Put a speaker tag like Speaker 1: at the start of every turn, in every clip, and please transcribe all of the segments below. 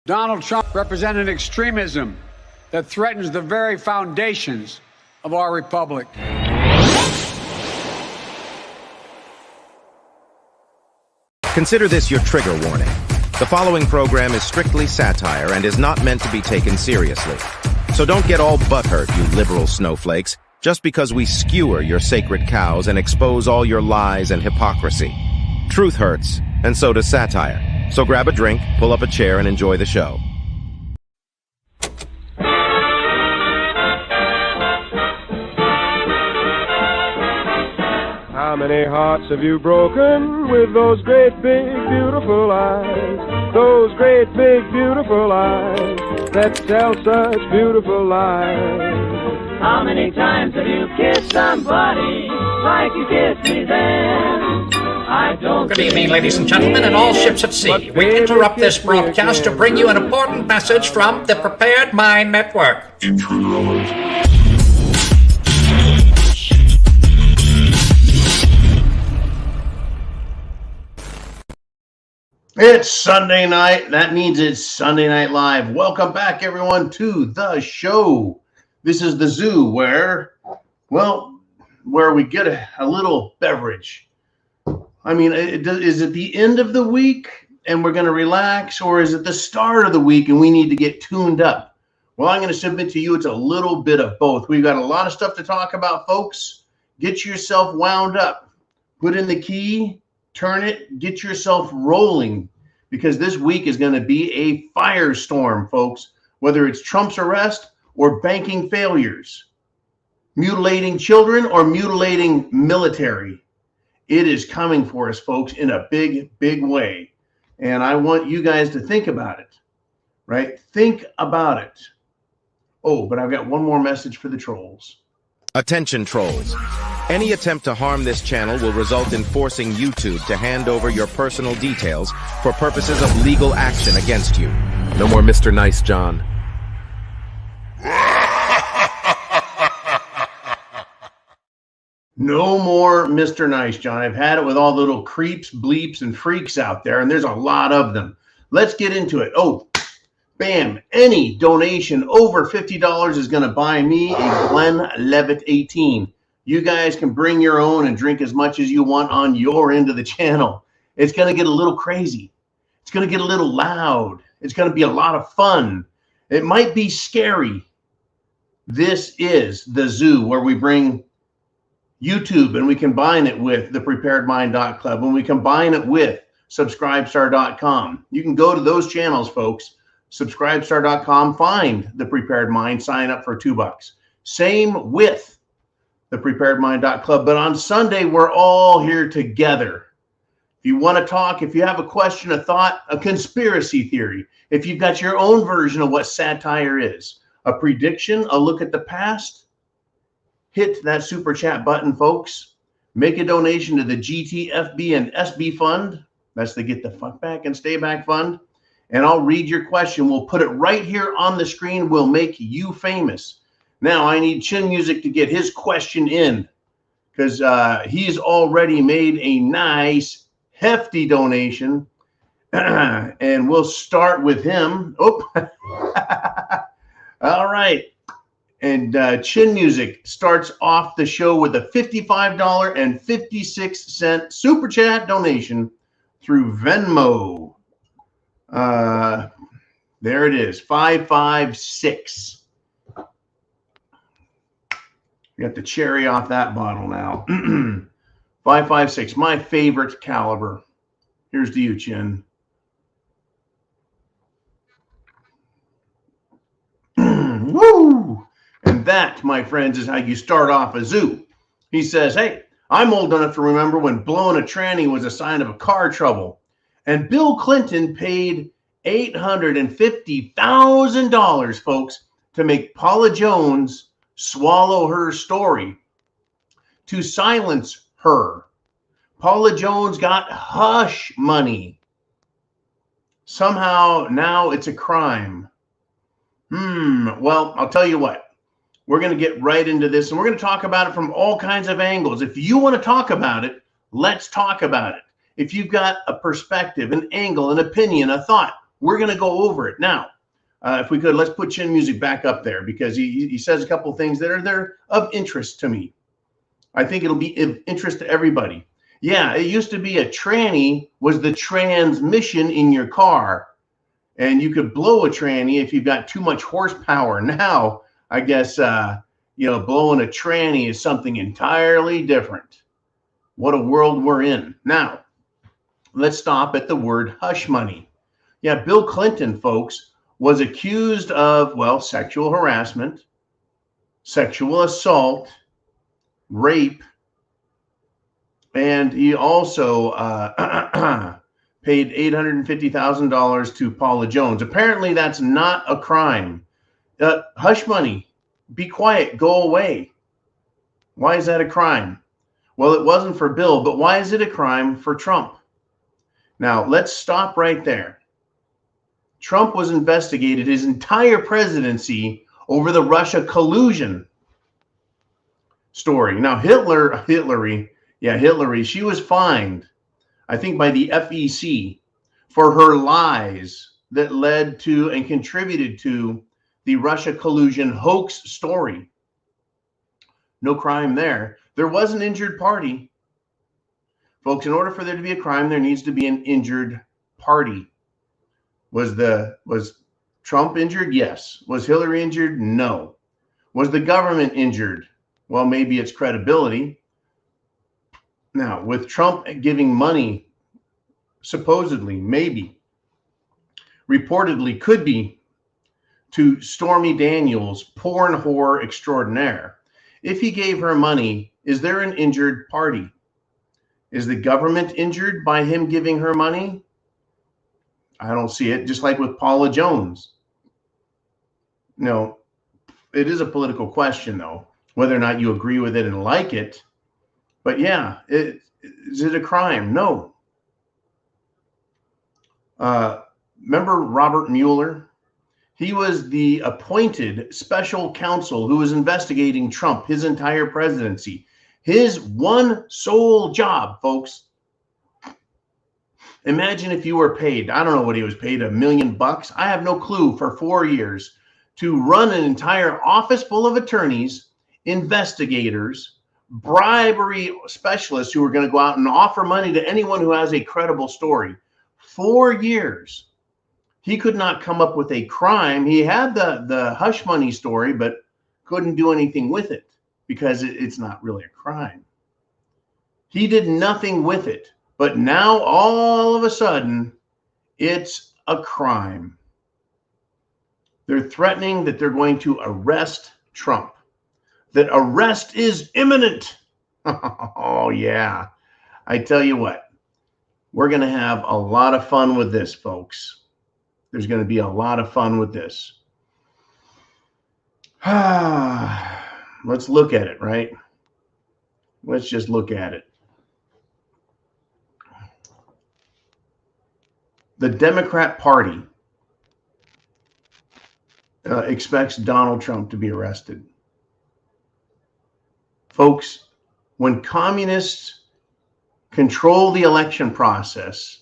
Speaker 1: Donald Trump represented extremism that threatens the very foundations of our republic.
Speaker 2: Consider this your trigger warning. The following program is strictly satire and is not meant to be taken seriously. So don't get all butthurt, you liberal snowflakes, just because we skewer your sacred cows and expose all your lies and hypocrisy. Truth hurts, and so does satire. So grab a drink, pull up a chair, and enjoy the show.
Speaker 3: How many hearts have you broken with those great big beautiful eyes? Those great big beautiful eyes that tell such beautiful lies.
Speaker 4: How many times have you kissed somebody like you kissed me then? I don't.
Speaker 5: Good evening, ladies and gentlemen, and all ships at sea. We interrupt this broadcast to bring you an important message from the Prepared Mind Network.
Speaker 6: It's Sunday night. That means it's Sunday Night Live. Welcome back, everyone, to the show. This is the zoo where we get a little beverage. I mean, is it the end of the week and we're going to relax, or is it the start of the week and we need to get tuned up? Well, I'm going to submit to you it's a little bit of both. We've got a lot of stuff to talk about, folks. Get yourself wound up. Put in the key, turn it, get yourself rolling, because this week is going to be a firestorm, folks, whether it's Trump's arrest or banking failures, mutilating children or mutilating military. It is coming for us, folks, in a big, big way. And I want you guys to think about it, right? Think about it. Oh, but I've got one more message for the trolls.
Speaker 2: Attention, trolls. Any attempt to harm this channel will result in forcing YouTube to hand over your personal details for purposes of legal action against you. No more Mr. Nice John.
Speaker 6: No more Mr. Nice John. I've had it with all the little creeps, bleeps, and freaks out there, and there's a lot of them. Let's get into it. Oh, bam. Any donation over $50 is going to buy me a Glenlivet 18. You guys can bring your own and drink as much as you want on your end of the channel. It's going to get a little crazy. It's going to get a little loud. It's going to be a lot of fun. It might be scary. This is the zoo where we bring YouTube and we combine it with the thepreparedmind.club, and we combine it with subscribestar.com. You can go to those channels, folks. Subscribestar.com, find the Prepared Mind, sign up for $2. Same with the thepreparedmind.club. But on Sunday, we're all here together. If you want to talk, if you have a question, a thought, a conspiracy theory, if you've got your own version of what satire is, a prediction, a look at the past, hit that super chat button, folks. Make a donation to the GTFB and SB fund. That's the Get the Fuck Back and Stay Back fund. And I'll read your question. We'll put it right here on the screen. We'll make you famous. Now, I need Chin Music to get his question in, because he's already made a nice, hefty donation. And we'll start with him. Oh, all right. And Chin Music starts off the show with a $55.56 super chat donation through Venmo. There it is, 556. Got the cherry off that bottle now. 556, my favorite caliber. Here's to you, Chin. Woo! And that, my friends, is how you start off a zoo. He says, hey, I'm old enough to remember when blowing a tranny was a sign of a car trouble. And Bill Clinton paid $850,000, folks, to make Paula Jones swallow her story, to silence her. Paula Jones got hush money. Somehow now it's a crime. Well, I'll tell you what. We're going to get right into this, and we're going to talk about it from all kinds of angles. If you want to talk about it, let's talk about it. If you've got a perspective, an angle, an opinion, a thought, We're going to go over it now. If we could, let's put chin music back up there, because he says a couple of things that are of interest to me. I think it'll be of interest to everybody. Yeah, it used to be a tranny was the transmission in your car, and you could blow a tranny if you've got too much horsepower. Now, I guess, blowing a tranny is something entirely different. What a world we're in. Now, let's stop at the word hush money. Yeah, Bill Clinton, folks, was accused of, well, sexual harassment, sexual assault, rape, and he also paid $850,000 to Paula Jones. Apparently, that's not a crime. Hush money, be quiet, go away. Why is that a crime? Well, it wasn't for Bill, but why is it a crime for Trump? Now, let's stop right there. Trump was investigated his entire presidency over the Russia collusion story. Now, Hillary, she was fined, I think, by the FEC for her lies that led to and contributed to the Russia collusion hoax story. No crime there. There was an injured party. Folks, in order for there to be a crime, there needs to be an injured party. Was Trump injured? Yes. Was Hillary injured? No. Was the government injured? Well, maybe its credibility. Now, with Trump giving money, supposedly, maybe, reportedly could be, to Stormy Daniels, porn whore extraordinaire. If he gave her money, is there an injured party? Is the government injured by him giving her money? I don't see it. Just like with Paula Jones. No, it is a political question, though, whether or not you agree with it and like it. But yeah, is it a crime? No. Remember Robert Mueller? He was the appointed special counsel who was investigating Trump, his entire presidency. His one sole job, folks. Imagine if you were paid, I don't know what he was paid, $1 million. I have no clue, for 4 years to run an entire office full of attorneys, investigators, bribery specialists who are going to go out and offer money to anyone who has a credible story. 4 years. He could not come up with a crime. He had the hush money story, but couldn't do anything with it because it's not really a crime. He did nothing with it. But now, all of a sudden, it's a crime. They're threatening that they're going to arrest Trump. That arrest is imminent. Oh, yeah. I tell you what, we're going to have a lot of fun with this, folks. There's going to be a lot of fun with this. Let's look at it, right? Let's just look at it. The Democrat Party expects Donald Trump to be arrested. Folks, when communists control the election process,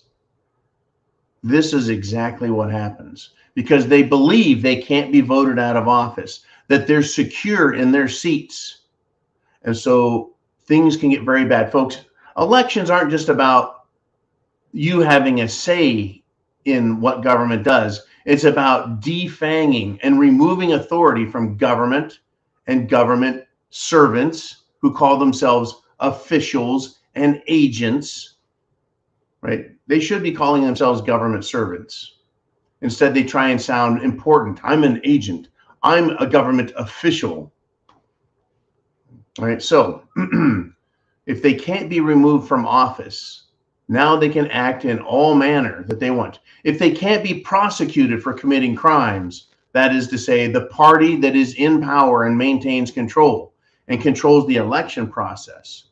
Speaker 6: this is exactly what happens, because they believe they can't be voted out of office, that they're secure in their seats. And so things can get very bad. Folks, elections aren't just about you having a say in what government does. It's about defanging and removing authority from government and government servants who call themselves officials and agents, right? They should be calling themselves government servants. Instead, they try and sound important. I'm an agent. I'm a government official. All right, so if they can't be removed from office, now they can act in all manner that they want. If they can't be prosecuted for committing crimes, that is to say, the party that is in power and maintains control and controls the election process,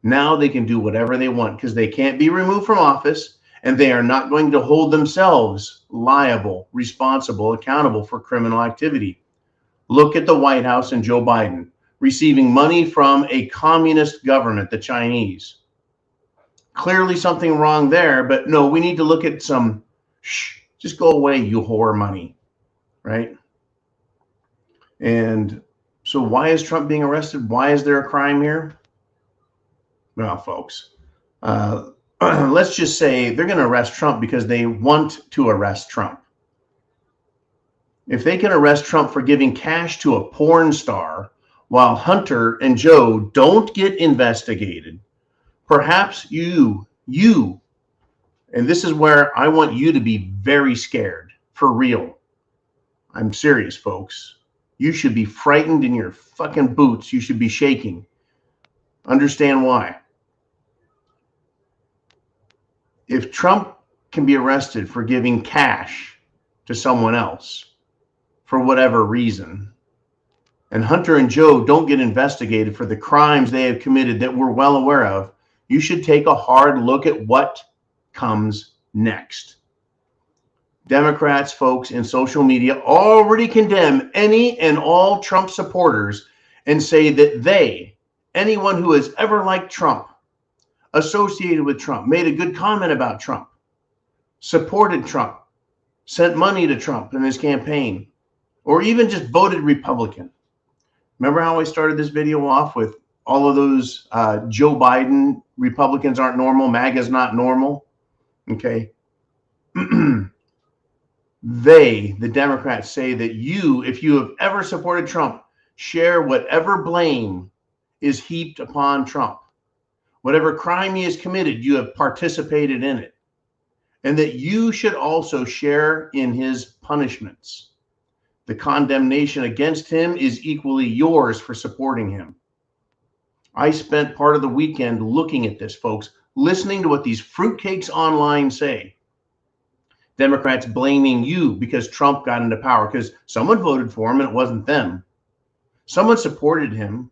Speaker 6: now they can do whatever they want because they can't be removed from office, and they are not going to hold themselves liable, responsible, accountable for criminal activity. Look at the White House and Joe Biden receiving money from a communist government, the Chinese. Clearly something wrong there, but no, we need to look at some Just go away, you whore money, right? And so why is Trump being arrested? Why is there a crime here? Well, folks, let's just say they're going to arrest Trump because they want to arrest Trump. If they can arrest Trump for giving cash to a porn star while Hunter and Joe don't get investigated, perhaps you, and this is where I want you to be very scared, for real. I'm serious, folks. You should be frightened in your fucking boots. You should be shaking. Understand why. If Trump can be arrested for giving cash to someone else for whatever reason, and Hunter and Joe don't get investigated for the crimes they have committed that we're well aware of, you should take a hard look at what comes next. Democrats, folks, in social media already condemn any and all Trump supporters and say that they, anyone who has ever liked Trump, associated with Trump, made a good comment about Trump, supported Trump, sent money to Trump in his campaign, or even just voted Republican. Remember how I started this video off with all of those Joe Biden, Republicans aren't normal, MAGA's not normal? Okay. They, the Democrats, say that you, if you have ever supported Trump, share whatever blame is heaped upon Trump. Whatever crime he has committed, you have participated in it. And that you should also share in his punishments. The condemnation against him is equally yours for supporting him. I spent part of the weekend looking at this, folks, listening to what these fruitcakes online say. Democrats blaming you because Trump got into power, because someone voted for him and it wasn't them. Someone supported him,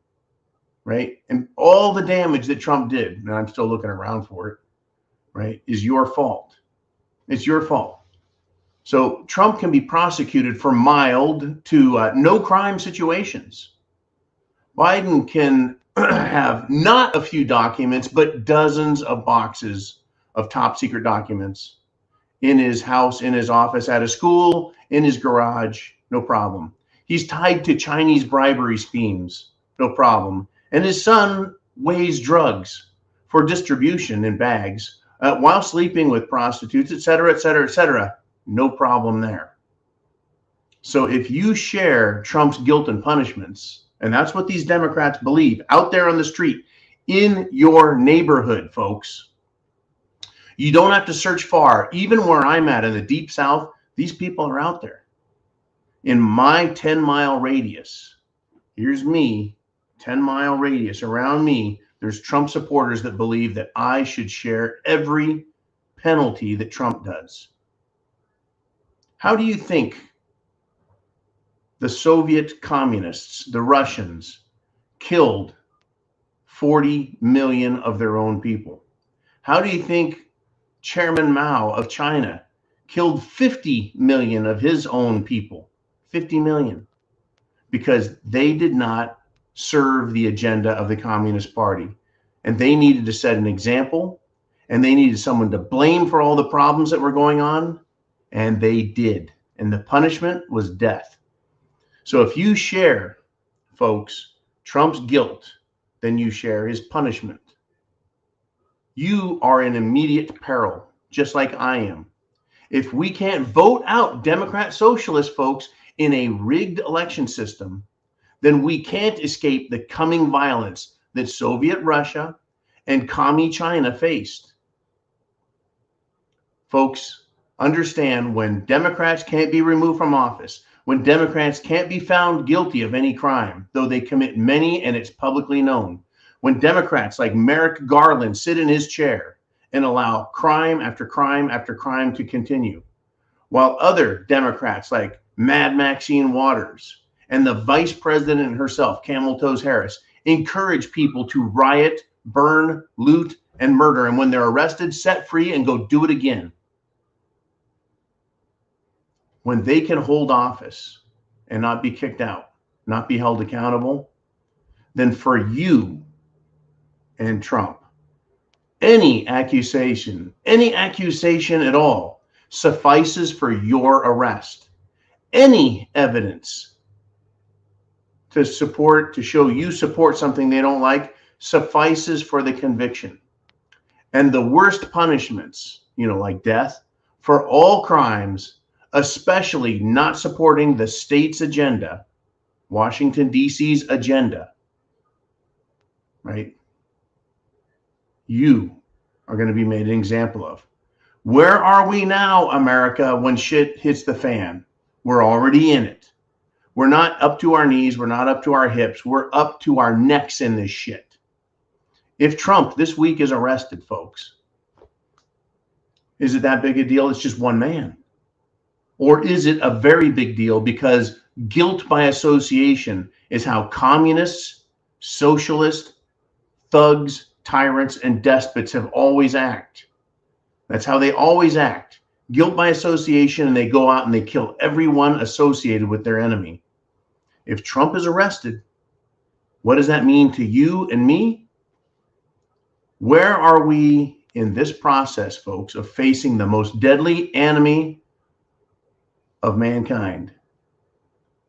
Speaker 6: right? And all the damage that Trump did, and I'm still looking around for it, right, is your fault. It's your fault. So Trump can be prosecuted for mild to no crime situations. Biden can have not a few documents, but dozens of boxes of top secret documents in his house, in his office, at a school, in his garage, no problem. He's tied to Chinese bribery schemes, no problem. And his son weighs drugs for distribution in bags while sleeping with prostitutes, et cetera, et cetera, et cetera. No problem there. So if you share Trump's guilt and punishments, and that's what these Democrats believe out there on the street, in your neighborhood, folks, you don't have to search far. Even where I'm at in the deep South, these people are out there. In my 10-mile radius, here's me, 10-mile radius around me, there's Trump supporters that believe that I should share every penalty that Trump does. How do you think the Soviet communists, the Russians, killed 40 million of their own people? How do you think Chairman Mao of China killed 50 million of his own people? 50 million. Because they did not serve the agenda of the Communist Party. And they needed to set an example, and they needed someone to blame for all the problems that were going on, and they did. And the punishment was death. So if you share, folks, Trump's guilt, then you share his punishment. You are in immediate peril, just like I am. If we can't vote out Democrat socialists, folks, in a rigged election system, then we can't escape the coming violence that Soviet Russia and Commie China faced. Folks, understand, when Democrats can't be removed from office, when Democrats can't be found guilty of any crime, though they commit many and it's publicly known, when Democrats like Merrick Garland sit in his chair and allow crime after crime after crime to continue, while other Democrats like Mad Maxine Waters and the vice president herself, Camel Toes Harris, encourage people to riot, burn, loot, and murder, and when they're arrested, set free and go do it again. When they can hold office and not be kicked out, not be held accountable, then for you and Trump, any accusation at all suffices for your arrest. Any evidence to show you support something they don't like suffices for the conviction. And the worst punishments, like death, for all crimes, especially not supporting the state's agenda, Washington, D.C.'s agenda, right? You are going to be made an example of. Where are we now, America, when shit hits the fan? We're already in it. We're not up to our knees. We're not up to our hips. We're up to our necks in this shit. If Trump this week is arrested, folks, is it that big a deal? It's just one man. Or is it a very big deal because guilt by association is how communists, socialists, thugs, tyrants, and despots have always acted. That's how they always act. Guilt by association, and they go out and they kill everyone associated with their enemy. If Trump is arrested, what does that mean to you and me? Where are we in this process, folks, of facing the most deadly enemy of mankind?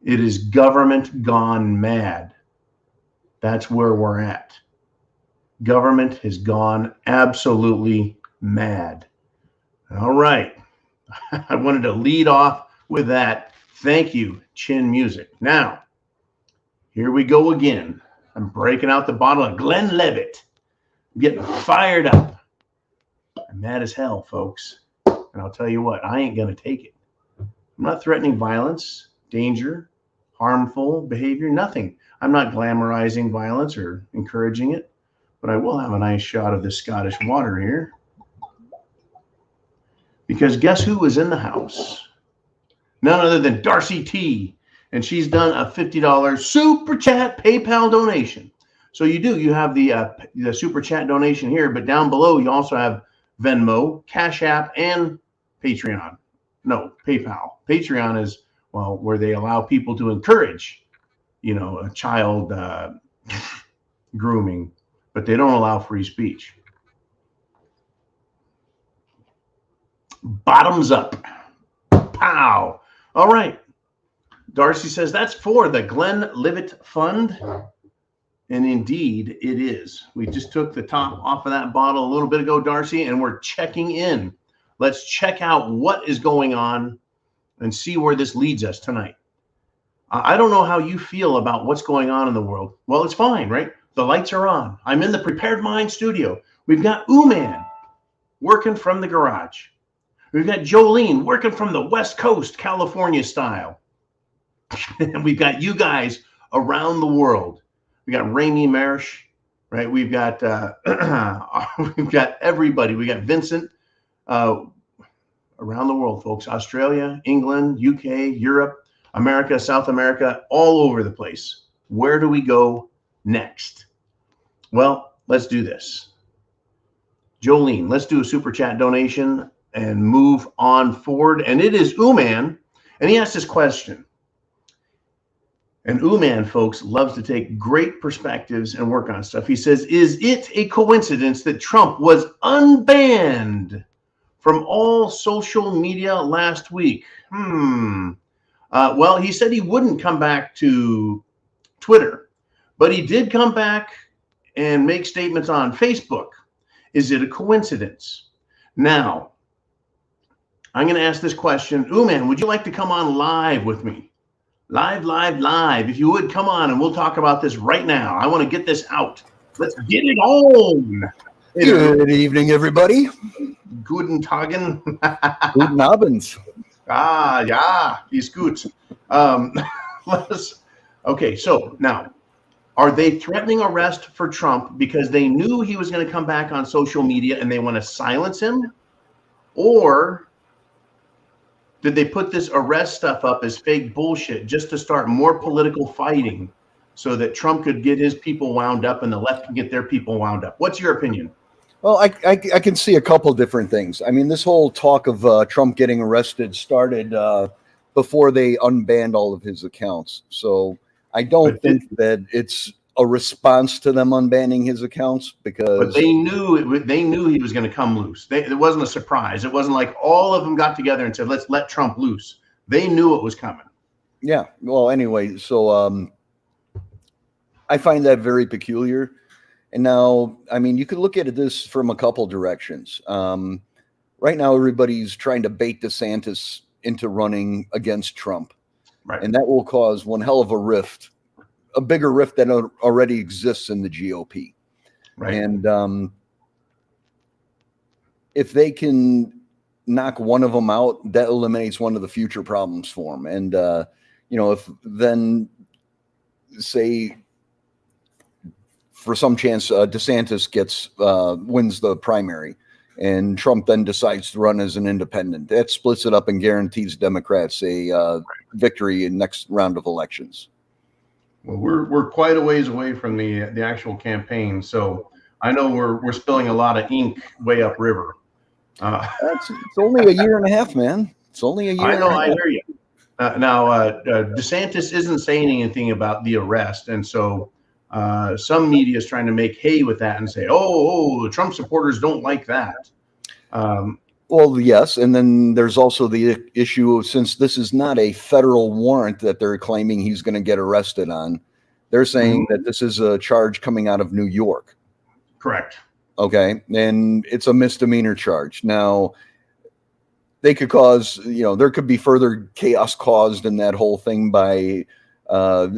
Speaker 6: It is government gone mad. That's where we're at. Government has gone absolutely mad. All right. I wanted to lead off with that. Thank you, Chin Music. Now, here we go again. I'm breaking out the bottle of Glenlivet. I'm getting fired up. I'm mad as hell, folks. And I'll tell you what, I ain't going to take it. I'm not threatening violence, danger, harmful behavior, nothing. I'm not glamorizing violence or encouraging it, but I will have a nice shot of this Scottish water here. Because guess who was in the house? None other than Darcy T. And she's done a $50 Super Chat PayPal donation. So you have the Super Chat donation here, but down below you also have Venmo, CashApp, and Patreon. No, PayPal. Patreon is, well, where they allow people to encourage, a child grooming, but they don't allow free speech. Bottoms up. Pow. All right. Darcy says that's for the Glenlivet Fund. And indeed it is. We just took the top off of that bottle a little bit ago, Darcy, and we're checking in. Let's check out what is going on and see where this leads us tonight. I don't know how you feel about what's going on in the world. Well, it's fine, right? The lights are on. I'm in the Prepared Mind studio. We've got Ooman working from the garage. We've got Jolene working from the West Coast, California style. And we've got you guys around the world. We got Raimi Marish, right? We've got everybody. We got Vincent around the world, folks. Australia, England, UK, Europe, America, South America, all over the place. Where do we go next? Well, let's do this. Jolene, let's do a Super Chat donation and move on forward. And it is Ooman, and he asked this question. And Ooman, folks, loves to take great perspectives and work on stuff. He says, is it a coincidence that Trump was unbanned from all social media last week? Well, he said he wouldn't come back to Twitter, but he did come back and make statements on Facebook. Is it a coincidence? Now, I'm going to ask this question. Ooman, would you like to come on live with me? Live. If you would, come on, and we'll talk about this right now. I want to get this out. Let's get it on.
Speaker 7: Good evening, everybody.
Speaker 6: Guten Tagen.
Speaker 7: Guten Abend.
Speaker 6: Ja, ist gut. Okay, so now, are they threatening arrest for Trump because they knew he was going to come back on social media and they want to silence him? Or did they put this arrest stuff up as fake bullshit just to start more political fighting so that Trump could get his people wound up and the left can get their people wound up? What's your opinion?
Speaker 7: Well, I can see a couple different things. I mean, this whole talk of Trump getting arrested started before they unbanned all of his accounts. So I don't think that it's a response to them unbanning his accounts, because
Speaker 6: But they knew he was going to come loose. It wasn't a surprise. It wasn't like all of them got together and said, let's let Trump loose. They knew it was coming.
Speaker 7: yeah. Well, anyway, so I find that very peculiar. And now, I mean, you could look at this from a couple directions. Right now, everybody's trying to bait DeSantis into running against Trump.
Speaker 6: Right.
Speaker 7: And that will cause one hell of a rift, a bigger rift than already exists in the GOP.
Speaker 6: Right.
Speaker 7: And if they can knock one of them out, that eliminates one of the future problems for them. And, if then say for some chance DeSantis wins the primary and Trump then decides to run as an independent, that splits it up and guarantees Democrats a victory in next round of elections.
Speaker 6: Well, we're quite a ways away from the actual campaign, so I know we're spilling a lot of ink way upriver.
Speaker 7: It's only a year and a half, man. It's only a year.
Speaker 6: I know. I hear you. Now, DeSantis isn't saying anything about the arrest, and so some media is trying to make hay with that and say, "Oh, the Trump supporters don't like that."
Speaker 7: Well, yes, and then there's also the issue of, since this is not a federal warrant that they're claiming he's going to get arrested on, they're saying that this is a charge coming out of New York.
Speaker 6: Correct.
Speaker 7: Okay, and it's a misdemeanor charge. Now, they could cause, there could be further chaos caused in that whole thing by,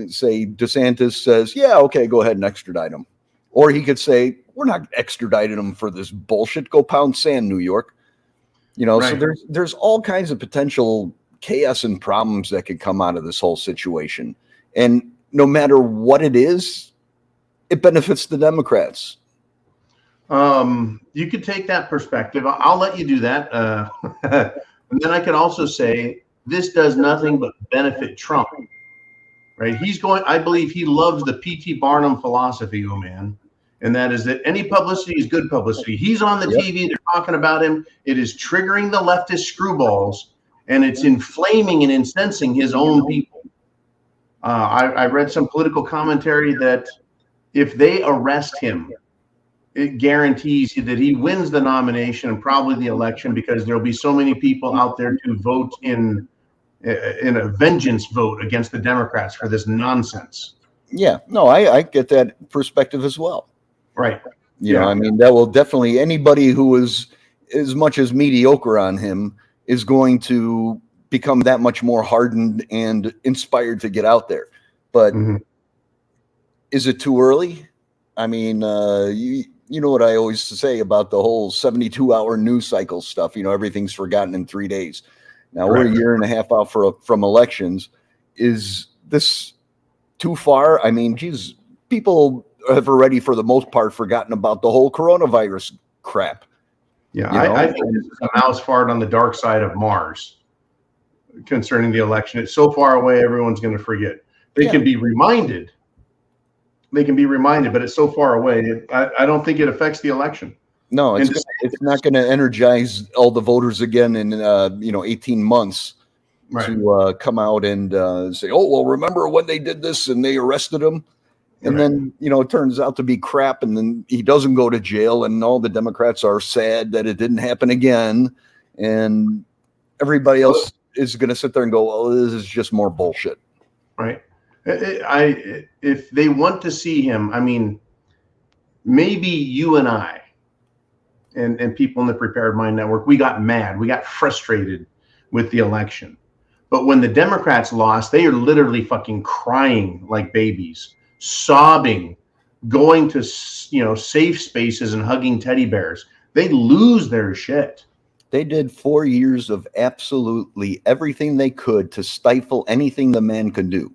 Speaker 7: say, DeSantis says, yeah, okay, go ahead and extradite him. Or he could say, we're not extraditing him for this bullshit. Go pound sand, New York.
Speaker 6: Right.
Speaker 7: So there's all kinds of potential chaos and problems that could come out of this whole situation. And no matter what it is, it benefits the Democrats.
Speaker 6: You could take that perspective. I'll let you do that. And then I could also say this does nothing but benefit Trump, right? I believe he loves the P.T. Barnum philosophy, oh man. And that is that any publicity is good publicity. He's on the TV, they're talking about him. It is triggering the leftist screwballs, and it's inflaming and incensing his own people. I read some political commentary that if they arrest him, it guarantees that he wins the nomination and probably the election, because there'll be so many people out there to vote in a vengeance vote against the Democrats for this nonsense.
Speaker 7: Yeah, no, I get that perspective as well.
Speaker 6: Right.
Speaker 7: I mean, that will definitely, anybody who is as much as mediocre on him is going to become that much more hardened and inspired to get out there. But is it too early? I mean, you know what I always say about the whole 72-hour news cycle stuff. Everything's forgotten in 3 days. Now we're a year and a half out from elections. Is this too far? I mean, geez, people have already, for the most part, forgotten about the whole coronavirus crap.
Speaker 6: Yeah, I think this is a mouse fart on the dark side of Mars concerning the election. It's so far away, everyone's going to forget. They can be reminded. They can be reminded, but it's so far away. I don't think it affects the election.
Speaker 7: No, it's not going to energize all the voters again in 18 months to come out and say, oh, well, remember when they did this and they arrested him? And then, it turns out to be crap, and then he doesn't go to jail, and all the Democrats are sad that it didn't happen again. And everybody else is going to sit there and go, well, this is just more bullshit.
Speaker 6: Right. If they want to see him, I mean, maybe you and I and people in the Prepared Mind Network, we got mad. We got frustrated with the election. But when the Democrats lost, they are literally fucking crying like babies, sobbing, going to, safe spaces and hugging teddy bears. They lose their shit.
Speaker 7: They did 4 years of absolutely everything they could to stifle anything the man could do.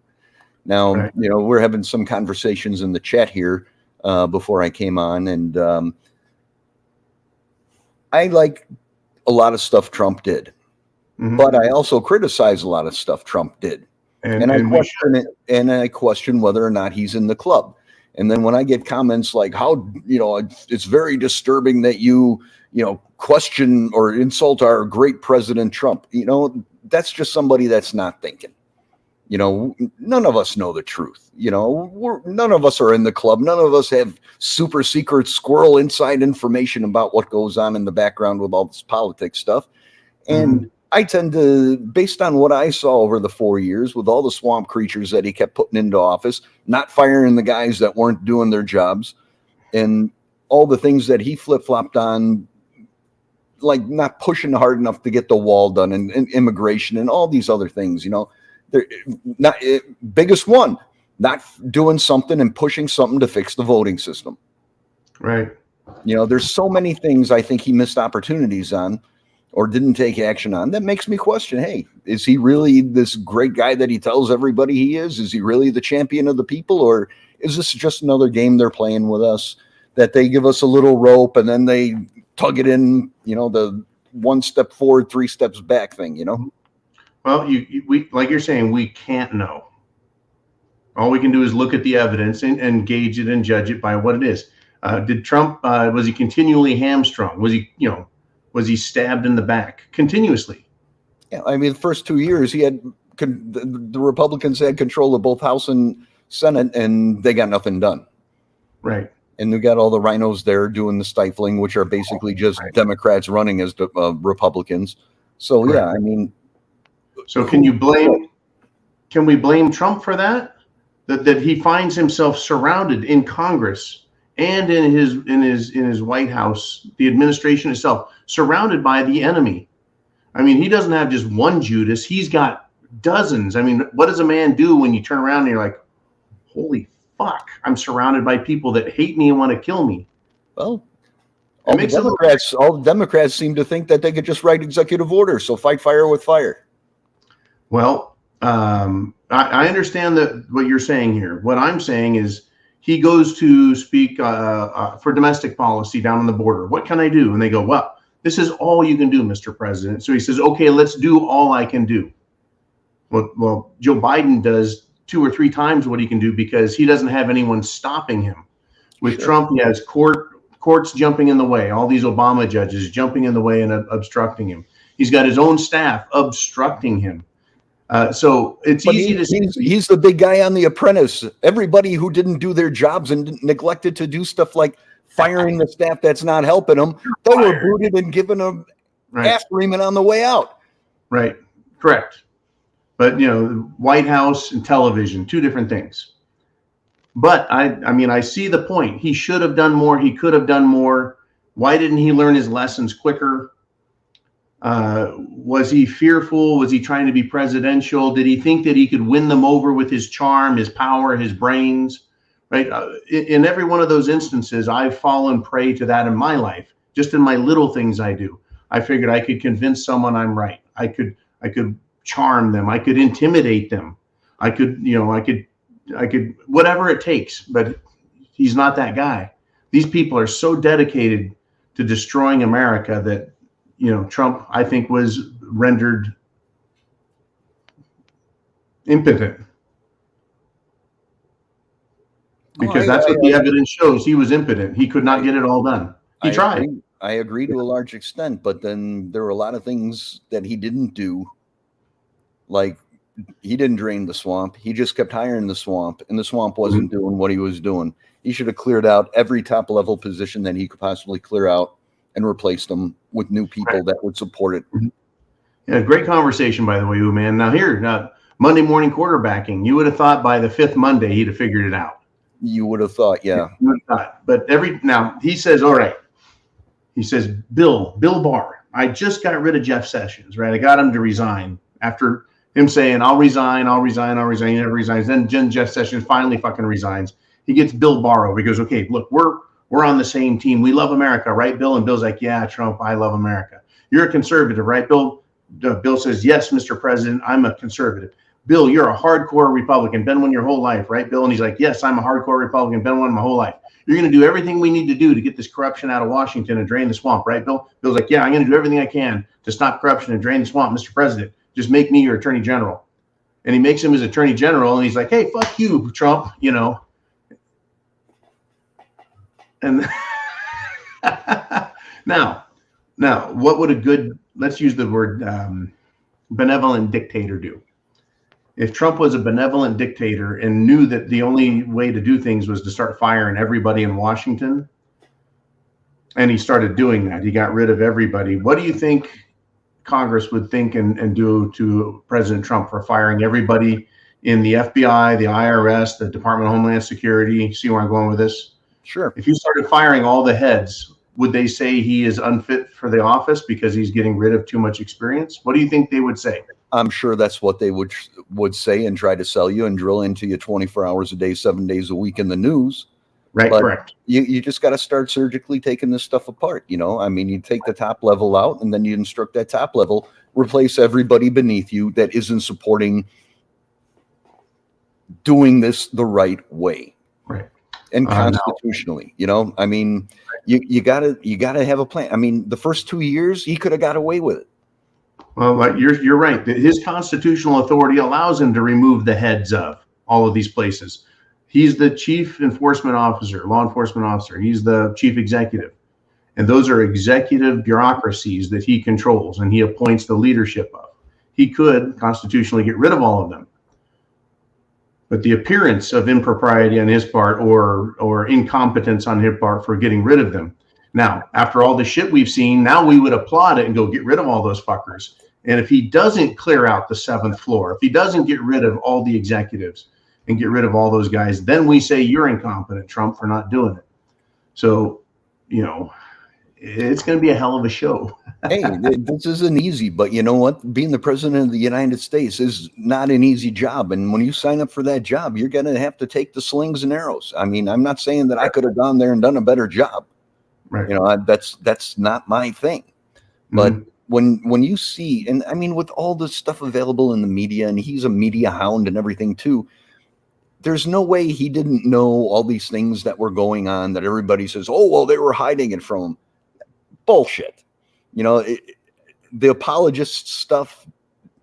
Speaker 7: Now, we're having some conversations in the chat here before I came on, and I like a lot of stuff Trump did, but I also criticize a lot of stuff Trump did. And I question whether or not he's in the club. And then when I get comments like, how, it's very disturbing that you question or insult our great President Trump, that's just somebody that's not thinking. You know, none of us know the truth. You know, none of us are in the club. None of us have super secret squirrel inside information about what goes on in the background with all this politics stuff. And I tend to, based on what I saw over the 4 years with all the swamp creatures that he kept putting into office, not firing the guys that weren't doing their jobs, and all the things that he flip-flopped on, like not pushing hard enough to get the wall done and immigration and all these other things, you know. They're not biggest one, not doing something and pushing something to fix the voting system.
Speaker 6: Right.
Speaker 7: You know, there's so many things I think he missed opportunities on or didn't take action on that makes me question, hey, is he really this great guy that he tells everybody he is? Is he really the champion of the people? Or is this just another game they're playing with us, that they give us a little rope and then they tug it in, you know, the 1 step forward, 3 steps back thing, you know?
Speaker 6: Well, we like you're saying, we can't know. All we can do is look at the evidence and gauge it and judge it by what it is. Did Trump, was he continually hamstrung? Was he, you know, was he stabbed in the back continuously?
Speaker 7: Yeah, I mean, the first 2 years, he had the Republicans had control of both House and Senate, and they got nothing done.
Speaker 6: Right.
Speaker 7: And we got all the rhinos there doing the stifling, which are basically just Democrats running as Republicans. So,
Speaker 6: Correct.
Speaker 7: yeah, I mean.
Speaker 6: So can we blame Trump for that? That he finds himself surrounded in Congress and in his White House, the administration itself, surrounded by the enemy. I mean, he doesn't have just one Judas, he's got dozens. I mean, what does a man do when you turn around and you're like, holy fuck, I'm surrounded by people that hate me and want to kill me?
Speaker 7: Well, all the Democrats seem to think that they could just write executive orders, so fight fire with fire.
Speaker 6: Well, I understand that what you're saying here. What I'm saying is he goes to speak for domestic policy down on the border. What can I do? And they go, well, this is all you can do, Mr. President. So he says, okay, let's do all I can do. Well, Joe Biden does 2 or 3 times what he can do because he doesn't have anyone stopping him. With Trump, he has courts jumping in the way, all these Obama judges jumping in the way and obstructing him. He's got his own staff obstructing him. So it's easy to see.
Speaker 7: He's the big guy on The Apprentice. Everybody who didn't do their jobs and neglected to do stuff like firing the staff that's not helping them, they were booted and given a ass reaming on the way out.
Speaker 6: Right. Correct. But, you know, White House and television, 2 different things. But I mean, I see the point. He should have done more. He could have done more. Why didn't he learn his lessons quicker? Was he fearful? Was he trying to be presidential? Did he think that he could win them over with his charm, his power, his brains? Right. In every one of those instances, I've fallen prey to that in my life, just in my little things I do. I figured I could convince someone I'm right. I could charm them. I could intimidate them. I could whatever it takes. But he's not that guy. These people are so dedicated to destroying America that, you know, Trump, I think, was rendered impotent. Because that's what the evidence shows. He was impotent. He could not get it all done. He tried.
Speaker 7: I agree to a large extent, but then there were a lot of things that he didn't do. Like, he didn't drain the swamp. He just kept hiring the swamp, and the swamp wasn't doing what he was doing. He should have cleared out every top level position that he could possibly clear out and replaced them with new people that would support it.
Speaker 6: Yeah, great conversation, by the way, man. Now Monday morning quarterbacking. You would have thought by the 5th Monday he'd have figured it out.
Speaker 7: You would have thought, yeah.
Speaker 6: You would have thought. But now he says, all right. He says, Bill Barr, I just got rid of Jeff Sessions, right? I got him to resign after him saying, I'll resign. He never resigns. Then Jeff Sessions finally fucking resigns. He gets Bill Barr over. He goes, okay, look, we're on the same team. We love America, right, Bill? And Bill's like, yeah, Trump, I love America. You're a conservative, right, Bill? Bill says, yes, Mr. President, I'm a conservative. Bill, you're a hardcore Republican, been one your whole life, right, Bill? And he's like, yes, I'm a hardcore Republican, been one my whole life. You're going to do everything we need to do to get this corruption out of Washington and drain the swamp, right, Bill? Bill's like, yeah, I'm going to do everything I can to stop corruption and drain the swamp, Mr. President. Just make me your attorney general. And he makes him his attorney general, and he's like, hey, fuck you, Trump, you know. And now, what would a good, let's use the word benevolent dictator do? If Trump was a benevolent dictator and knew that the only way to do things was to start firing everybody in Washington, and he started doing that, he got rid of everybody. What do you think Congress would think and do to President Trump for firing everybody in the FBI, the IRS, the Department of Homeland Security? See where I'm going with this?
Speaker 7: Sure.
Speaker 6: If you started firing all the heads, would they say he is unfit for the office because he's getting rid of too much experience? What do you think they would say?
Speaker 7: I'm sure that's what they would say and try to sell you and drill into you 24 hours a day, 7 days a week in the news.
Speaker 6: Right,
Speaker 7: but
Speaker 6: correct.
Speaker 7: You just got to start surgically taking this stuff apart. I mean, you take the top level out and then you instruct that top level, replace everybody beneath you that isn't supporting doing this the right way.
Speaker 6: Right.
Speaker 7: And constitutionally, I mean, you gotta have a plan. I mean, the first 2 years he could have got away with it.
Speaker 6: Well, you're right. His constitutional authority allows him to remove the heads of all of these places. He's the chief enforcement officer, law enforcement officer. He's the chief executive. And those are executive bureaucracies that he controls and he appoints the leadership of. He could constitutionally get rid of all of them. But the appearance of impropriety on his part or incompetence on his part for getting rid of them. Now, after all the shit we've seen, now we would applaud it and go get rid of all those fuckers. And if he doesn't clear out the 7th floor, if he doesn't get rid of all the executives and get rid of all those guys, then we say you're incompetent, Trump, for not doing it. So, it's going to be a hell of a show.
Speaker 7: Hey, this isn't easy, but you know what? Being the president of the United States is not an easy job. And when you sign up for that job, you're going to have to take the slings and arrows. I mean, I'm not saying that I could have gone there and done a better job. Right. That's not my thing. But when you see, and I mean, with all the stuff available in the media, and he's a media hound and everything too, there's no way he didn't know all these things that were going on that everybody says, oh, well, they were hiding it from him. Bullshit. The apologist stuff,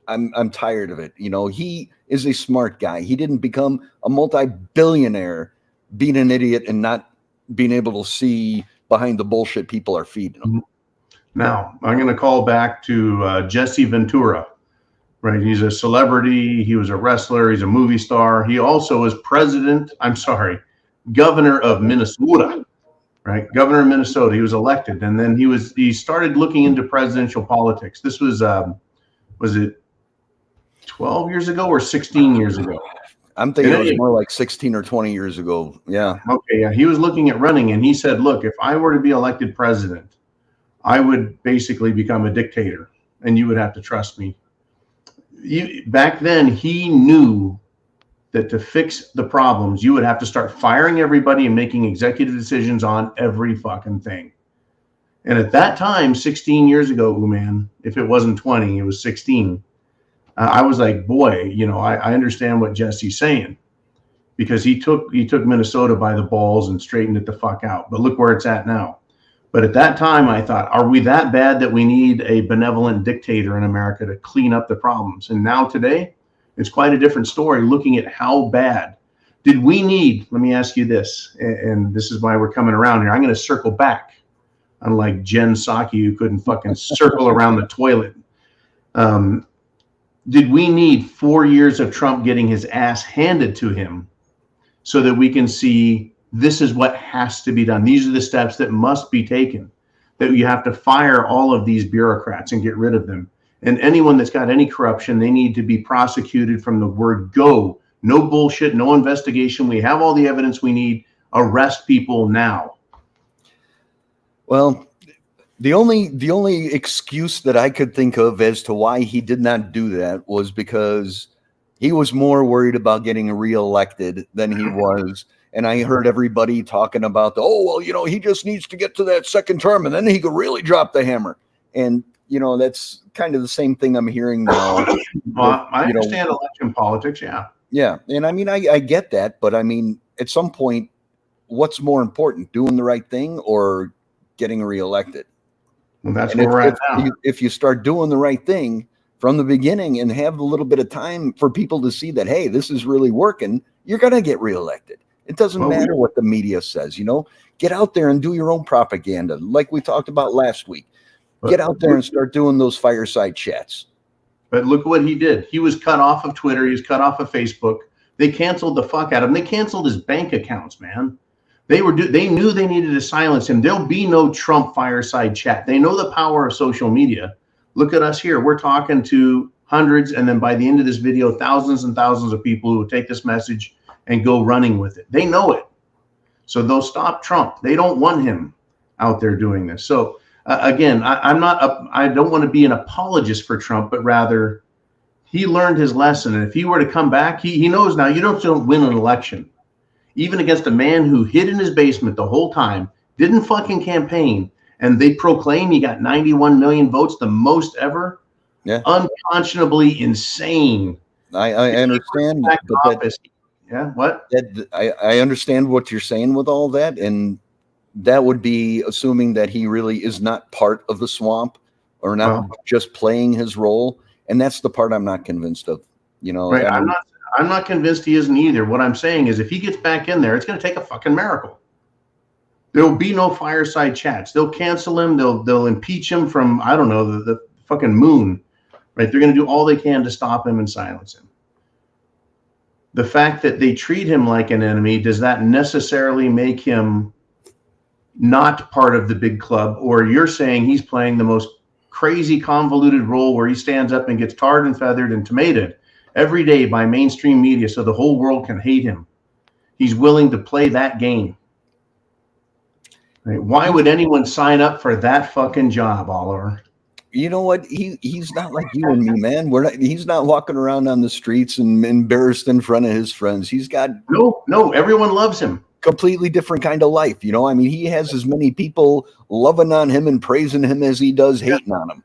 Speaker 7: I'm tired of it. He is a smart guy. He didn't become a multi-billionaire being an idiot and not being able to see behind the bullshit people are feeding him.
Speaker 6: Now, I'm going to call back to Jesse Ventura, right? He's a celebrity. He was a wrestler. He's a movie star. He also was governor of Minnesota, right? Governor of Minnesota. He was elected. And then he started looking into presidential politics. This was it 12 years ago or 16 years ago?
Speaker 7: I'm thinking it was more like 16 or 20 years ago. Yeah.
Speaker 6: Okay. Yeah. He was looking at running and he said, look, if I were to be elected president, I would basically become a dictator and you would have to trust me. Back then, he knew that to fix the problems, you would have to start firing everybody and making executive decisions on every fucking thing. And at that time, 16 years ago, man, if it wasn't 20, it was 16. I was like, boy, I understand what Jesse's saying because he took Minnesota by the balls and straightened it the fuck out. But look where it's at now. But at that time, I thought, are we that bad that we need a benevolent dictator in America to clean up the problems? And now today, it's quite a different story looking at how bad. Did we need, let me ask you this, and this is why we're coming around here. I'm going to circle back, unlike Jen Psaki, who couldn't fucking circle around the toilet. Did we need 4 years of Trump getting his ass handed to him so that we can see this is what has to be done? These are the steps that must be taken, that you have to fire all of these bureaucrats and get rid of them. And anyone that's got any corruption, they need to be prosecuted from the word go. No bullshit, no investigation. We have all the evidence we need. Arrest people now.
Speaker 7: Well, the only excuse that I could think of as to why he did not do that was because he was more worried about getting reelected than he was. And I heard everybody talking about he just needs to get to that second term and then he could really drop the hammer. And, that's kind of the same thing I'm hearing now.
Speaker 6: Well, I understand election politics. Yeah.
Speaker 7: Yeah. And I mean, I get that. But I mean, at some point, what's more important, doing the right thing or getting reelected?
Speaker 6: Well, that's where we're at now.
Speaker 7: If you start doing the right thing from the beginning and have a little bit of time for people to see that, hey, this is really working, you're going to get reelected. It doesn't matter what the media says, get out there and do your own propaganda. Like we talked about last week, get out there and start doing those fireside chats.
Speaker 6: But look what he did. He was cut off of Twitter. He was cut off of Facebook. They canceled the fuck out of him. They canceled his bank accounts, man. They knew they needed to silence him. There'll be no Trump fireside chat. They know the power of social media. Look at us here. We're talking to hundreds, and then by the end of this video, thousands and thousands of people who will take this message and go running with it. They know it. So they'll stop Trump. They don't want him out there doing this. So again, I don't want to be an apologist for Trump, but rather he learned his lesson. And if he were to come back, he knows now you don't win an election. Even against a man who hid in his basement the whole time, didn't fucking campaign, and they proclaim he got 91 million votes, the most ever.
Speaker 7: Yeah.
Speaker 6: Unconscionably insane.
Speaker 7: I understand.
Speaker 6: Yeah, what?
Speaker 7: I understand what you're saying with all that, and that would be assuming that he really is not part of the swamp or not just playing his role. And that's the part I'm not convinced of. You know,
Speaker 6: right? I'm not convinced he isn't either. What I'm saying is if he gets back in there, it's going to take a fucking miracle. There will be no fireside chats. They'll cancel him. They'll impeach him from, I don't know, the fucking moon, right? They're going to do all they can to stop him and silence him. The fact that they treat him like an enemy, does that necessarily make him not part of the big club? Or you're saying he's playing the most crazy convoluted role where he stands up and gets tarred and feathered and tomatoed every day by mainstream media so the whole world can hate him. He's willing to play that game. Right? Why would anyone sign up for that fucking job, Oliver?
Speaker 7: You know what? He's not like you and me, man. He's not walking around on the streets and embarrassed in front of his friends. He's got
Speaker 6: no, everyone loves him.
Speaker 7: Completely different kind of life. You know, I mean, he has as many people loving on him and praising him as he does hating on him.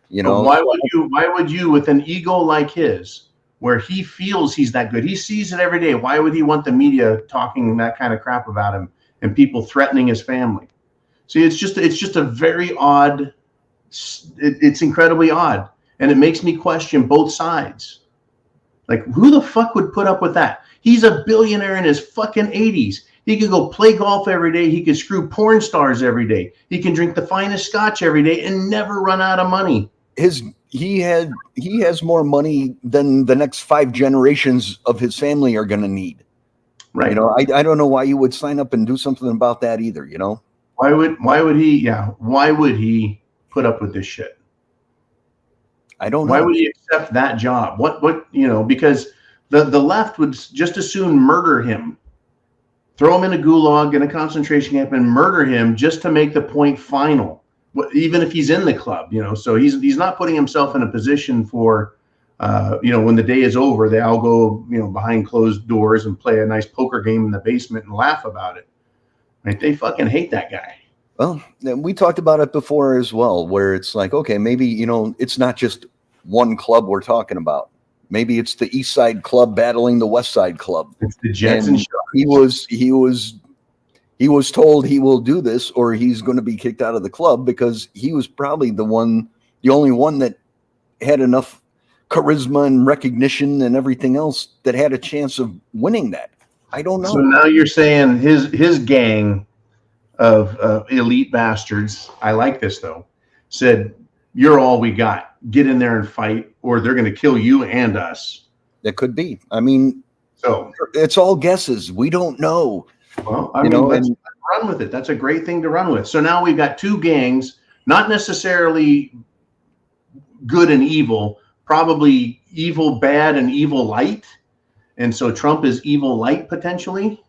Speaker 7: You know,
Speaker 6: why would you with an ego like his, where he feels he's that good, he sees it every day, why would he want the media talking that kind of crap about him and people threatening his family? See, it's just a very odd, it's incredibly odd, and it makes me question both sides. Like, who the fuck would put up with that? He's a billionaire in his fucking 80s. He could go play golf every day. He could screw porn stars every day. He can drink the finest scotch every day and never run out of money.
Speaker 7: He has more money than the next 5 generations of his family are going to need. Right. You know, I don't know why you would sign up and do something about that either. You know,
Speaker 6: why would he put up with this shit?
Speaker 7: I don't know.
Speaker 6: Why would he accept that job? What, you know, because the left would just as soon murder him, throw him in a gulag, in a concentration camp, and murder him just to make the point final, even if he's in the club, you know. So he's not putting himself in a position for, you know, when the day is over, they all go, you know, behind closed doors and play a nice poker game in the basement and laugh about it. Right? They fucking hate that guy.
Speaker 7: Well, we talked about it before as well, where it's like, okay, maybe, you know, it's not just one club we're talking about. Maybe it's the East Side Club battling the West Side Club.
Speaker 6: It's the Jets and Sharks.
Speaker 7: He was told he will do this or he's going to be kicked out of the club, because he was probably the only one that had enough charisma and recognition and everything else that had a chance of winning that. I don't know.
Speaker 6: So now you're saying his gang of elite bastards, I like this though, said, you're all we got. Get in there and fight, or they're going to kill you and us.
Speaker 7: That could be. I mean,
Speaker 6: so
Speaker 7: it's all guesses. We don't know.
Speaker 6: Well, I mean, let's run with it. That's a great thing to run with. So now we've got 2 gangs, not necessarily good and evil, probably evil bad and evil light. And so Trump is evil light potentially.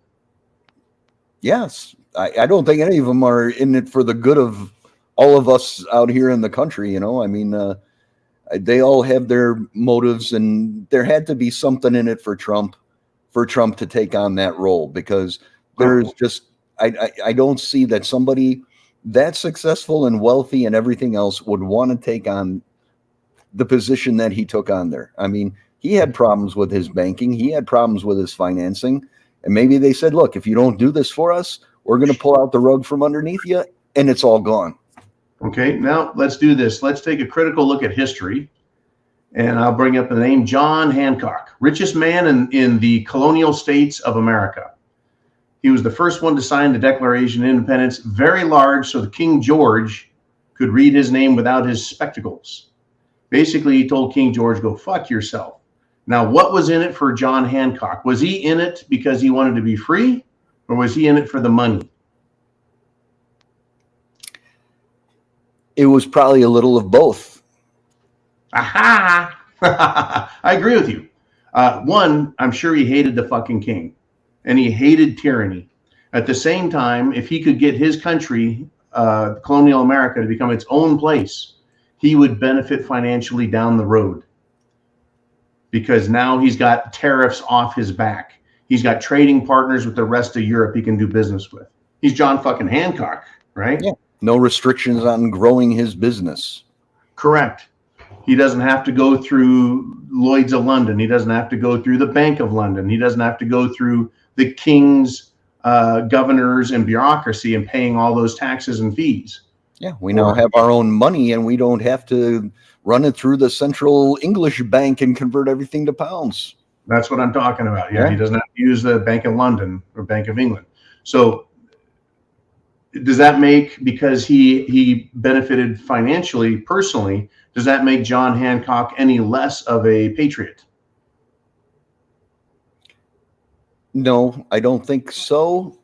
Speaker 7: Yes. I don't think any of them are in it for the good of all of us out here in the country. You know, I mean, they all have their motives, and there had to be something in it for Trump to take on that role, because there's just, I don't see that somebody that successful and wealthy and everything else would want to take on the position that he took on there. I mean, he had problems with his banking. He had problems with his financing. And maybe they said, look, if you don't do this for us, we're going to pull out the rug from underneath you, and it's all gone.
Speaker 6: Okay, now let's do this. Let's take a critical look at history. And I'll bring up the name John Hancock, richest man in the colonial states of America. He was the first one to sign the Declaration of Independence, very large, so the King George could read his name without his spectacles. Basically, he told King George, go fuck yourself. Now, what was in it for John Hancock? Was he in it because he wanted to be free, or was he in it for the money?
Speaker 7: It was probably a little of both.
Speaker 6: Aha! I agree with you. One, I'm sure he hated the fucking king, and he hated tyranny. At the same time, if he could get his country, colonial America, to become its own place, he would benefit financially down the road. Because now he's got tariffs off his back. He's got trading partners with the rest of Europe he can do business with. He's John fucking Hancock, right?
Speaker 7: Yeah. No restrictions on growing his business.
Speaker 6: Correct. He doesn't have to go through Lloyd's of London. He doesn't have to go through the Bank of London. He doesn't have to go through the king's governors and bureaucracy and paying all those taxes and fees.
Speaker 7: Yeah, we now have our own money, and we don't have to run it through the Central English Bank and convert everything to pounds.
Speaker 6: That's what I'm talking about. Yeah, he doesn't have to use the Bank of London or Bank of England. So does that make, because he benefited financially, personally, does that make John Hancock any less of a patriot?
Speaker 7: No, I don't think so.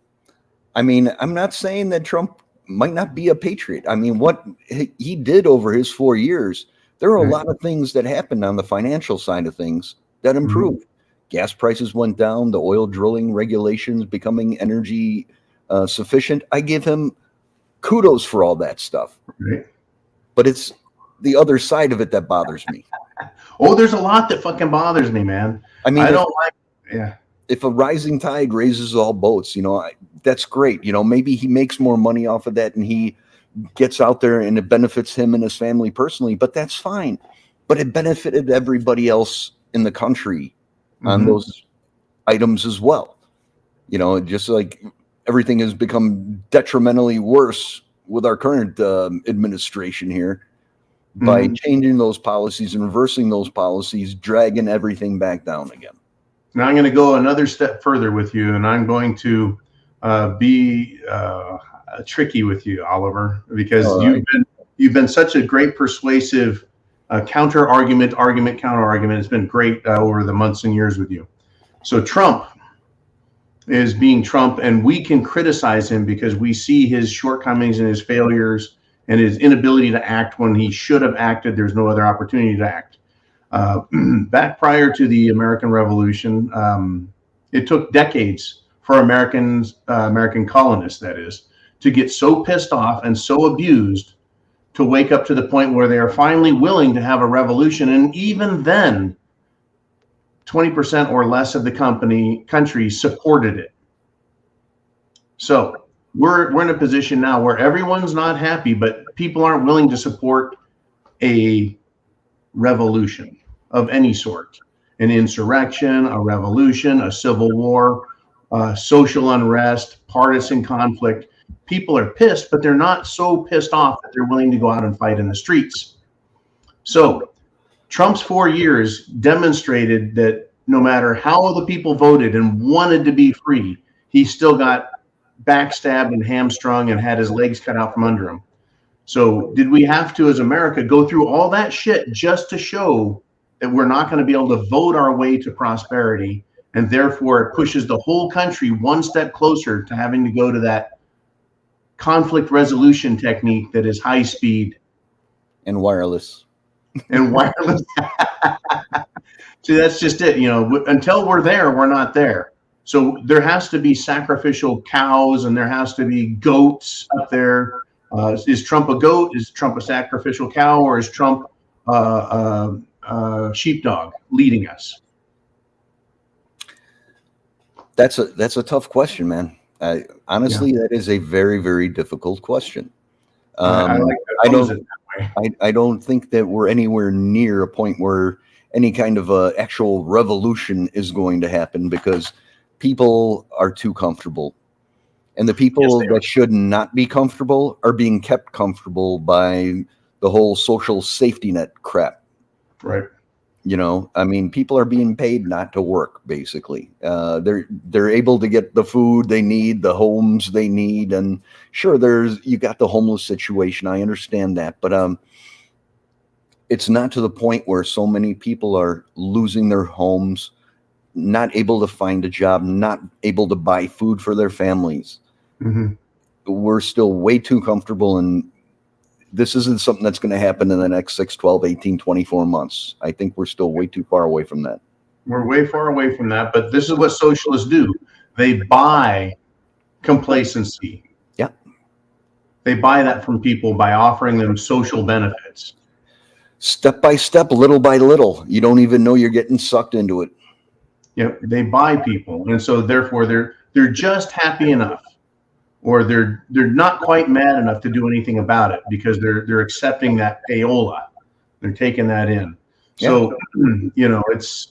Speaker 7: I mean, I'm not saying that Trump might not be a patriot. I mean, what he did over his 4 years, there are a lot of things that happened on the financial side of things that improved. Gas prices went down, the oil drilling regulations becoming energy sufficient. I give him kudos for all that stuff.
Speaker 6: Right.
Speaker 7: But it's the other side of it that bothers me.
Speaker 6: Oh, there's a lot that fucking bothers me, man.
Speaker 7: I mean,
Speaker 6: I don't like,
Speaker 7: if a rising tide raises all boats, that's great. Maybe he makes more money off of that and he gets out there and it benefits him and his family personally, but that's fine. But it benefited everybody else in the country on those items as well. Just like everything has become detrimentally worse with our current administration here by changing those policies and reversing those policies, dragging everything back down again.
Speaker 6: Now I'm going to go another step further with you, and I'm going to be tricky with you, Oliver, because you've been such a great persuasive counter argument. It's been great over the months and years with you. So Trump is being Trump, and we can criticize him because we see his shortcomings and his failures and his inability to act when he should have acted. There's no other opportunity to act. Back prior to the American Revolution, it took decades for American colonists, that is, to get so pissed off and so abused to wake up to the point where they are finally willing to have a revolution. And even then, 20% or less of the country supported it. So we're in a position now where everyone's not happy, but people aren't willing to support a revolution of any sort, an insurrection, a revolution, a civil war, social unrest, partisan conflict. People are pissed, but they're not so pissed off that they're willing to go out and fight in the streets. So Trump's 4 years demonstrated that no matter how the people voted and wanted to be free, he still got backstabbed and hamstrung and had his legs cut out from under him. So did we have to, as America, go through all that shit just to show that we're not going to be able to vote our way to prosperity, and therefore it pushes the whole country one step closer to having to go to that conflict resolution technique that is high speed
Speaker 7: and wireless?
Speaker 6: See, that's just it. Until we're there, we're not there. So there has to be sacrificial cows and there has to be goats up there. Is Trump a goat? Is Trump a sacrificial cow? Or is Trump sheepdog leading us?
Speaker 7: That's a tough question, man. Honestly, that is a very, very difficult question. I don't think that we're anywhere near a point where any kind of actual revolution is going to happen, because people are too comfortable, and the people that should not be comfortable are being kept comfortable by the whole social safety net crap.
Speaker 6: Right.
Speaker 7: I mean, people are being paid not to work, basically. They're able to get the food they need, the homes they need, and sure, you got the homeless situation. I understand that, but it's not to the point where so many people are losing their homes, not able to find a job, not able to buy food for their families.
Speaker 6: Mm-hmm.
Speaker 7: We're still way too comfortable, and this isn't something that's going to happen in the next 6, 12, 18, 24 months. I think we're still way too far away from that.
Speaker 6: We're way far away from that, but this is what socialists do. They buy complacency.
Speaker 7: Yeah.
Speaker 6: They buy that from people by offering them social benefits.
Speaker 7: Step by step, little by little. You don't even know you're getting sucked into it.
Speaker 6: Yeah, they buy people, and so therefore they're just happy enough, or they're not quite mad enough to do anything about it because they're accepting that payola. They're taking that in. So it's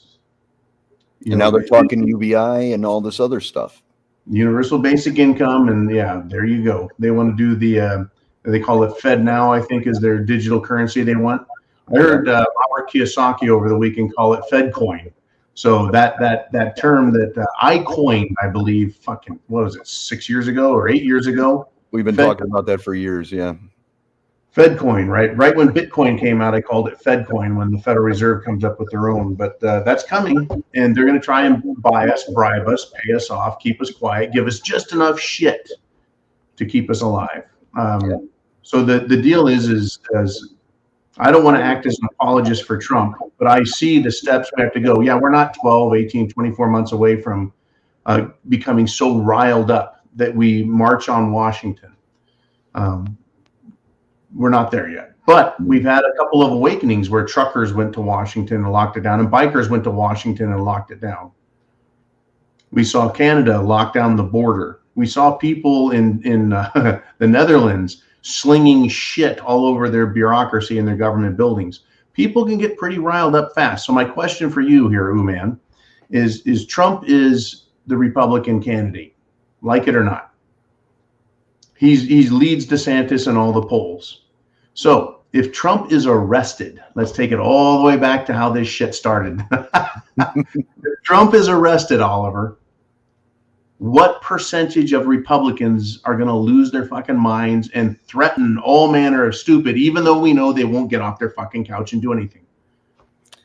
Speaker 7: and now they're talking UBI and all this other stuff.
Speaker 6: Universal basic income, and yeah, there you go. They want to do they call it Fed Now, I think, is their digital currency they want. I heard Robert Kiyosaki over the weekend call it Fed coin. So that term that I coined, I believe, fucking, what was it, 6 years ago or 8 years ago?
Speaker 7: We've been talking about that for years, yeah.
Speaker 6: Fed coin, right? Right when Bitcoin came out, I called it Fed coin when the Federal Reserve comes up with their own. But that's coming, and they're going to try and buy us, bribe us, pay us off, keep us quiet, give us just enough shit to keep us alive. So the deal is I don't want to act as an apologist for Trump, but I see the steps we have to go. Yeah, we're not 12, 18, 24 months away from becoming so riled up that we march on Washington. We're not there yet. But we've had a couple of awakenings where truckers went to Washington and locked it down, and bikers went to Washington and locked it down. We saw Canada lock down the border. We saw people in the Netherlands slinging shit all over their bureaucracy and their government buildings. People can get pretty riled up fast. So my question for you here, Uman, is Trump is the Republican candidate, like it or not. He leads DeSantis in all the polls. So if Trump is arrested, let's take it all the way back to how this shit started. If Trump is arrested, Oliver, what percentage of Republicans are going to lose their fucking minds and threaten all manner of stupid, even though we know they won't get off their fucking couch and do anything?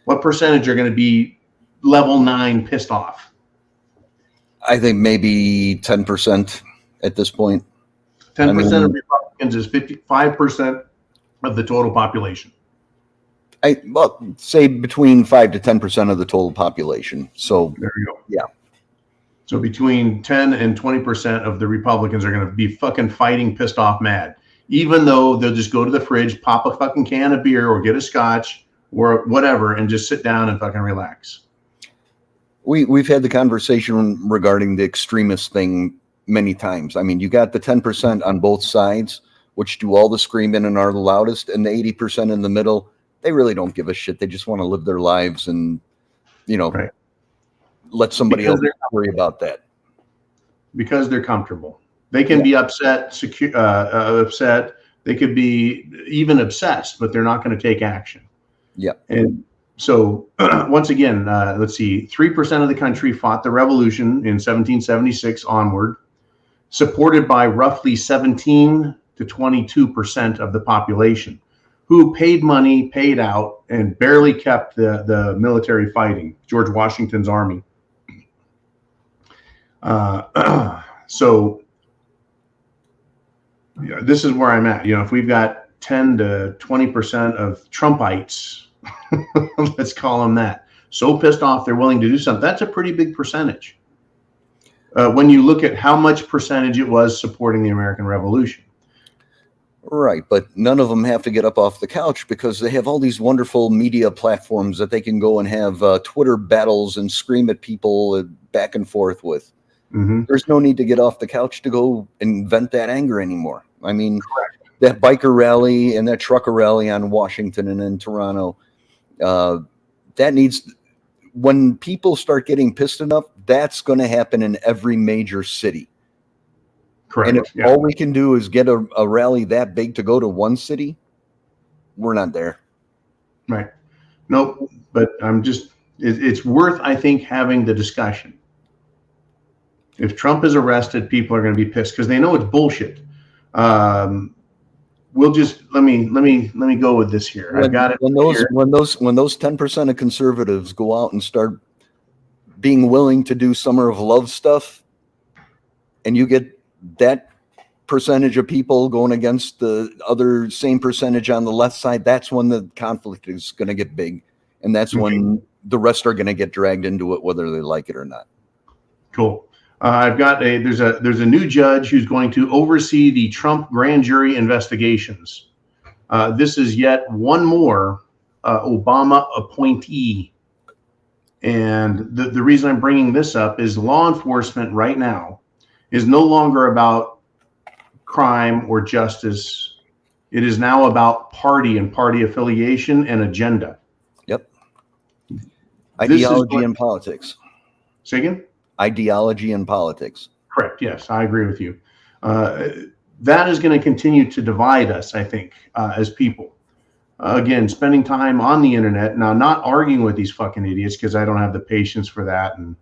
Speaker 6: What percentage are going to be level 9 pissed off?
Speaker 7: I think maybe 10% at this point.
Speaker 6: 10% of Republicans is 55% of the total population.
Speaker 7: Well, say between 5 to 10% of the total population. So
Speaker 6: there you go.
Speaker 7: Yeah.
Speaker 6: So between 10 and 20% of the Republicans are going to be fucking fighting, pissed off, mad, even though they'll just go to the fridge, pop a fucking can of beer or get a scotch or whatever and just sit down and fucking relax.
Speaker 7: We've had the conversation regarding the extremist thing many times. I mean, you got the 10% on both sides, which do all the screaming and are the loudest, and the 80% in the middle, they really don't give a shit. They just want to live their lives and, right. Let somebody else worry about that.
Speaker 6: Because they're comfortable. They can be upset, upset. They could be even obsessed, but they're not going to take action.
Speaker 7: Yeah.
Speaker 6: And so once again, let's see, 3% of the country fought the revolution in 1776 onward, supported by roughly 17 to 22% of the population, who paid money, paid out, and barely kept the military fighting, George Washington's army. So this is where I'm at. If we've got 10 to 20% of Trumpites, let's call them that, so pissed off they're willing to do something, that's a pretty big percentage. When you look at how much percentage it was supporting the American Revolution.
Speaker 7: Right, but none of them have to get up off the couch because they have all these wonderful media platforms that they can go and have Twitter battles and scream at people back and forth with. Mm-hmm. There's no need to get off the couch to go and vent that anger anymore. I mean, correct. That biker rally and that trucker rally on Washington and in Toronto, that needs, when people start getting pissed enough, that's going to happen in every major city.
Speaker 6: Correct.
Speaker 7: And if all we can do is get a rally that big to go to one city, we're not there.
Speaker 6: Right. Nope. But it's worth, I think, having the discussion. If Trump is arrested, people are going to be pissed because they know it's bullshit. What we'll just let me go with this here. I've got it
Speaker 7: when
Speaker 6: here.
Speaker 7: those 10% of conservatives go out and start being willing to do summer of love stuff, and you get that percentage of people going against the other same percentage on the left side, that's when the conflict is going to get big, and that's when the rest are going to get dragged into it, whether they like it or not.
Speaker 6: Cool. I've got there's a new judge who's going to oversee the Trump grand jury investigations. This is yet one more Obama appointee. And the reason I'm bringing this up is law enforcement right now is no longer about crime or justice. It is now about party and party affiliation and agenda.
Speaker 7: Yep. Ideology and politics.
Speaker 6: Say again?
Speaker 7: Ideology and politics.
Speaker 6: Correct. Yes, I agree with you. That is going to continue to divide us, I think, as people. Again, spending time on the internet, now not arguing with these fucking idiots because I don't have the patience for that. And,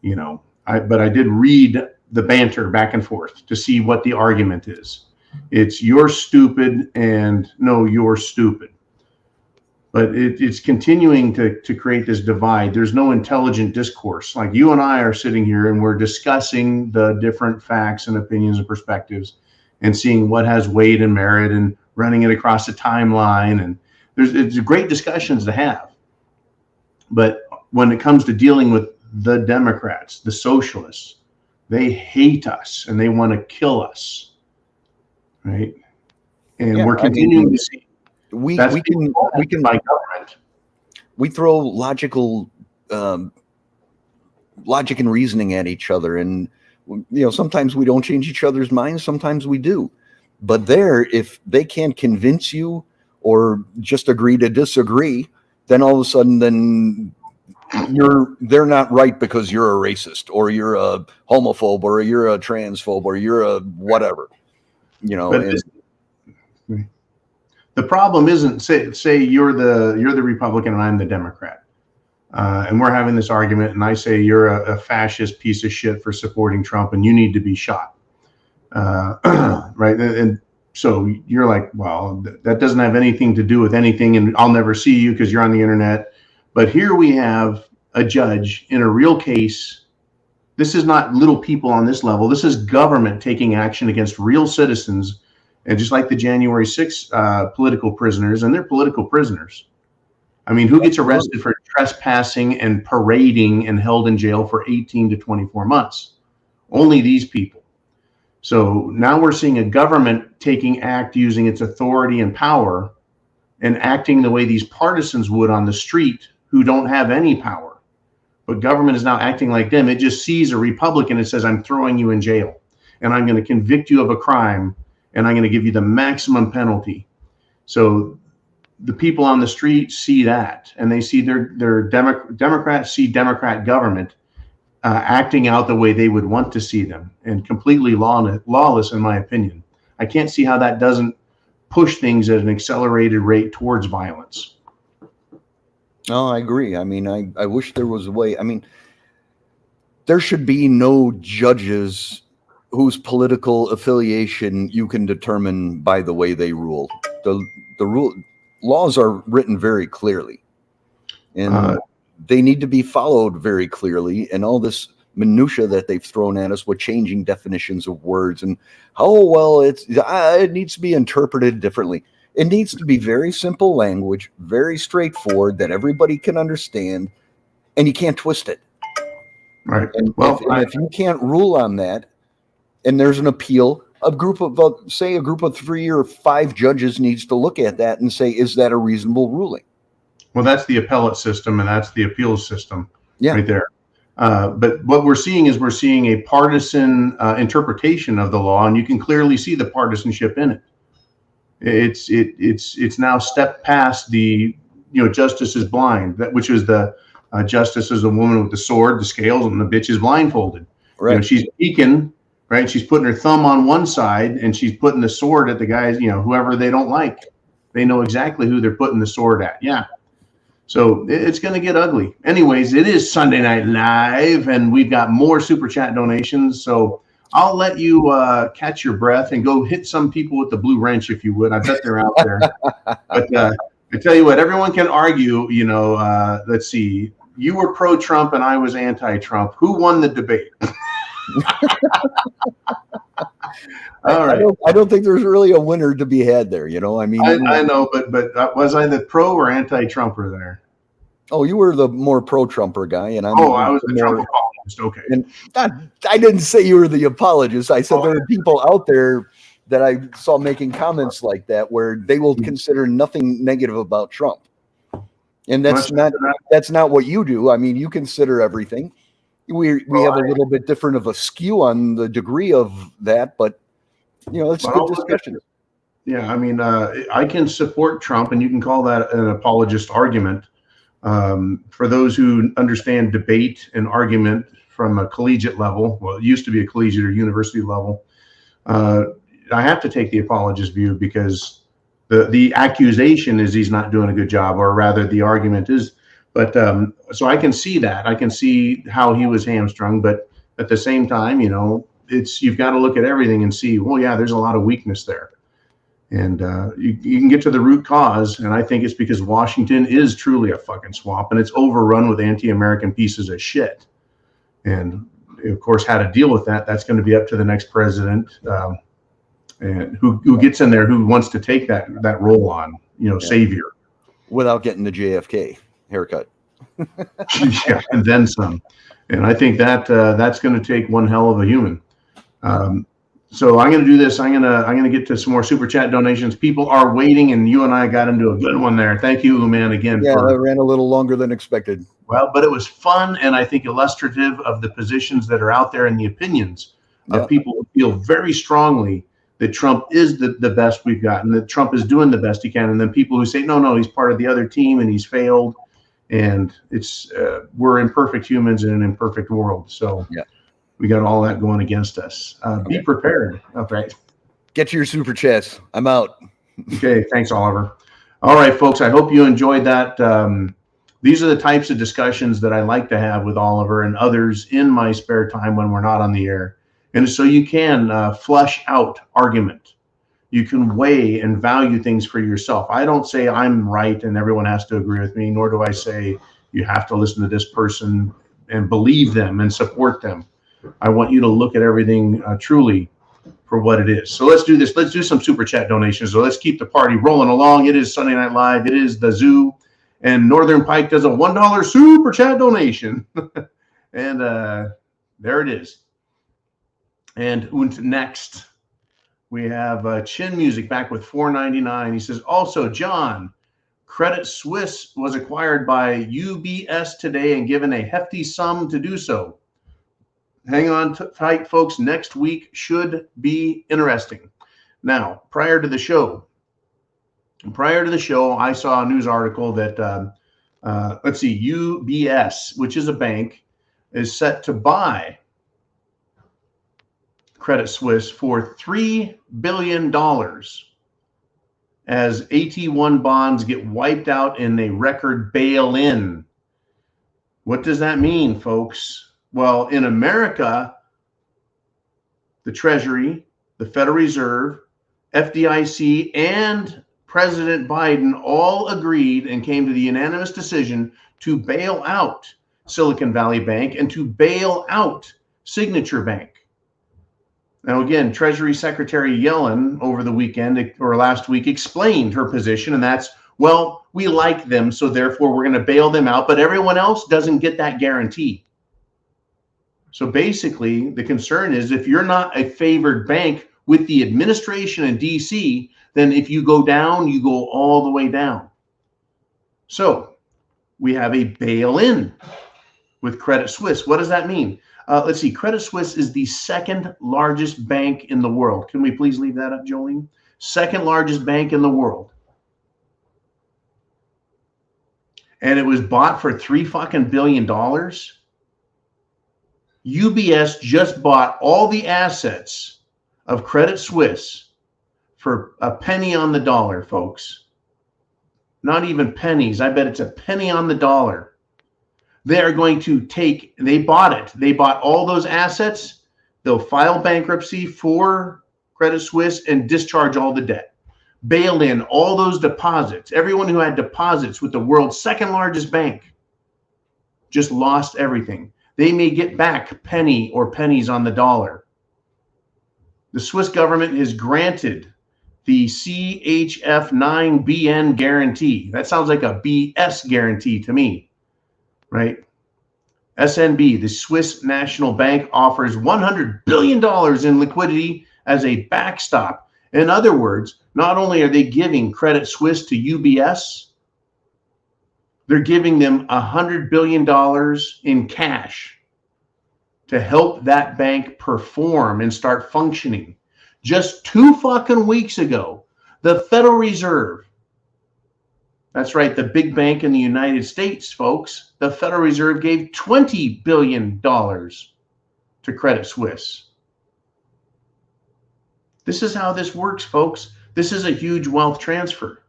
Speaker 6: you know, but I did read the banter back and forth to see what the argument is. It's you're stupid and no, you're stupid. But it's continuing to create this divide. There's no intelligent discourse. Like you and I are sitting here and we're discussing the different facts and opinions and perspectives and seeing what has weight and merit and running it across the timeline. And it's great discussions to have. But when it comes to dealing with the Democrats, the socialists, they hate us and they want to kill us. Right. And we're continuing to see. We throw
Speaker 7: logical logic and reasoning at each other, and sometimes we don't change each other's minds, sometimes we do. But if they can't convince you or just agree to disagree, then all of a sudden they're not right because you're a racist or you're a homophobe or you're a transphobe or you're a whatever.
Speaker 6: The problem isn't say you're the Republican and I'm the Democrat, and we're having this argument, and I say you're a fascist piece of shit for supporting Trump, and you need to be shot, right? And so you're like, well, that doesn't have anything to do with anything, and I'll never see you because you're on the internet. But here we have a judge in a real case. This is not little people on this level. This is government taking action against real citizens. And just like the January 6th political prisoners, and they're political prisoners. I mean, who gets arrested for trespassing and parading and held in jail for 18 to 24 months? Only these people. So now we're seeing a government taking act using its authority and power and acting the way these partisans would on the street who don't have any power. But government is now acting like them. It just sees a Republican and says, I'm throwing you in jail and I'm going to convict you of a crime. And I'm going to give you the maximum penalty. So the people on the street see that, and they see their Democrats see Democrat government acting out the way they would want to see them, and completely lawless, in my opinion. I can't see how that doesn't push things at an accelerated rate towards violence.
Speaker 7: No, I agree. I mean, I wish there was a way. I mean, there should be no judges whose political affiliation you can determine by the way they rule. The laws are written very clearly, and they need to be followed very clearly. And all this minutia that they've thrown at us with changing definitions of words and how well it needs to be interpreted differently. It needs to be very simple language, very straightforward that everybody can understand, and you can't twist it.
Speaker 6: Right.
Speaker 7: And if you can't rule on that, and there's an appeal, a group of 3 or 5 judges needs to look at that and say, is that a reasonable ruling?
Speaker 6: Well, that's the appellate system, and that's the appeals system right there. But what we're seeing is a partisan interpretation of the law, and you can clearly see the partisanship in it. It's now stepped past the justice is blind, which is the justice is a woman with the sword, the scales, and the bitch is blindfolded.
Speaker 7: Right.
Speaker 6: She's peeking. Right, she's putting her thumb on one side, and she's putting the sword at the guys, whoever they don't like. They know exactly who they're putting the sword at. Yeah, so it's going to get ugly. Anyways, it is Sunday Night Live, and we've got more super chat donations. So I'll let you catch your breath and go hit some people with the blue wrench if you would. I bet they're out there. But I tell you what, everyone can argue. Let's see. You were pro-Trump and I was anti-Trump. Who won the debate? All right.
Speaker 7: I don't think there's really a winner to be had there. I mean,
Speaker 6: I know, but was I the pro or anti-Trumper there?
Speaker 7: Oh, you were the more pro-Trumper guy, and
Speaker 6: I was the Trump apologist. Okay.
Speaker 7: And I didn't say you were the apologist. I said there are people out there that I saw making comments like that where they will consider nothing negative about Trump, and that's not what you do. I mean, you consider everything. We have a little bit different of a skew on the degree of that, but it's a good discussion.
Speaker 6: Yeah, I mean, I can support Trump, and you can call that an apologist argument. For those who understand debate and argument from a collegiate level, well, it used to be a collegiate or university level, I have to take the apologist view because the accusation is he's not doing a good job, or rather the argument is. But so I can see that. I can see how he was hamstrung, but at the same time, you've got to look at everything and see, well, yeah, there's a lot of weakness there. And you can get to the root cause, and I think it's because Washington is truly a fucking swamp, and it's overrun with anti-American pieces of shit. And of course, how to deal with that's going to be up to the next president, and who gets in there, who wants to take that role on, savior,
Speaker 7: without getting the JFK haircut.
Speaker 6: Yeah, and then some. And I think that's going to take one hell of a human. So I'm going to do this. I'm going to get to some more super chat donations. People are waiting, and you and I got into a good one there. Thank you, man, again.
Speaker 7: Yeah, that ran a little longer than expected.
Speaker 6: Well, but it was fun, and I think illustrative of the positions that are out there and the opinions of people who feel very strongly that Trump is the best we've gotten, that Trump is doing the best he can, and then people who say, no, he's part of the other team and he's failed, and it's we're imperfect humans in an imperfect world. So yeah. We got all that going against us. Be prepared. Okay.
Speaker 7: Get to your super chats. I'm out.
Speaker 6: Okay. Thanks, Oliver. All right, folks. I hope you enjoyed that. These are the types of discussions that I like to have with Oliver and others in my spare time when we're not on the air. And so you can flush out argument. You can weigh and value things for yourself. I don't say I'm right and everyone has to agree with me, nor do I say you have to listen to this person and believe them and support them. I want you to look at everything truly for what it is. So let's do this. Let's do some super chat donations. So let's keep the party rolling along. It is Sunday Night Live. It is the Zoo. And Northern Pike does a $1 super chat donation. And there it is. And next, we have Chin Music back with $4.99. He says, also, John, Credit Suisse was acquired by UBS today and given a hefty sum to do so. Hang on tight, folks. Next week should be interesting. Now, prior to the show, I saw a news article that, let's see, UBS, which is a bank, is set to buy Credit Suisse for $3 billion as AT1 bonds get wiped out in a record bail-in. What does that mean, folks? Well, in America, the Treasury, the Federal Reserve, FDIC, and President Biden all agreed and came to the unanimous decision to bail out Silicon Valley Bank and to bail out Signature Bank. Now, again, Treasury Secretary Yellen over the weekend or last week explained her position, and that's, well, we like them, so therefore we're going to bail them out, but everyone else doesn't get that guarantee. So basically, the concern is if you're not a favored bank with the administration in DC, then if you go down, you go all the way down. So we have a bail-in with Credit Suisse. What does that mean? Let's see. Credit Suisse is the second largest bank in the world. Can we please leave that up, Jolene? Second largest bank in the world. And it was bought for $3 billion. UBS just bought all the assets of Credit Suisse for a penny on the dollar, folks. Not even pennies. I bet it's a penny on the dollar. They are going to they bought it. They bought all those assets. They'll file bankruptcy for Credit Suisse and discharge all the debt. Bail in all those deposits. Everyone who had deposits with the world's second largest bank just lost everything. They may get back penny or pennies on the dollar. The Swiss government has granted the CHF9BN guarantee. That sounds like a BS guarantee to me, right? SNB, the Swiss National Bank, offers $100 billion in liquidity as a backstop. In other words, not only are they giving Credit Suisse to UBS, they're giving them $100 billion in cash to help that bank perform and start functioning. Just 2 fucking weeks ago, the Federal Reserve, that's right, the big bank in the United States, folks, the Federal Reserve gave $20 billion to Credit Suisse. This is how this works, folks. This is a huge wealth transfer.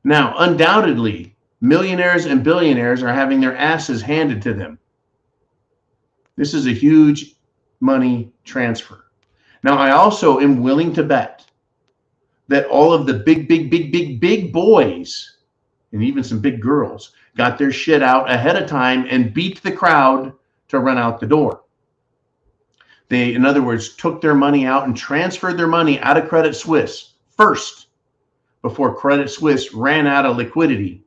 Speaker 6: Now, undoubtedly, millionaires and billionaires are having their asses handed to them. This is a huge money transfer. Now, I also am willing to bet that all of the big boys and even some big girls got their shit out ahead of time and beat the crowd to run out the door. They, in other words, took their money out and transferred their money out of Credit Suisse first before Credit Suisse ran out of liquidity.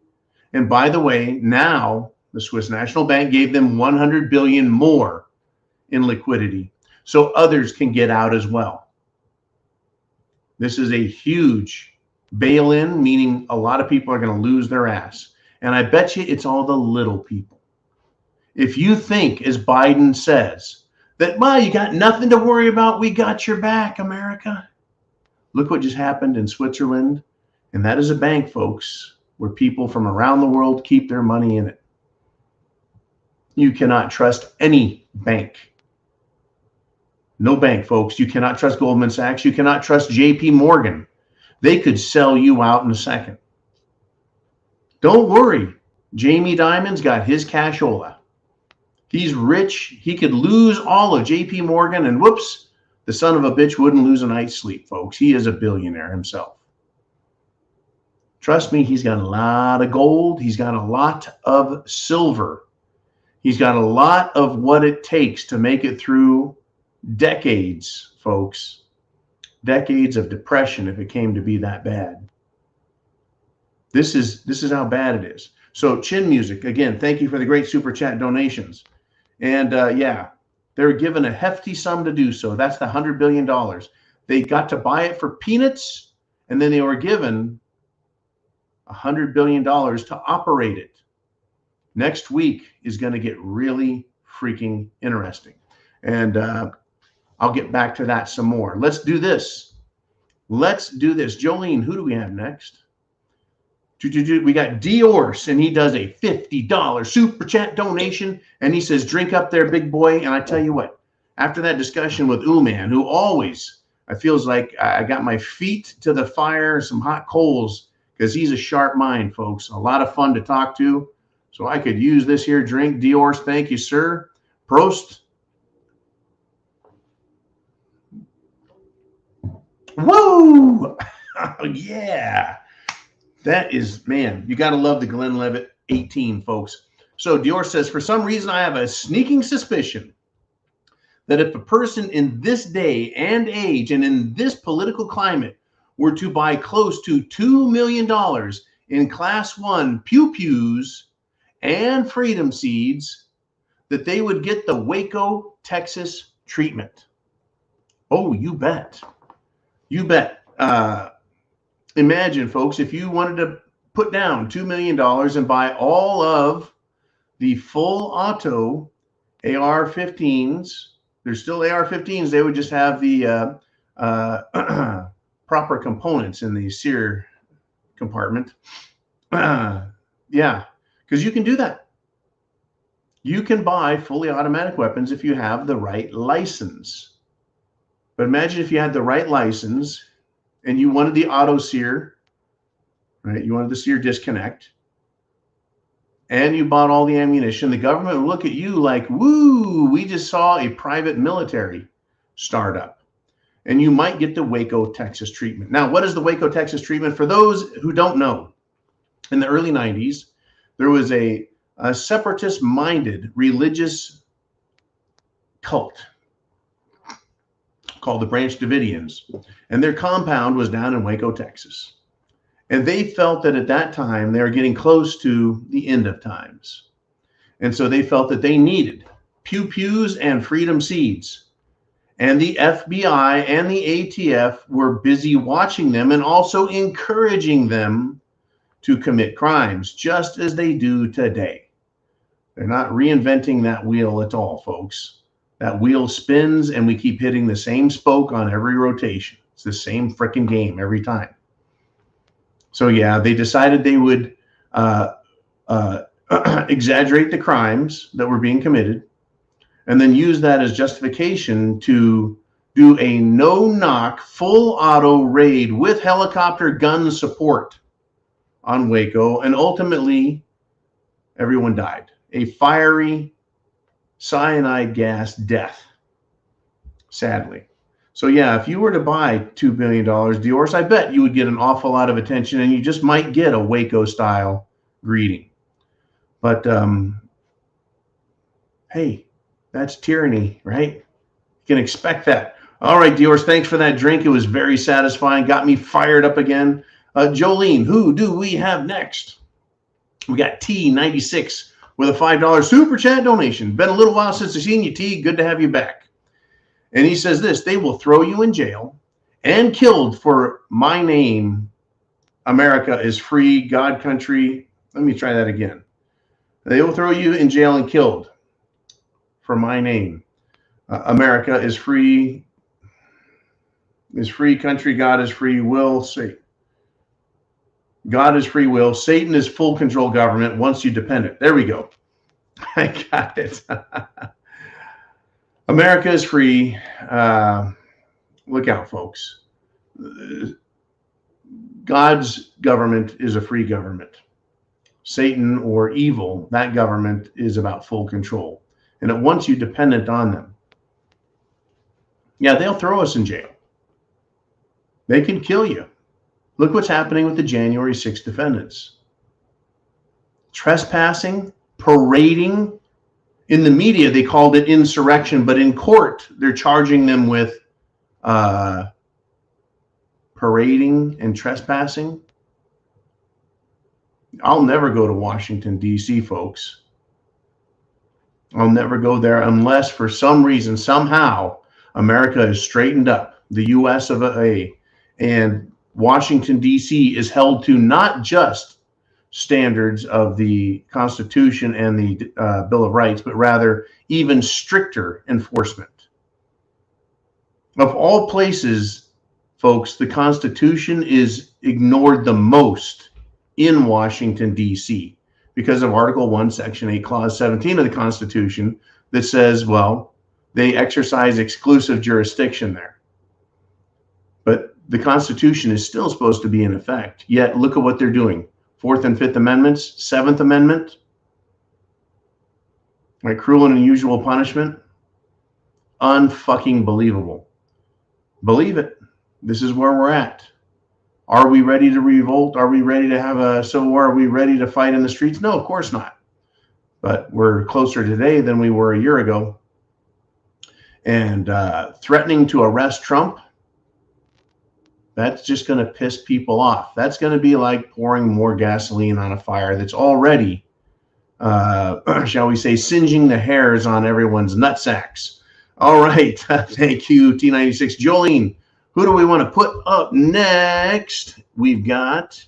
Speaker 6: And by the way, now the Swiss National Bank gave them 100 billion more in liquidity so others can get out as well. This is a huge bail-in, meaning a lot of people are going to lose their ass. And I bet you it's all the little people. If you think, as Biden says, that, well, you got nothing to worry about, we got your back, America. Look what just happened in Switzerland. And that is a bank, folks, where people from around the world keep their money in it. You cannot trust any bank. No bank, folks. You cannot trust Goldman Sachs. You cannot trust JP Morgan. They could sell you out in a second. Don't worry. Jamie Dimon's got his cashola. He's rich. He could lose all of JP Morgan and whoops, the son of a bitch wouldn't lose a night's sleep, folks. He is a billionaire himself. Trust me, he's got a lot of gold. He's got a lot of silver. He's got a lot of what it takes to make it through decades, folks. Decades of depression if it came to be that bad. This is how bad it is. So Chin Music, again, thank you for the great super chat donations. And yeah, they're given a hefty sum to do so. That's the $100 billion. They got to buy it for peanuts, and then they were given $100 billion to operate it. Next week is going to get really freaking interesting. And I'll get back to that some more. Let's do this. Jolene, who do we have next? We got Diorce, and he does a $50 super chat donation, and he says, drink up there, big boy. And I tell you what, after that discussion with Uman, who always, I feels like I got my feet to the fire, some hot coals, because he's a sharp mind, folks. A lot of fun to talk to. So I could use this here drink. Diorce, thank you, sir. Prost. Whoa! Yeah. That is, man, you got to love the Glenlivet 18, folks. So Dior says, for some reason, I have a sneaking suspicion that if a person in this day and age and in this political climate were to buy close to $2 million in Class 1 pew-pews and freedom seeds, that they would get the Waco, Texas treatment. Oh, you bet. You bet. Imagine, folks, if you wanted to put down $2 million and buy all of the full auto AR-15s, there's still AR-15s, they would just have the proper components in the sear compartment. Yeah, because you can do that. You can buy fully automatic weapons if you have the right license. But imagine if you had the right license and you wanted the auto sear, right? You wanted the sear disconnect, and you bought all the ammunition. The government would look at you like, woo, we just saw a private military startup. And you might get the Waco, Texas treatment. Now, what is the Waco, Texas treatment? For those who don't know, in the early 90s, there was a separatist-minded religious cult called the Branch Davidians, and their compound was down in Waco, Texas. And they felt that at that time they were getting close to the end of times. And so they felt that they needed pew-pews and freedom seeds. And the FBI and the ATF were busy watching them and also encouraging them to commit crimes, just as they do today. They're not reinventing that wheel at all, folks. That wheel spins and we keep hitting the same spoke on every rotation. It's the same freaking game every time. So yeah, they decided they would exaggerate the crimes that were being committed and then use that as justification to do a no-knock, full auto raid with helicopter gun support on Waco, and ultimately everyone died. A fiery cyanide gas death, sadly. So yeah, if you were to buy $2 billion Dior's, I bet you would get an awful lot of attention and you just might get a Waco-style greeting. But hey, that's tyranny, right? You can expect that. All right, Dior's, thanks for that drink. It was very satisfying. Got me fired up again. Jolene, who do we have next? We got T96 with a $5 super chat donation. Been a little while since I've seen you, T. Good to have you back. And he says this: they will throw you in jail and killed for my name. America is free, God country. Let me try that again. They will throw you in jail and killed for my name. America is free country. God is free will. Say, God is free will. Satan is full control government once you depend it. There we go. I got it. America is free. Look out, folks. God's government is a free government. Satan or evil, that government is about full control. And it wants you dependent on them. Yeah, they'll throw us in jail. They can kill you. Look what's happening with the January 6th defendants. Trespassing, parading. In the media, they called it insurrection, but in court, they're charging them with parading and trespassing. I'll never go to Washington, D.C., folks. I'll never go there unless for some reason, somehow, America is straightened up, the U.S. of A., and Washington, D.C. is held to not just standards of the Constitution and the Bill of Rights, but rather even stricter enforcement. Of all places, folks, the Constitution is ignored the most in Washington, D.C. because of Article 1, Section 8, Clause 17 of the Constitution that says, well, they exercise exclusive jurisdiction there. But the Constitution is still supposed to be in effect. Yet look at what they're doing. Fourth and Fifth Amendments, Seventh Amendment, right? Cruel and unusual punishment. Unfucking believable. Believe it. This is where we're at. Are we ready to revolt? Are we ready to have a civil war? Are we ready to fight in the streets? No, of course not. But we're closer today than we were a year ago. And threatening to arrest Trump, that's just going to piss people off. That's going to be like pouring more gasoline on a fire that's already, shall we say, singeing the hairs on everyone's nutsacks. All right. Thank you, T96. Jolene, who do we want to put up next? We've got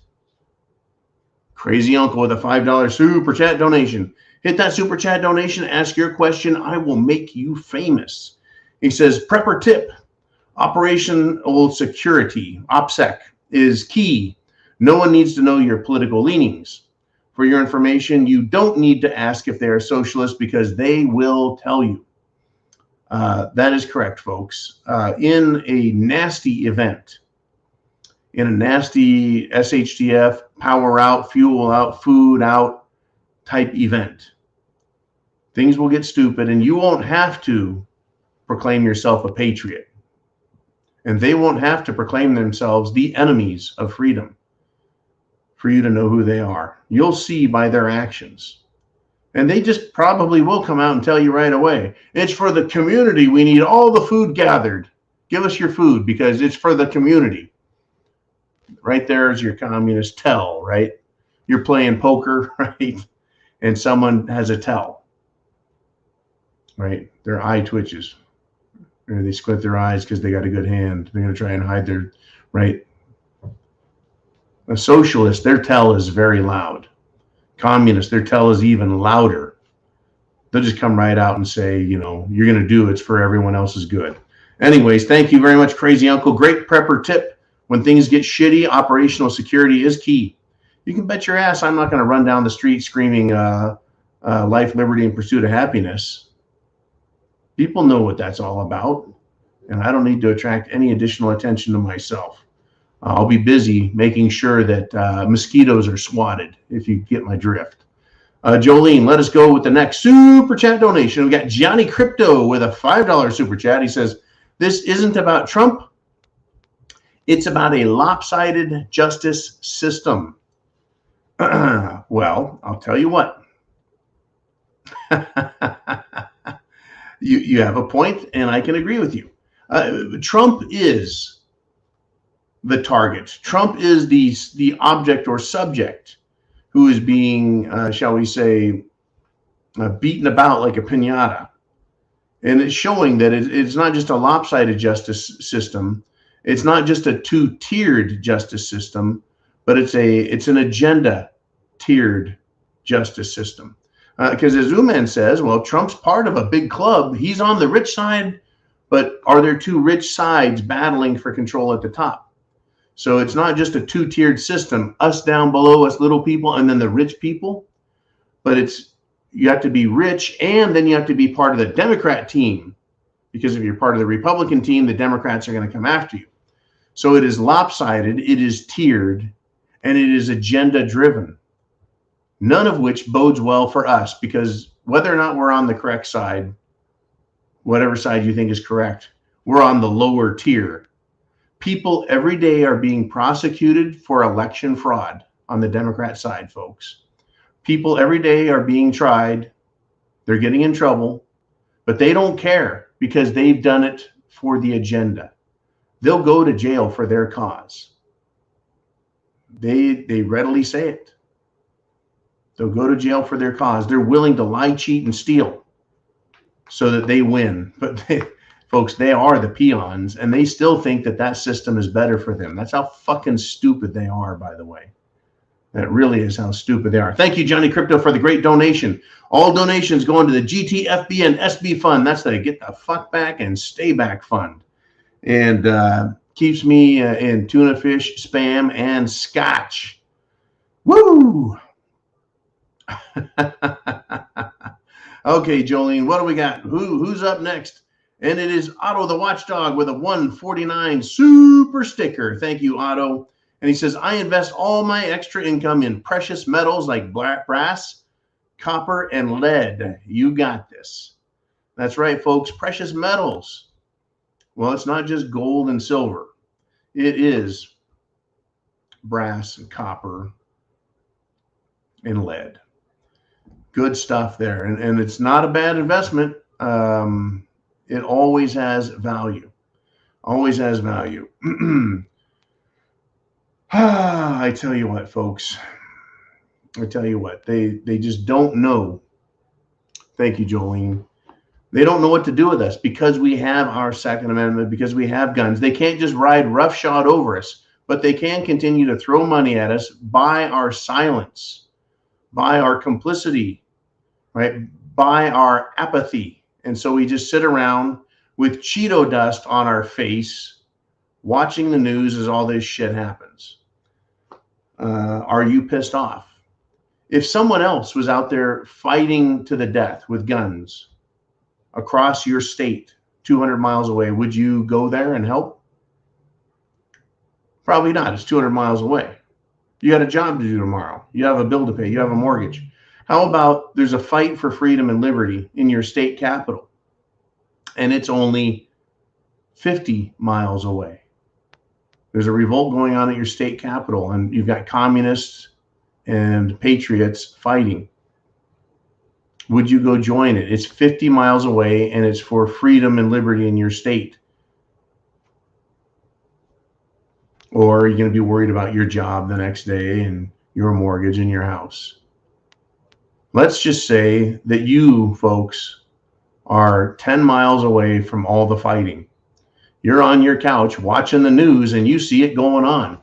Speaker 6: Crazy Uncle with a $5 super chat donation. Hit that super chat donation. Ask your question. I will make you famous. He says, prepper tip. Operational security, OPSEC, is key. No one needs to know your political leanings. For your information, you don't need to ask if they are socialist because they will tell you. That is correct, folks. In a nasty event, in a nasty SHTF, power out, fuel out, food out type event, things will get stupid and you won't have to proclaim yourself a patriot. And they won't have to proclaim themselves the enemies of freedom for you to know who they are. You'll see by their actions. And they just probably will come out and tell you right away, it's for the community. We need all the food gathered. Give us your food because it's for the community. Right there is your communist tell, right? You're playing poker, right? And someone has a tell, right? Their eye twitches. Or they squint their eyes because they got a good hand. They're going to try and hide their, right? A socialist, their tell is very loud. Communist, their tell is even louder. They'll just come right out and say, you know, you're going to do it's for everyone else's good. Anyways, thank you very much, Crazy Uncle. Great prepper tip. When things get shitty, operational security is key. You can bet your ass I'm not going to run down the street screaming life, liberty, and pursuit of happiness. People know what that's all about, and I don't need to attract any additional attention to myself. I'll be busy making sure that mosquitoes are swatted, if you get my drift. Jolene, let us go with the next super chat donation. We got Johnny Crypto with a $5 super chat. He says, this isn't about Trump. It's about a lopsided justice system. Well, I'll tell you what. You have a point, and I can agree with you. Trump is the target. Trump is the object or subject who is being, shall we say, beaten about like a piñata. And it's showing that it's not just a lopsided justice system. It's not just a two-tiered justice system, but it's an agenda-tiered justice system. Because as Uman says, well, Trump's part of a big club. He's on the rich side, but are there two rich sides battling for control at the top? So it's not just a two-tiered system, us down below, us little people, and then the rich people. But you have to be rich, and then you have to be part of the Democrat team. Because if you're part of the Republican team, the Democrats are going to come after you. So it is lopsided, it is tiered, and it is agenda-driven. None of which bodes well for us, because whether or not we're on the correct side, whatever side you think is correct, we're on the lower tier. People every day are being prosecuted for election fraud on the Democrat side, folks. People every day are being tried. They're getting in trouble, but they don't care because they've done it for the agenda. They'll go to jail for their cause. They readily say it. They'll go to jail for their cause. They're willing to lie, cheat, and steal so that they win. But folks, they are the peons, and they still think that system is better for them. That's how fucking stupid they are, by the way. That really is how stupid they are. Thank you, Johnny Crypto, for the great donation. All donations going to the GTFB and SB Fund. That's the Get the Fuck Back and Stay Back Fund. And keeps me in tuna fish, Spam, and scotch. Woo! Okay, Jolene, what do we got? Who's up next? And it is Otto the Watchdog with a 149 super sticker. Thank you, Otto. And he says, I invest all my extra income in precious metals like brass, copper, and lead. You got this. That's right, folks. Precious metals. Well, it's not just gold and silver. It is brass and copper and lead. Good stuff there. And it's not a bad investment. It always has value. Always has value. I tell you what, folks. I tell you what. They just don't know. Thank you, Jolene. They don't know what to do with us because we have our Second Amendment, because we have guns. They can't just ride roughshod over us, but they can continue to throw money at us by our silence, by our complicity, right? By our apathy. And so we just sit around with Cheeto dust on our face, watching the news as all this shit happens. Are you pissed off? If someone else was out there fighting to the death with guns across your state, 200 miles away, would you go there and help? Probably not. It's 200 miles away. You got a job to do tomorrow. You have a bill to pay. You have a mortgage. How about there's a fight for freedom and liberty in your state capital? and it's only 50 miles away. There's a revolt going on at your state capital, and you've got communists and patriots fighting. Would you go join it? It's 50 miles away, and it's for freedom and liberty in your state. Or are you going to be worried about your job the next day and your mortgage and your house? Let's just say that you folks are 10 miles away from all the fighting. You're on your couch watching the news and you see it going on.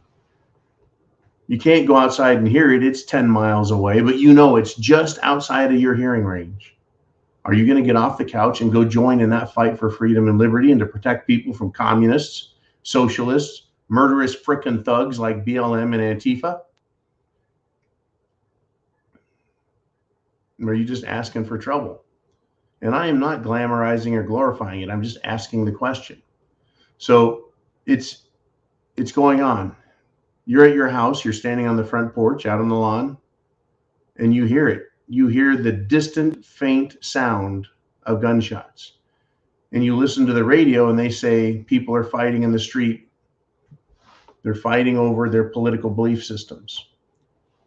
Speaker 6: You can't go outside and hear it. It's 10 miles away, but you know it's just outside of your hearing range. Are you going to get off the couch and go join in that fight for freedom and liberty and to protect people from communists, socialists, murderous frickin' thugs like BLM and Antifa? Or are you just asking for trouble? And I am not glamorizing or glorifying it. I'm just asking the question. So it's going on. You're at your house, you're standing on the front porch out on the lawn, and you hear it. You hear the distant, faint sound of gunshots. And you listen to the radio and they say people are fighting in the street. They're fighting over their political belief systems.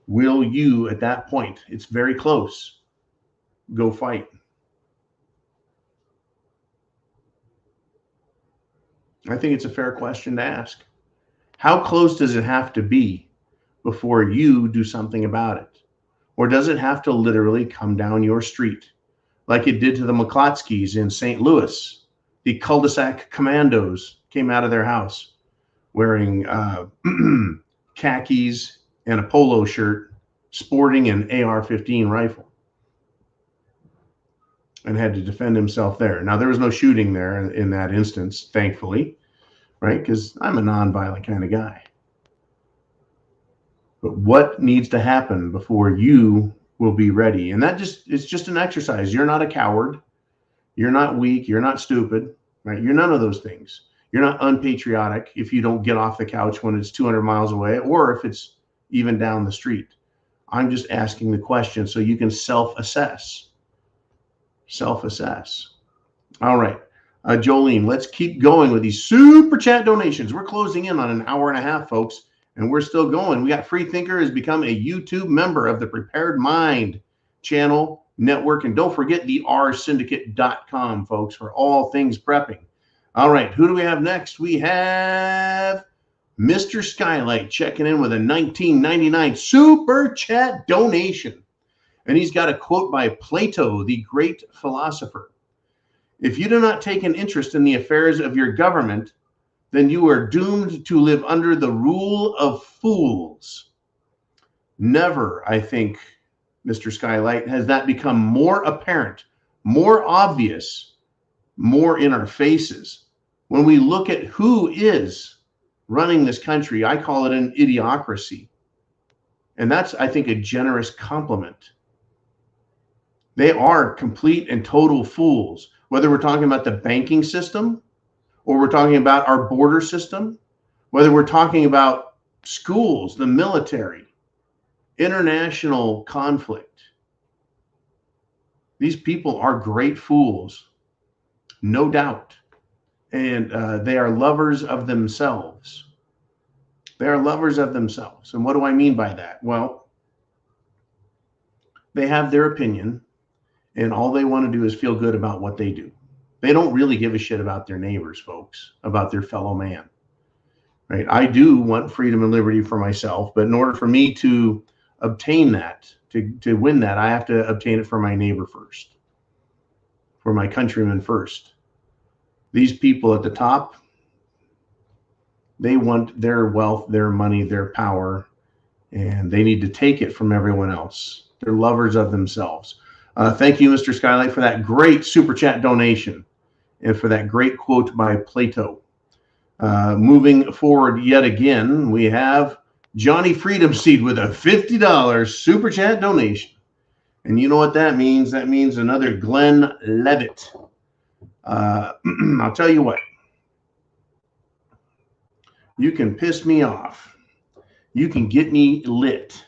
Speaker 6: Will you, at that point, it's very close, go fight? I think it's a fair question to ask. How close does it have to be before you do something about it? Or does it have to literally come down your street like it did to the McClotskys in St. Louis? The cul-de-sac commandos came out of their house wearing khakis and a polo shirt, sporting an AR-15 rifle, and had to defend himself there. Now, there was no shooting there in that instance, thankfully, right? Because I'm a nonviolent kind of guy. But what needs to happen before you will be ready? And it's just an exercise. You're not a coward. You're not weak. You're not stupid, right? You're none of those things. You're not unpatriotic if you don't get off the couch when it's 200 miles away or if it's even down the street. I'm just asking the question so you can self-assess. Self-assess. All right. Jolene, let's keep going with these super chat donations. We're closing in on an hour and a half, folks, and we're still going. We got Free Thinker has become a YouTube member of the Prepared Mind channel network. And don't forget the rsyndicate.com, folks, for all things prepping. All right. Who do we have next? We have Mr. Skylight checking in with a $19.99 super chat donation. And he's got a quote by Plato, the great philosopher. If you do not take an interest in the affairs of your government, then you are doomed to live under the rule of fools. Never, I think, Mr. Skylight, has that become more apparent, more obvious, more in our faces. When we look at who is running this country, I call it an idiocracy. And that's, I think, a generous compliment. They are complete and total fools. Whether we're talking about the banking system, or we're talking about our border system, whether we're talking about schools, the military, international conflict. These people are great fools, no doubt. And they are lovers of themselves. They are lovers of themselves. And what do I mean by that? Well, they have their opinion, and all they want to do is feel good about what they do. They don't really give a shit about their neighbors, folks, about their fellow man, right? I do want freedom and liberty for myself, but in order for me to obtain that, to win that, I have to obtain it for my neighbor first, for my countrymen first. These people at the top, they want their wealth, their money, their power, and they need to take it from everyone else. They're lovers of themselves. Thank you, Mr. Skylight, for that great super chat donation and for that great quote by Plato. Moving forward yet again, we have Johnny Freedom Seed with a $50 super chat donation. And you know what that means? That means another Glenn Levitt. I'll tell you what. You can piss me off. You can get me lit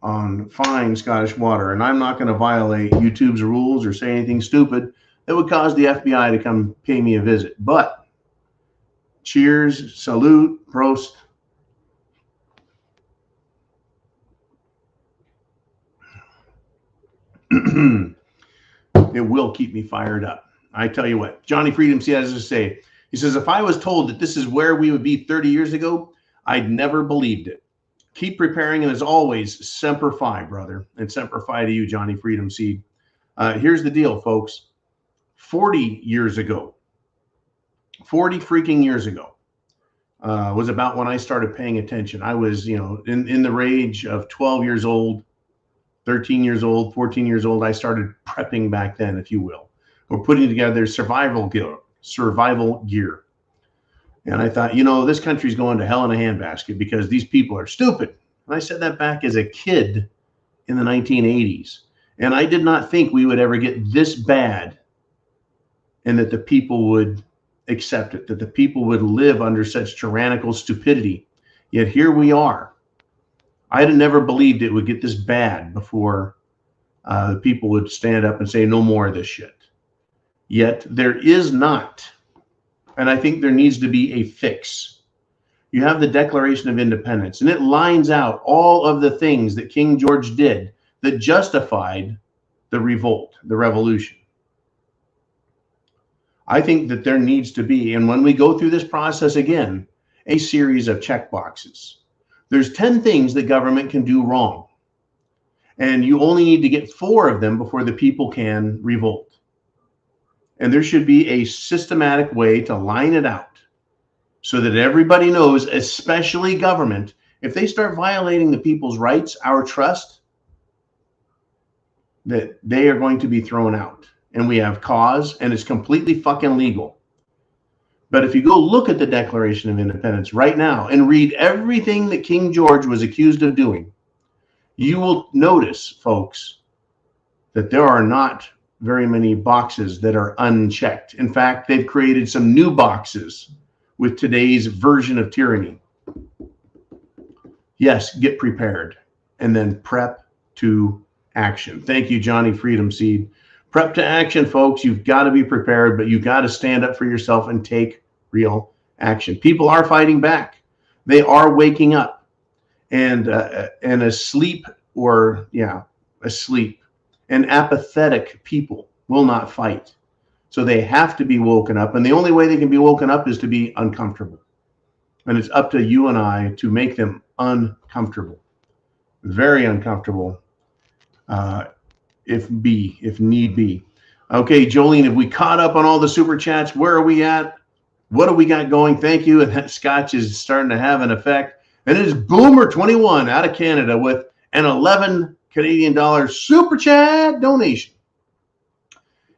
Speaker 6: on fine Scottish water, and I'm not going to violate YouTube's rules or say anything stupid that would cause the FBI to come pay me a visit. But cheers, salute, prost. It will keep me fired up. I tell you what, Johnny Freedom has to say. He says, if I was told that this is where we would be 30 years ago, I'd never believed it. Keep preparing, and as always, Semper Fi, brother. And Semper Fi to you, Johnny Freedom Seed. Here's the deal, folks. 40 years ago, 40 freaking years ago, was about when I started paying attention. I was, in the range of 12 years old, 13 years old, 14 years old. I started prepping back then, if you will. We're putting together survival gear. And I thought, this country's going to hell in a handbasket because these people are stupid. And I said that back as a kid in the 1980s. And I did not think we would ever get this bad and that the people would accept it, that the people would live under such tyrannical stupidity. Yet here we are. I'd have never believed it would get this bad before the people would stand up and say, no more of this shit. Yet there is not. And I think there needs to be a fix. You have the Declaration of Independence, and it lines out all of the things that King George did that justified the revolt, the revolution. I think that there needs to be, and when we go through this process again, a series of check boxes. There's 10 things that government can do wrong, and you only need to get 4 of them before the people can revolt. And there should be a systematic way to line it out so that everybody knows, especially government, if they start violating the people's rights, our trust, that they are going to be thrown out. And we have cause, and it's completely fucking legal. But if you go look at the Declaration of Independence right now and read everything that King George was accused of doing, you will notice, folks, that there are not very many boxes that are unchecked. In fact, they've created some new boxes with today's version of tyranny. Yes, get prepared, and then prep to action. Thank you, Johnny Freedom Seed. Prep to action, folks. You've got to be prepared, but you've got to stand up for yourself and take real action. People are fighting back. They are waking up, and asleep and apathetic people will not fight. So they have to be woken up, and the only way they can be woken up is to be uncomfortable. And it's up to you and I to make them uncomfortable, very uncomfortable, if need be. Okay, Jolene, have we caught up on all the super chats? Where are we at? What do we got going? Thank you. And that scotch is starting to have an effect. And it is Boomer21 out of Canada with an 11 Canadian dollars super chat donation.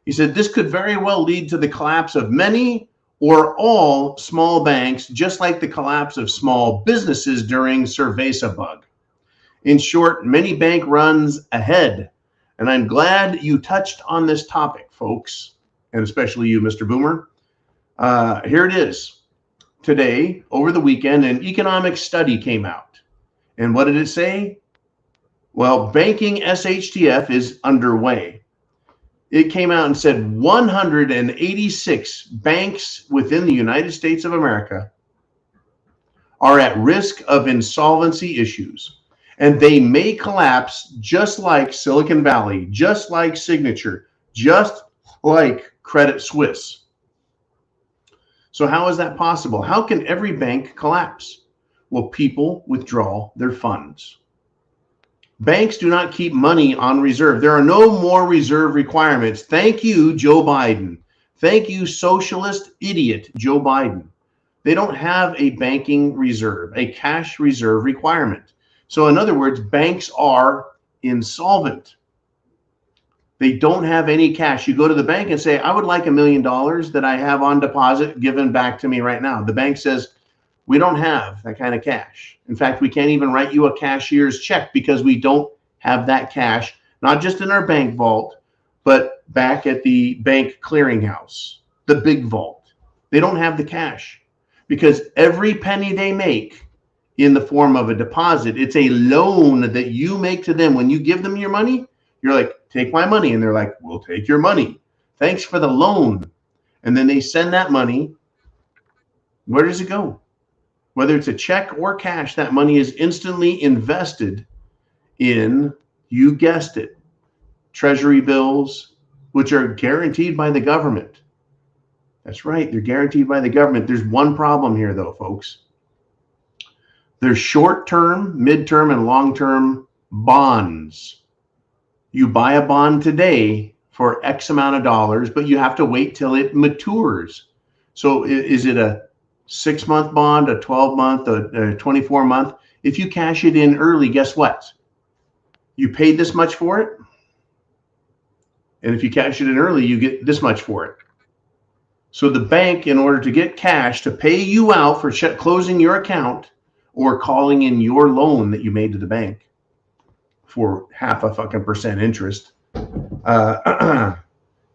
Speaker 6: He said, this could very well lead to the collapse of many or all small banks, just like the collapse of small businesses during Cerveza bug. In short, many bank runs ahead. And I'm glad you touched on this topic, folks, and especially you, Mr. Boomer. Here it is. Today, over the weekend, an economic study came out. And what did it say? Well, banking SHTF is underway. It came out and said 186 banks within the United States of America are at risk of insolvency issues. And they may collapse just like Silicon Valley, just like Signature, just like Credit Suisse. So how is that possible? How can every bank collapse? Well, people withdraw their funds. Banks do not keep money on reserve. There are no more reserve requirements. Thank you, Joe Biden. Thank you, socialist idiot Joe Biden. They don't have a banking reserve, a cash reserve requirement. So in other words, banks are insolvent. They don't have any cash. You go to the bank and say, I would like $1 million that I have on deposit given back to me right now. The bank says, we don't have that kind of cash. In fact, we can't even write you a cashier's check because we don't have that cash, not just in our bank vault, but back at the bank clearinghouse, the big vault. They don't have the cash because every penny they make in the form of a deposit, it's a loan that you make to them. When you give them your money, you're like, take my money. And they're like, we'll take your money. Thanks for the loan. And then they send that money. Where does it go? Whether it's a check or cash, that money is instantly invested in, you guessed it, treasury bills, which are guaranteed by the government. That's right, they're guaranteed by the government. There's one problem here, though, folks. There's short-term, mid-term, and long-term bonds. You buy a bond today for X amount of dollars, but you have to wait till it matures. So is it a 6-month bond, a 12-month, a 24-month? If you cash it in early, guess what? You paid this much for it. And if you cash it in early, you get this much for it. So the bank, in order to get cash to pay you out for closing your account or calling in your loan that you made to the bank for half a fucking percent interest,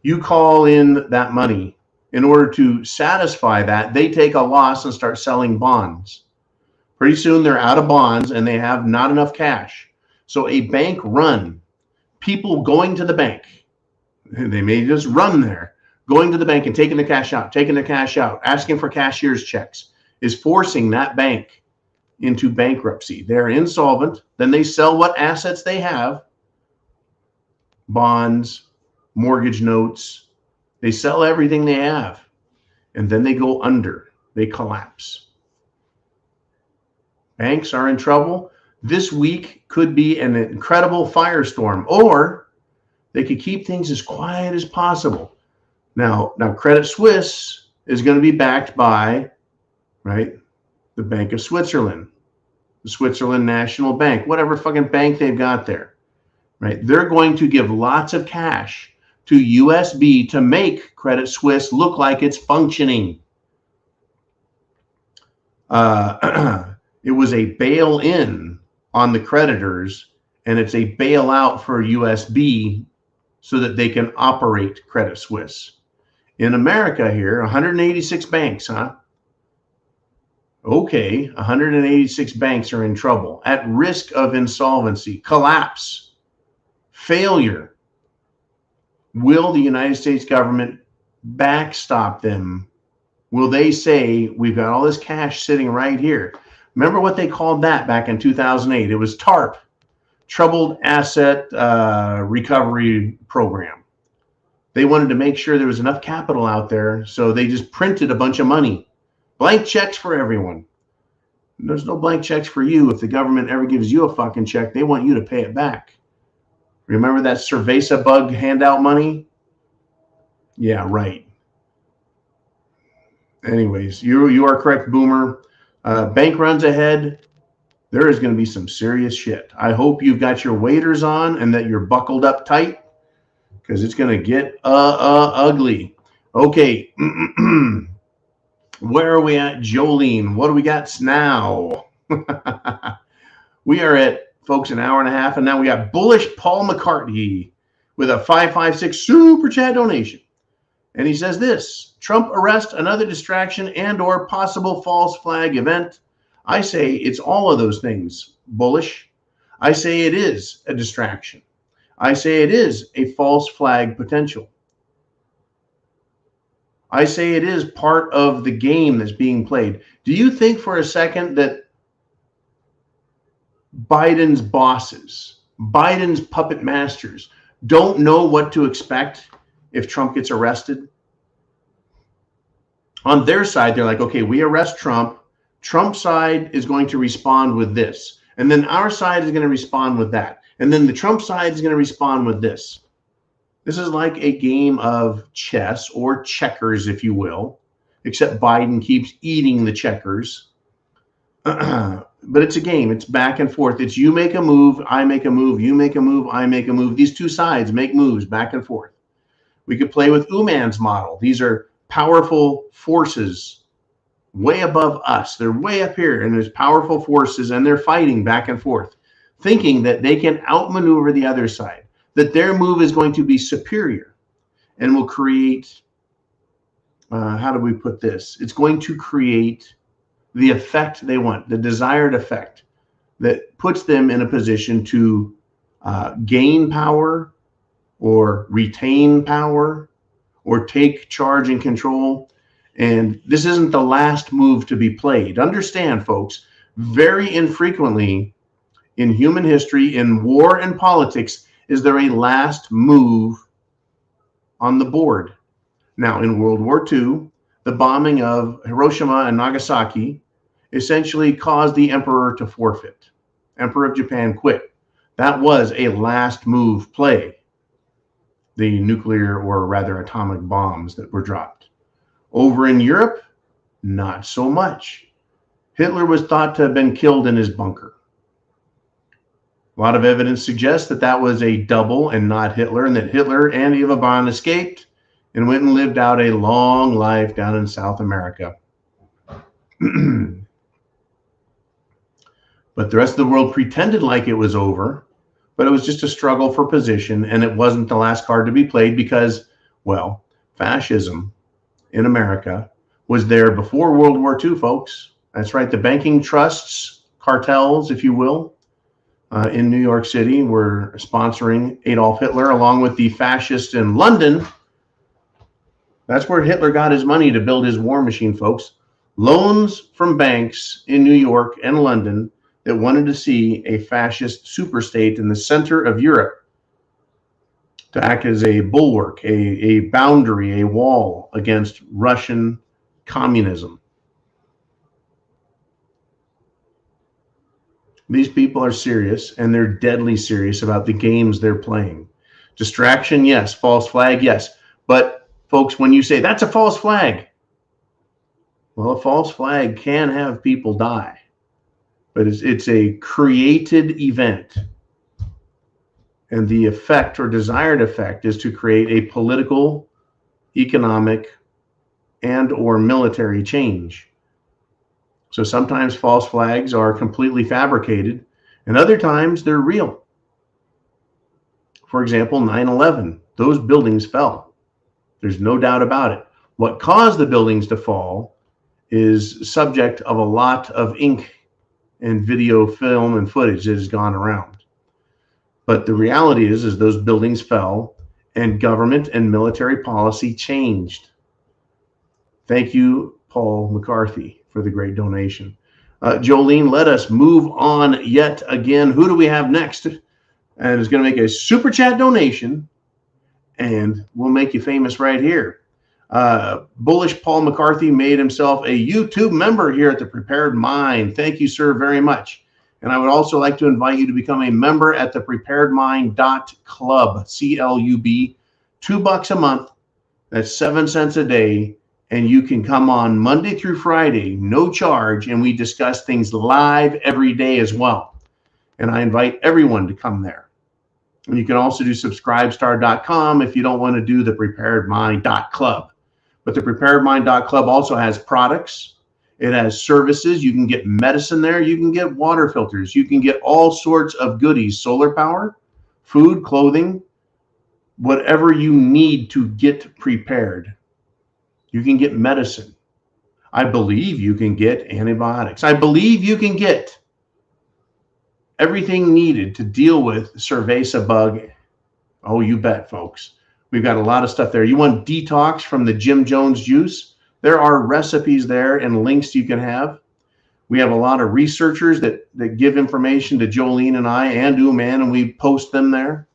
Speaker 6: you call in that money. In order to satisfy that, they take a loss and start selling bonds. Pretty soon they're out of bonds and they have not enough cash. So a bank run, people going to the bank, they may just run there, going to the bank and taking the cash out, asking for cashier's checks, is forcing that bank into bankruptcy. They're insolvent. Then they sell what assets they have, bonds, mortgage notes. They sell everything they have, and then they go under. They collapse. Banks are in trouble. This week could be an incredible firestorm, or they could keep things as quiet as possible. Now Credit Suisse is going to be backed by, right, the Bank of Switzerland, the Switzerland National Bank, whatever fucking bank they've got there, right? They're going to give lots of cash to USB to make Credit Suisse look like it's functioning. It was a bail-in on the creditors, and it's a bailout for USB so that they can operate Credit Suisse. In America here, 186 banks, huh? Okay, 186 banks are in trouble, at risk of insolvency, collapse, failure. Will the United States government backstop them? Will they say, we've got all this cash sitting right here? Remember what they called that back in 2008? It was TARP, Troubled Asset Recovery Program. They wanted to make sure there was enough capital out there, so they just printed a bunch of money. Blank checks for everyone. There's no blank checks for you. If the government ever gives you a fucking check, they want you to pay it back. Remember that Cerveza bug handout money? Yeah, right. Anyways, you are correct, Boomer. Bank runs ahead. There is going to be some serious shit. I hope you've got your waders on and that you're buckled up tight, because it's going to get ugly. Okay. Where are we at, Jolene? What do we got now? We are at, folks, an hour and a half, and now we got Bullish Paul McCartney with a 556 super chat donation. And he says this: Trump arrest, another distraction and or possible false flag event. I say it's all of those things, Bullish. I say it is a distraction. I say it is a false flag potential. I say it is part of the game that's being played. Do you think for a second that Biden's bosses, Biden's puppet masters, don't know what to expect if Trump gets arrested? On their side, they're like, okay, we arrest Trump. Trump's side is going to respond with this. And then our side is going to respond with that. And then the Trump side is going to respond with this. This is like a game of chess or checkers, if you will, except Biden keeps eating the checkers. But it's a game. It's back and forth. It's you make a move, I make a move, you make a move, I make a move. These two sides make moves back and forth. We could play with Uman's model. These are powerful forces way above us. They're way up here, and there's powerful forces, and they're fighting back and forth, thinking that they can outmaneuver the other side, that their move is going to be superior and will create, how do we put this? It's going to create the effect they want, the desired effect that puts them in a position to gain power or retain power or take charge and control. And this isn't the last move to be played. Understand, folks, very infrequently in human history, in war and politics, is there a last move on the board. Now, in World War II, the bombing of Hiroshima and Nagasaki essentially caused the emperor to forfeit. Emperor of Japan quit. That was a last move play, the nuclear, or rather atomic bombs that were dropped. Over in Europe, not so much. Hitler was thought to have been killed in his bunker. A lot of evidence suggests that that was a double and not Hitler, and that Hitler and Eva Braun escaped and went and lived out a long life down in South America. But the rest of the world pretended like it was over, but it was just a struggle for position, and it wasn't the last card to be played because, well, fascism in America was there before World War II, folks. That's right, the banking trusts, cartels, if you will, in New York City were sponsoring Adolf Hitler, along with the fascists in London. That's where Hitler got his money to build his war machine, folks. Loans from banks in New York and London that wanted to see a fascist superstate in the center of Europe to act as a bulwark, a boundary, a wall against Russian communism. These people are serious, and they're deadly serious about the games they're playing. Distraction, yes. False flag, yes. But, folks, when you say, that's a false flag, well, a false flag can have people die. But it's a created event. And the effect, or desired effect, is to create a political, economic, and or military change. So sometimes false flags are completely fabricated, and other times they're real. For example, 9/11, those buildings fell. There's no doubt about it. What caused the buildings to fall is subject of a lot of ink and video film and footage that has gone around. But the reality is those buildings fell and government and military policy changed. Thank you, Paul McCarthy, for the great donation. Jolene, let us move on yet again. Who do we have next? And is going to make a super chat donation, and we'll make you famous right here. Bullish Paul McCarthy made himself a YouTube member here at The Prepared Mind. Thank you, sir, very much. And I would also like to invite you to become a member at thepreparedmind.club, CLUB, $2 a month. That's 7 cents a day. And you can come on Monday through Friday, no charge, and we discuss things live every day as well. And I invite everyone to come there. And you can also do subscribestar.com if you don't want to do the preparedmind.club. But the preparedmind.club also has products. It has services. You can get medicine there. You can get water filters. You can get all sorts of goodies, solar power, food, clothing, whatever you need to get prepared. You can get medicine. I believe you can get antibiotics. I believe you can get everything needed to deal with cerveza bug. Oh, you bet, folks. We've got a lot of stuff there. You want detox from the Jim Jones juice? There are recipes there and links you can have. We have a lot of researchers that give information to Jolene and I and Uman, and we post them there.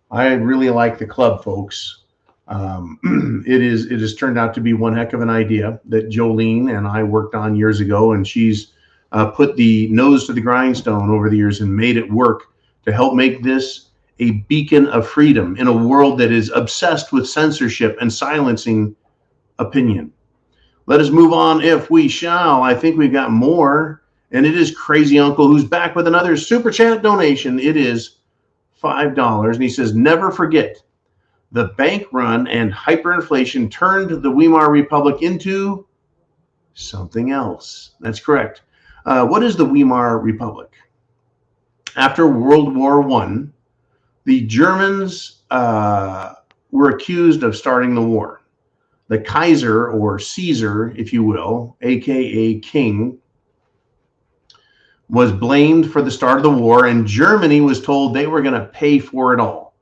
Speaker 6: I really like the club, folks. It has turned out to be one heck of an idea that Jolene and I worked on years ago, and she's put the nose to the grindstone over the years and made it work to help make this a beacon of freedom in a world that is obsessed with censorship and silencing opinion. Let us move on if we shall. I think we've got more, and it is Crazy Uncle who's back with another super chat donation. It is $5, and he says, never forget, the bank run and hyperinflation turned the Weimar Republic into something else. That's correct. What is the Weimar Republic? After World War I, the Germans were accused of starting the war. The Kaiser, or Caesar, if you will, aka King, was blamed for the start of the war, and Germany was told they were going to pay for it all.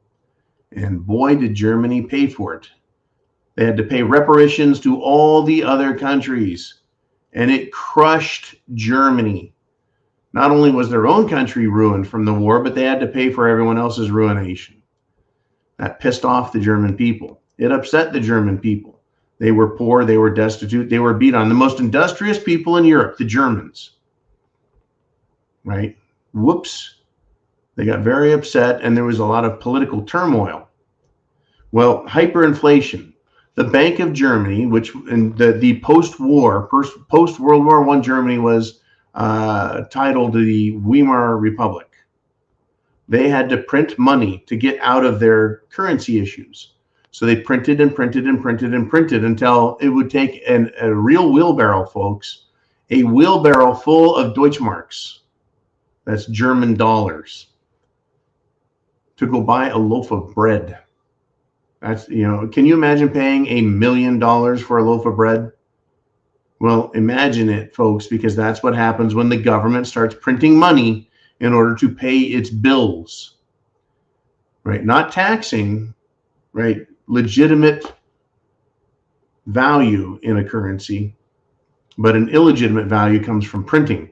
Speaker 6: And boy, did Germany pay for it. They had to pay reparations to all the other countries, and it crushed Germany. Not only was their own country ruined from the war, but they had to pay for everyone else's ruination. That pissed off the German people. It upset the German people. They were poor, they were destitute, they were beat on. The most industrious people in Europe, the Germans, right? Whoops. They got very upset, and there was a lot of political turmoil. Well, hyperinflation. The Bank of Germany, which in the post-World War I Germany was titled the Weimar Republic. They had to print money to get out of their currency issues. So they printed and printed and printed and printed until it would take a real wheelbarrow, folks, a wheelbarrow full of Deutschmarks, that's German dollars, to go buy a loaf of bread. That's, can you imagine paying $1 million for a loaf of bread? Well, imagine it, folks, because that's what happens when the government starts printing money in order to pay its bills, right? Not taxing, right? Legitimate value in a currency, but an illegitimate value comes from printing.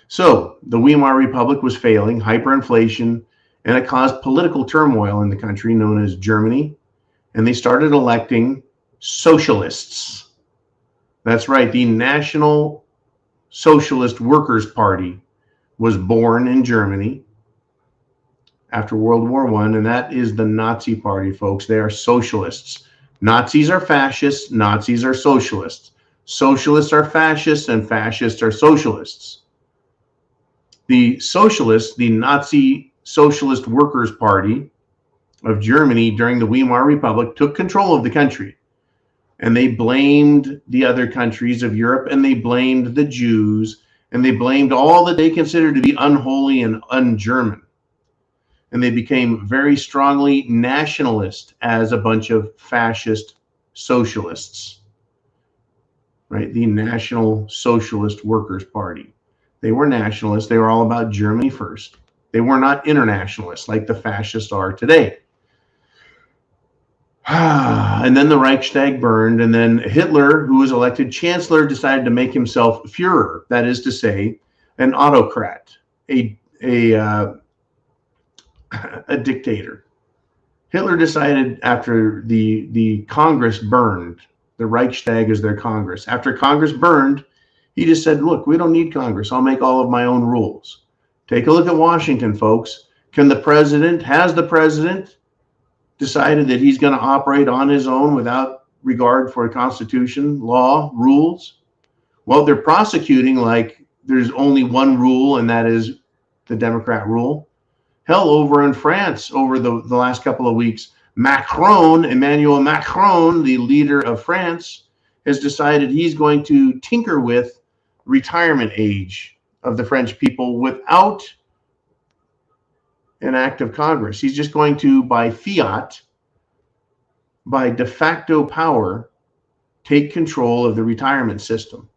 Speaker 6: So the Weimar Republic was failing, hyperinflation, and it caused political turmoil in the country known as Germany. And they started electing socialists. That's right, the National Socialist Workers' Party was born in Germany after World War I, and that is the Nazi Party, folks. They are socialists. Nazis are fascists, Nazis are socialists. Socialists are fascists, and fascists are socialists. The socialists, the Nazi Socialist Workers' Party of Germany during the Weimar Republic, took control of the country. And they blamed the other countries of Europe, and they blamed the Jews, and they blamed all that they considered to be unholy and un-German. And they became very strongly nationalist as a bunch of fascist socialists, right? The National Socialist Workers' Party. They were nationalists. They were all about Germany first. They were not internationalists like the fascists are today. And then the Reichstag burned, and then Hitler, who was elected chancellor, decided to make himself Führer, that is to say, an autocrat, a dictator. Hitler decided after the Congress burned, the Reichstag is their Congress. After Congress burned, he just said, look, we don't need Congress. I'll make all of my own rules. Take a look at Washington, folks. Has the president decided that he's going to operate on his own without regard for Constitution, law, rules? Well, they're prosecuting like there's only one rule, and that is the Democrat rule. Hell, over in France, over the last couple of weeks, Emmanuel Macron, the leader of France, has decided he's going to tinker with retirement age of the French people without an act of Congress. He's just going to, by fiat, by de facto power, take control of the retirement system.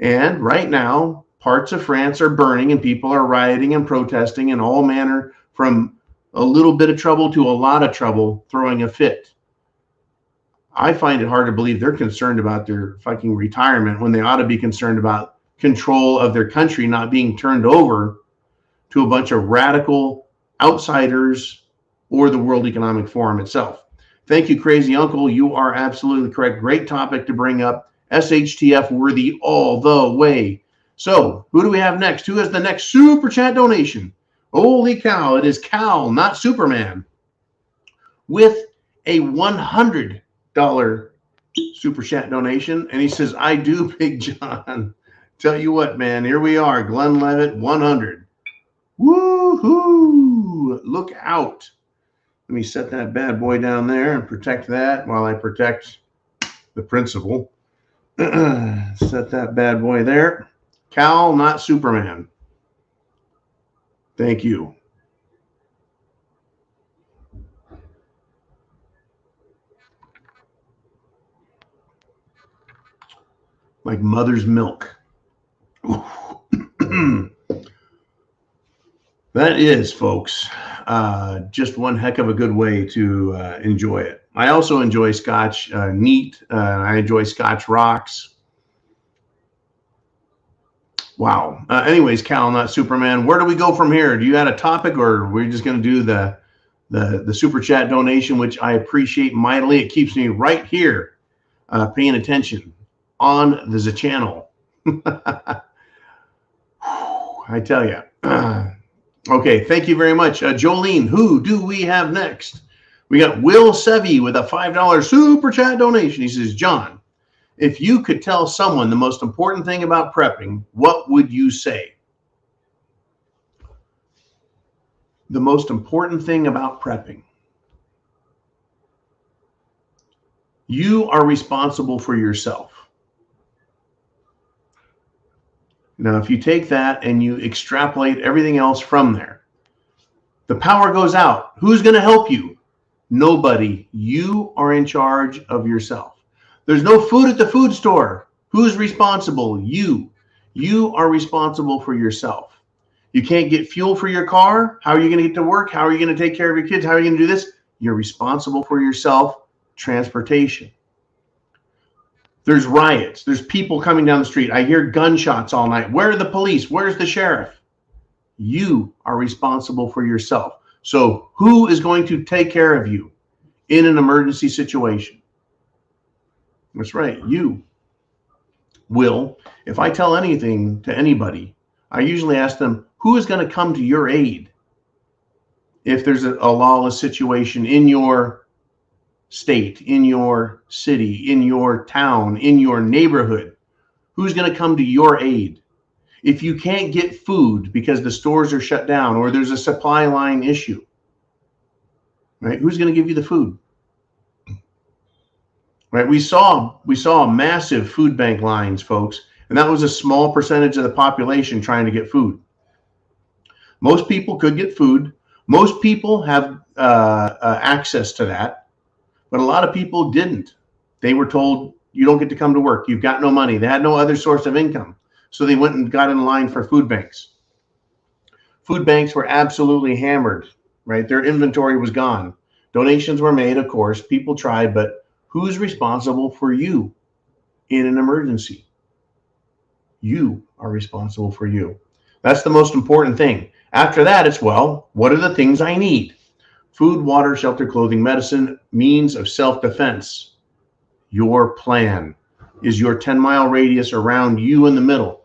Speaker 6: And right now, parts of France are burning and people are rioting and protesting and all manner, from a little bit of trouble to a lot of trouble, throwing a fit. I find it hard to believe they're concerned about their fucking retirement when they ought to be concerned about control of their country not being turned over to a bunch of radical outsiders or the World Economic Forum itself. Thank you, Crazy Uncle. You are absolutely correct. Great topic to bring up. SHTF worthy all the way. So who do we have next? Who has the next super chat donation? Holy cow, it is Cal, not Superman, with a $100 super chat donation. And he says, I do, Big John. Tell you what, man, here we are. Glenn Levitt, 100. Woohoo! Look out. Let me set that bad boy down there and protect that while I protect the principal. Set that bad boy there. Cal, not Superman. Thank you. Like mother's milk. That is, folks, just one heck of a good way to enjoy it. I also enjoy Scotch neat. I enjoy Scotch rocks. Wow. Anyways, Cal, not Superman. Where do we go from here? Do you have a topic, or are we just going to do the super chat donation, which I appreciate mightily? It keeps me right here paying attention on the channel. I tell you. Okay, thank you very much. Jolene, who do we have next? We got Will Sevy with a $5 super chat donation. He says, John, if you could tell someone the most important thing about prepping, what would you say? The most important thing about prepping. You are responsible for yourself. Now, if you take that and you extrapolate everything else from there, the power goes out. Who's going to help you? Nobody. You are in charge of yourself. There's no food at the food store. Who's responsible? You. You are responsible for yourself. You can't get fuel for your car. How are you going to get to work? How are you going to take care of your kids? How are you going to do this? You're responsible for yourself. Transportation. There's riots. There's people coming down the street. I hear gunshots all night. Where are the police? Where's the sheriff? You are responsible for yourself. So who is going to take care of you in an emergency situation? That's right, you. Will, if I tell anything to anybody, I usually ask them, who is going to come to your aid if there's a lawless situation in your state, in your city, in your town, in your neighborhood? Who's going to come to your aid? If you can't get food because the stores are shut down or there's a supply line issue, right? Who's going to give you the food? Right? We saw massive food bank lines, folks, and that was a small percentage of the population trying to get food. Most people could get food. Most people have access to that. But a lot of people didn't. They were told, you don't get to come to work. You've got no money. They had no other source of income. So they went and got in line for food banks. Food banks were absolutely hammered, right? Their inventory was gone. Donations were made, of course. People tried, but who's responsible for you in an emergency? You are responsible for you. That's the most important thing. After that, it's, well, what are the things I need? Food, water, shelter, clothing, medicine, means of self-defense. Your plan is your 10-mile radius around you in the middle.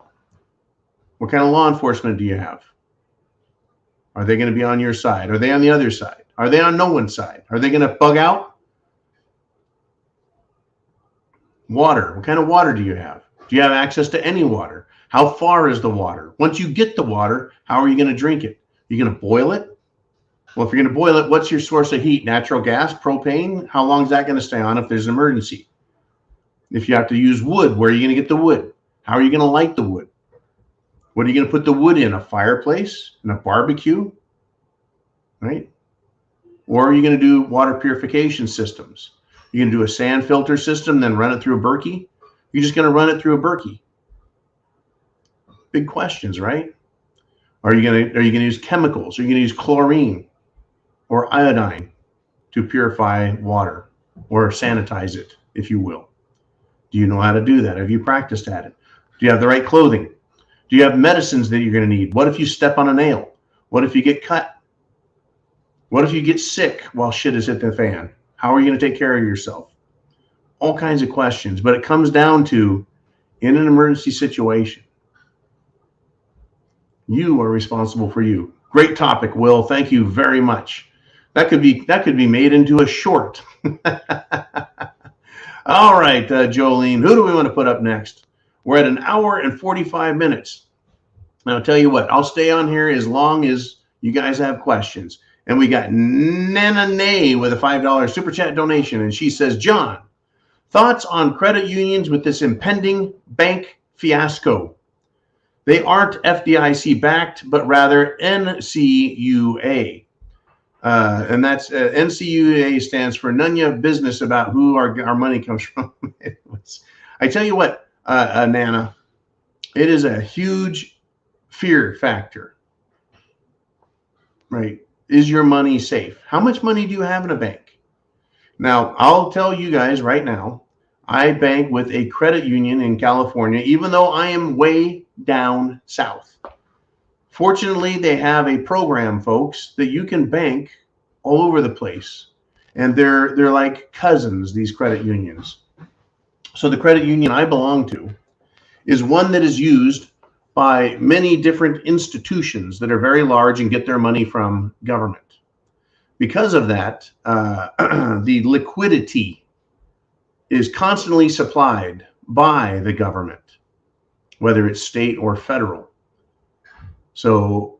Speaker 6: What kind of law enforcement do you have? Are they going to be on your side? Are they on the other side? Are they on no one's side? Are they going to bug out? Water. What kind of water do you have? Do you have access to any water? How far is the water? Once you get the water, how are you going to drink it? Are you going to boil it? Well, if you're going to boil it, what's your source of heat? Natural gas, propane? How long is that going to stay on if there's an emergency? If you have to use wood, where are you going to get the wood? How are you going to light the wood? What are you going to put the wood in? A fireplace? In a barbecue? Right? Or are you going to do water purification systems? You're going to do a sand filter system, then run it through a Berkey? You're just going to run it through a Berkey? Big questions, right? Are you going to use chemicals? Are you going to use chlorine or iodine to purify water or sanitize it, if you will? Do you know how to do that? Have you practiced at it? Do you have the right clothing? Do you have medicines that you're going to need? What if you step on a nail? What if you get cut? What if you get sick while shit is hit the fan? How are you going to take care of yourself? All kinds of questions, but it comes down to, in an emergency situation, you are responsible for you. Great topic, Will. Thank you very much. That could be made into a short. All right, Jolene, who do we want to put up next? We're at 1 hour and 45 minutes. Now, I'll tell you what, I'll stay on here as long as you guys have questions. And we got Nana Nay with a $5 super chat donation. And she says, John, thoughts on credit unions with this impending bank fiasco? They aren't FDIC backed, but rather NCUA. And that's NCUA stands for none of business about who our money comes from. I tell you what, Nana, it is a huge fear factor right? Is your money safe? How much money do you have in a bank? Now, I'll tell you guys right now, I bank with a credit union in California, even though I am way down south. Fortunately, they have a program, folks, that you can bank all over the place. And they're like cousins, these credit unions. So the credit union I belong to is one that is used by many different institutions that are very large and get their money from government. Because of that, the liquidity is constantly supplied by the government, whether it's state or federal. So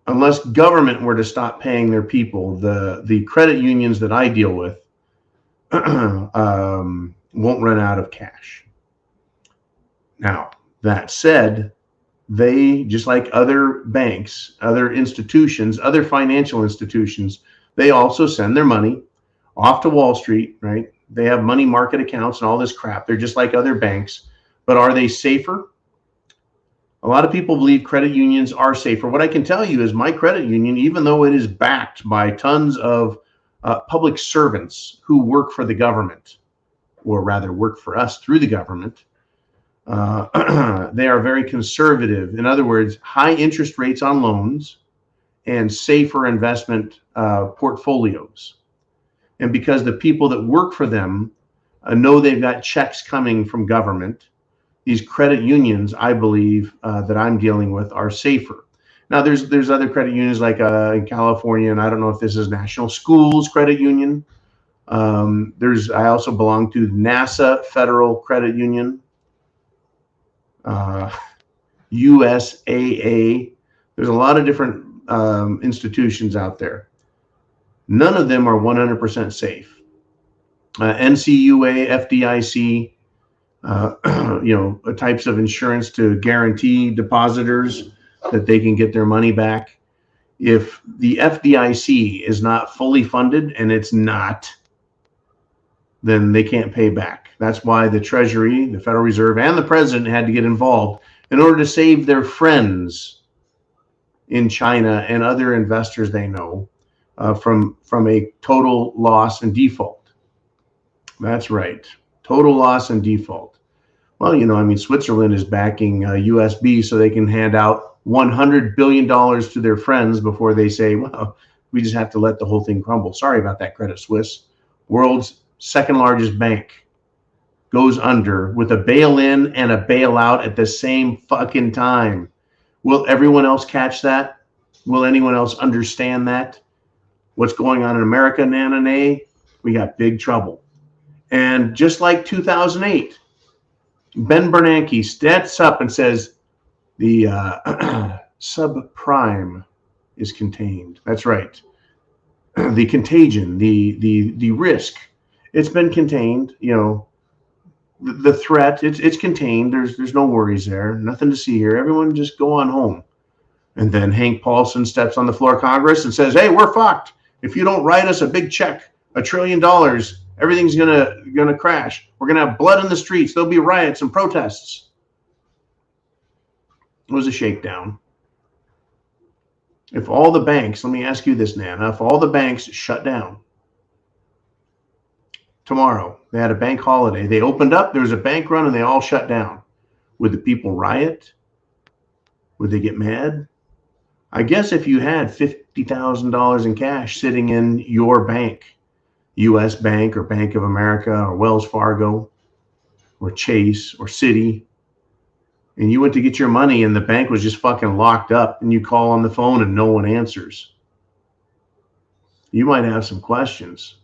Speaker 6: unless government were to stop paying their people, the credit unions that I deal with won't run out of cash. Now, that said, they, just like other banks, other institutions, other financial institutions, they also send their money off to Wall Street, right? They have money market accounts and all this crap. They're just like other banks, but are they safer? A lot of people believe credit unions are safer. What I can tell you is my credit union, even though it is backed by tons of public servants who work for the government, or rather work for us through the government, they are very conservative. In other words, high interest rates on loans and safer investment portfolios. And because the people that work for them know they've got checks coming from government, these credit unions, I believe, that I'm dealing with are safer. Now, there's other credit unions like in California, and I don't know if this is National Schools Credit Union. I also belong to NASA Federal Credit Union, USAA. There's a lot of different institutions out there. None of them are 100% safe. NCUA, FDIC, types of insurance to guarantee depositors that they can get their money back. If the FDIC is not fully funded, and it's not, then they can't pay back. That's why the Treasury, the Federal Reserve, and the president had to get involved in order to save their friends in China and other investors they know from a total loss and default. That's right. Total loss and default. Well, Switzerland is backing USB so they can hand out $100 billion to their friends before they say, well, we just have to let the whole thing crumble. Sorry about that, Credit Suisse. World's second largest bank goes under with a bail-in and a bailout at the same fucking time. Will everyone else catch that? Will anyone else understand that? What's going on in America, Nana? We got big trouble. And just like 2008, Ben Bernanke steps up and says the subprime is contained. That's right. The contagion, the risk, it's been contained. The threat, it's contained. There's no worries there. Nothing to see here. Everyone just go on home. And then Hank Paulson steps on the floor of Congress and says, hey, we're fucked. If you don't write us a big check, $1 trillion, everything's gonna crash. We're gonna have blood in the streets. There'll be riots and protests. It was a shakedown. If all the banks, let me ask you this, Nana, if all the banks shut down tomorrow, they had a bank holiday, they opened up, there was a bank run, and they all shut down, would the people riot? Would they get mad? I guess if you had $50,000 in cash sitting in your bank, U.S. Bank or Bank of America or Wells Fargo or Chase or Citi, and you went to get your money and the bank was just fucking locked up, and you call on the phone and no one answers, you might have some questions.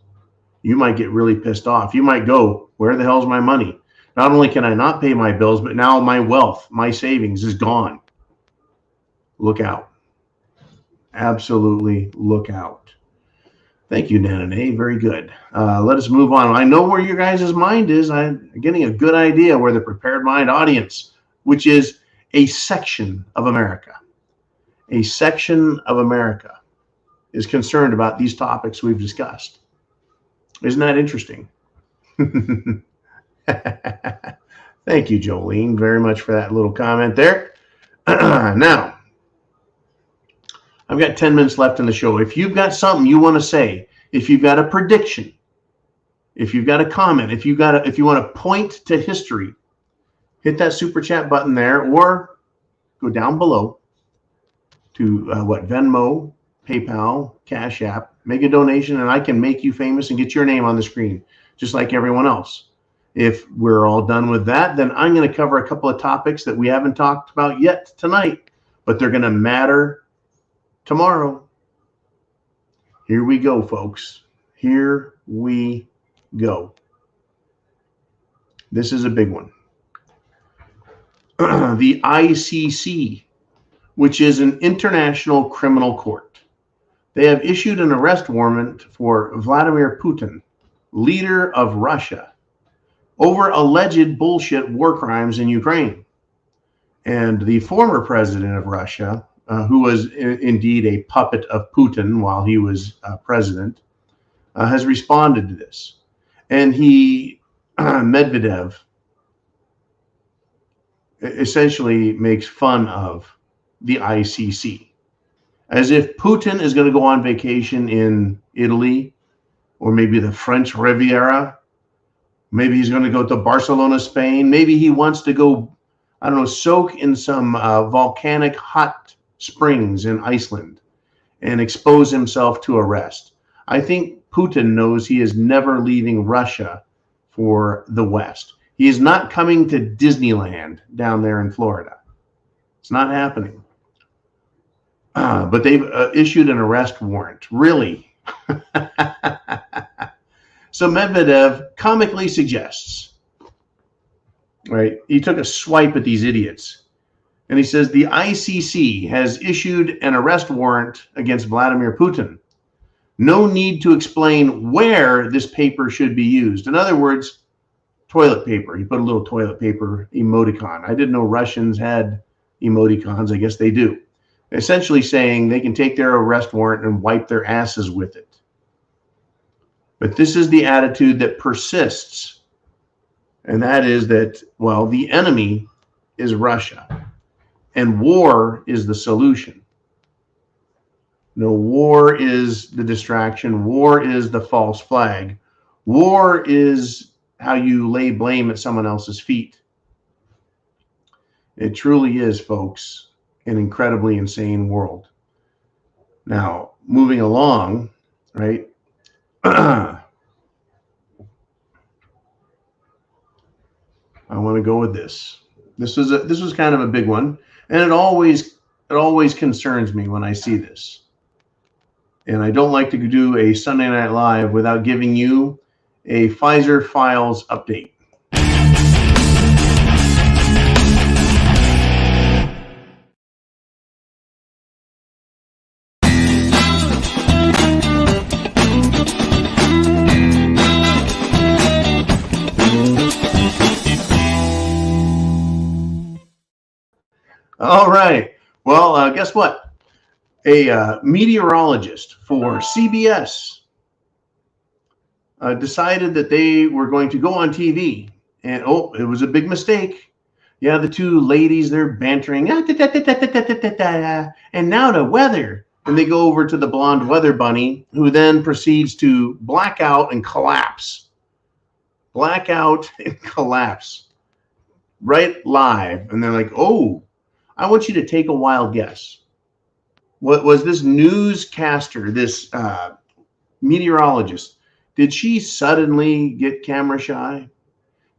Speaker 6: You might get really pissed off. You might go, where the hell's my money? Not only can I not pay my bills, but now my wealth, my savings is gone. Look out. Absolutely look out. Thank you, Nana. Very good. Let us move on. I know where your guys' mind is. I'm getting a good idea where the Prepared Mind audience, which is a section of America, is concerned about these topics we've discussed. Isn't that interesting? Thank you, Jolene, very much for that little comment there. Now, I've got 10 minutes left in the show. If you've got something you want to say, if you've got a prediction, if you've got a comment, if you want to point to history, hit that super chat button there, or go down below to Venmo, PayPal, Cash App, make a donation, and I can make you famous and get your name on the screen, just like everyone else. If we're all done with that, then I'm going to cover a couple of topics that we haven't talked about yet tonight, but they're going to matter tomorrow. Here we go, folks. Here we go. This is a big one. The ICC, which is an international criminal court. They have issued an arrest warrant for Vladimir Putin, leader of Russia, over alleged bullshit war crimes in Ukraine. And the former president of Russia, who was indeed a puppet of Putin while he was president, has responded to this. And Medvedev, essentially makes fun of the ICC, as if Putin is going to go on vacation in Italy, or maybe the French Riviera. Maybe he's going to go to Barcelona, Spain. Maybe he wants to go, I don't know, soak in some volcanic hot springs in Iceland and expose himself to arrest. I think Putin knows he is never leaving Russia for the West. He is not coming to Disneyland down there in Florida. It's not happening. But they've issued an arrest warrant. Really? So Medvedev comically suggests, right? He took a swipe at these idiots. And he says the ICC has issued an arrest warrant against Vladimir Putin. No need to explain where this paper should be used. In other words, toilet paper. He put a little toilet paper emoticon. I didn't know Russians had emoticons. I guess they do. Essentially saying they can take their arrest warrant and wipe their asses with it. But this is the attitude that persists. And that is that, well, the enemy is Russia. And war is the solution. No, war is the distraction. War is the false flag. War is how you lay blame at someone else's feet. It truly is, folks, an incredibly insane world. Now, moving along, right? I want to go with this. This was kind of a big one, and it always concerns me when I see this. And I don't like to do a Sunday Night Live without giving you a Pfizer Files update. All right. Well, guess what? A meteorologist for CBS decided that they were going to go on TV, and it was a big mistake. Yeah, the two ladies, they're bantering, and now the weather. And they go over to the blonde weather bunny, who then proceeds to black out and collapse. Black out and collapse. Right live. And they're like, oh, I want you to take a wild guess. What was this newscaster, this meteorologist? Did she suddenly get camera shy?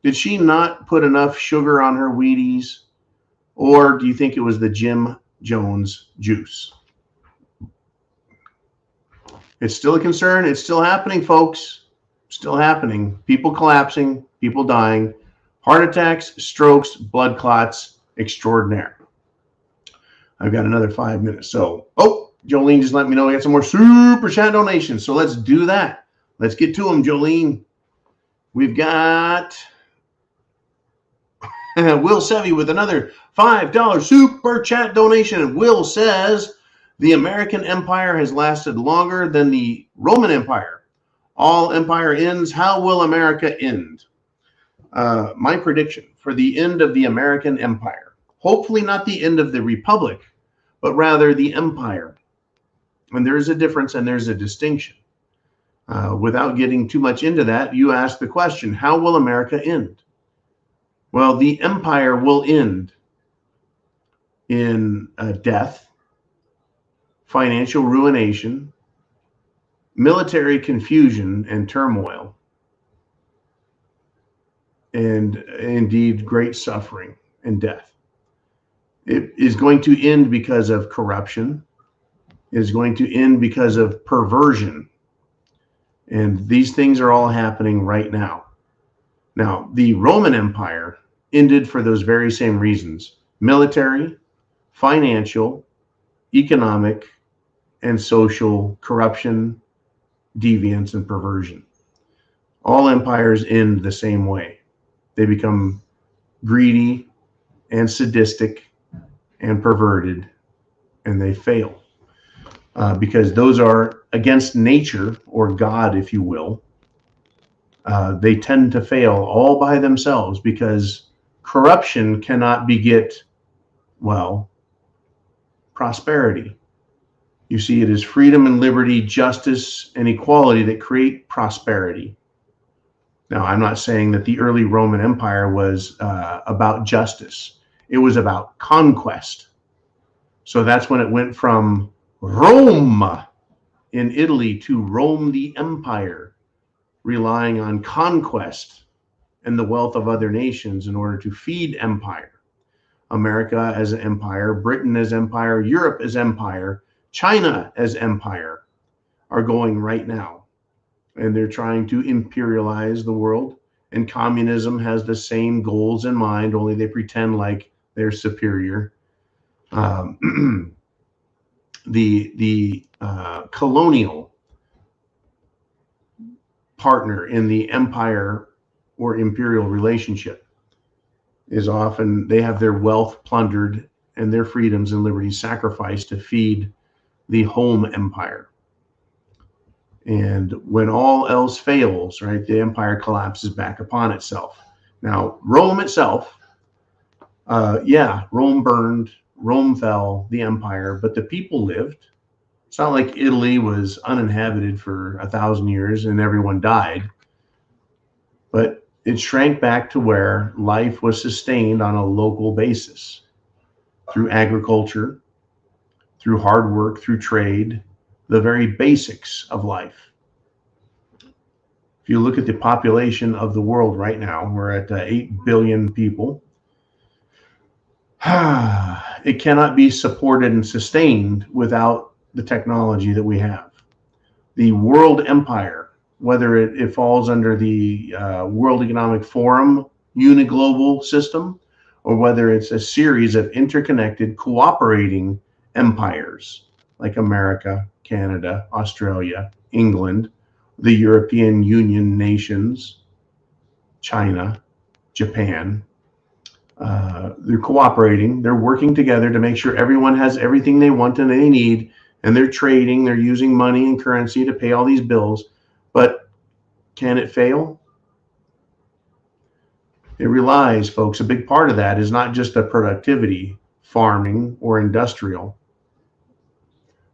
Speaker 6: Did she not put enough sugar on her Wheaties? Or do you think it was the Jim Jones juice? It's still a concern. It's still happening, folks. Still happening. People collapsing, people dying, heart attacks, strokes, blood clots, extraordinaire. I've got another 5 minutes. So, Jolene just let me know we got some more super chat donations. So let's do that. Let's get to them, Jolene. We've got Will Sevy with another $5 super chat donation. Will says, the American empire has lasted longer than the Roman Empire. All empire ends. How will America end? My prediction for the end of the American empire. Hopefully not the end of the republic, but rather the empire. And there is a difference and there's a distinction. Without getting too much into that, you ask the question, how will America end? Well, the empire will end in death, financial ruination, military confusion and turmoil, and indeed great suffering and death. It is going to end because of corruption. It is going to end because of perversion. And these things are all happening right now. Now, the Roman Empire ended for those very same reasons: military, financial, economic, and social corruption, deviance, and perversion. All empires end the same way. They become greedy and sadistic and perverted, and they fail. Because those are against nature, or God, if you will. They tend to fail all by themselves because corruption cannot beget, well, prosperity. You see, it is freedom and liberty, justice and equality that create prosperity. Now, I'm not saying that the early Roman Empire was about justice. It was about conquest. So that's when it went from Rome in Italy to Rome the Empire, relying on conquest and the wealth of other nations in order to feed empire. America as an empire, Britain as empire, Europe as empire, China as empire are going right now. And they're trying to imperialize the world. And communism has the same goals in mind, only they pretend like they're superior. The colonial partner in the empire or imperial relationship is often, they have their wealth plundered and their freedoms and liberties sacrificed to feed the home empire. And when all else fails, right, the empire collapses back upon itself. Now, Rome itself, Rome burned, Rome fell, the empire, but the people lived. It's not like Italy was uninhabited for 1,000 years and everyone died, but it shrank back to where life was sustained on a local basis through agriculture, through hard work, through trade, the very basics of life. If you look at the population of the world right now, we're at 8 billion people. It cannot be supported and sustained without the technology that we have. The world empire, whether it falls under the World Economic Forum uniglobal system, or whether it's a series of interconnected cooperating empires like America, Canada, Australia, England, the European Union nations, China, Japan. They're cooperating, they're working together to make sure everyone has everything they want and they need, and they're trading, they're using money and currency to pay all these bills. But can it fail? It relies, folks, a big part of that is not just the productivity, farming or industrial,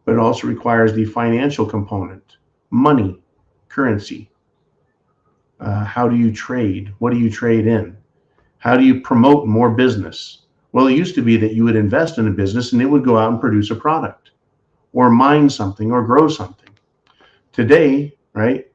Speaker 6: but it also requires the financial component, money, currency. How do you trade? What do you trade in? How do you promote more business? Well, it used to be that you would invest in a business and it would go out and produce a product or mine something or grow something. Today, right,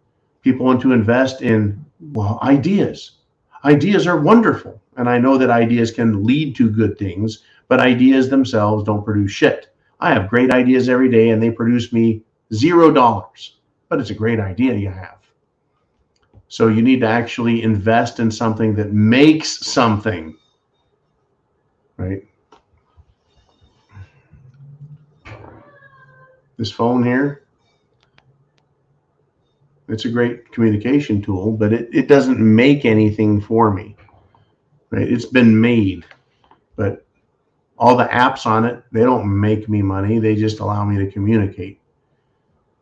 Speaker 6: people want to invest in, well, ideas. Ideas are wonderful. And I know that ideas can lead to good things, but ideas themselves don't produce shit. I have great ideas every day and they produce me $0, but it's a great idea you have. So you need to actually invest in something that makes something, right? This phone here, it's a great communication tool, but it doesn't make anything for me, right? It's been made, but all the apps on it, they don't make me money. They just allow me to communicate.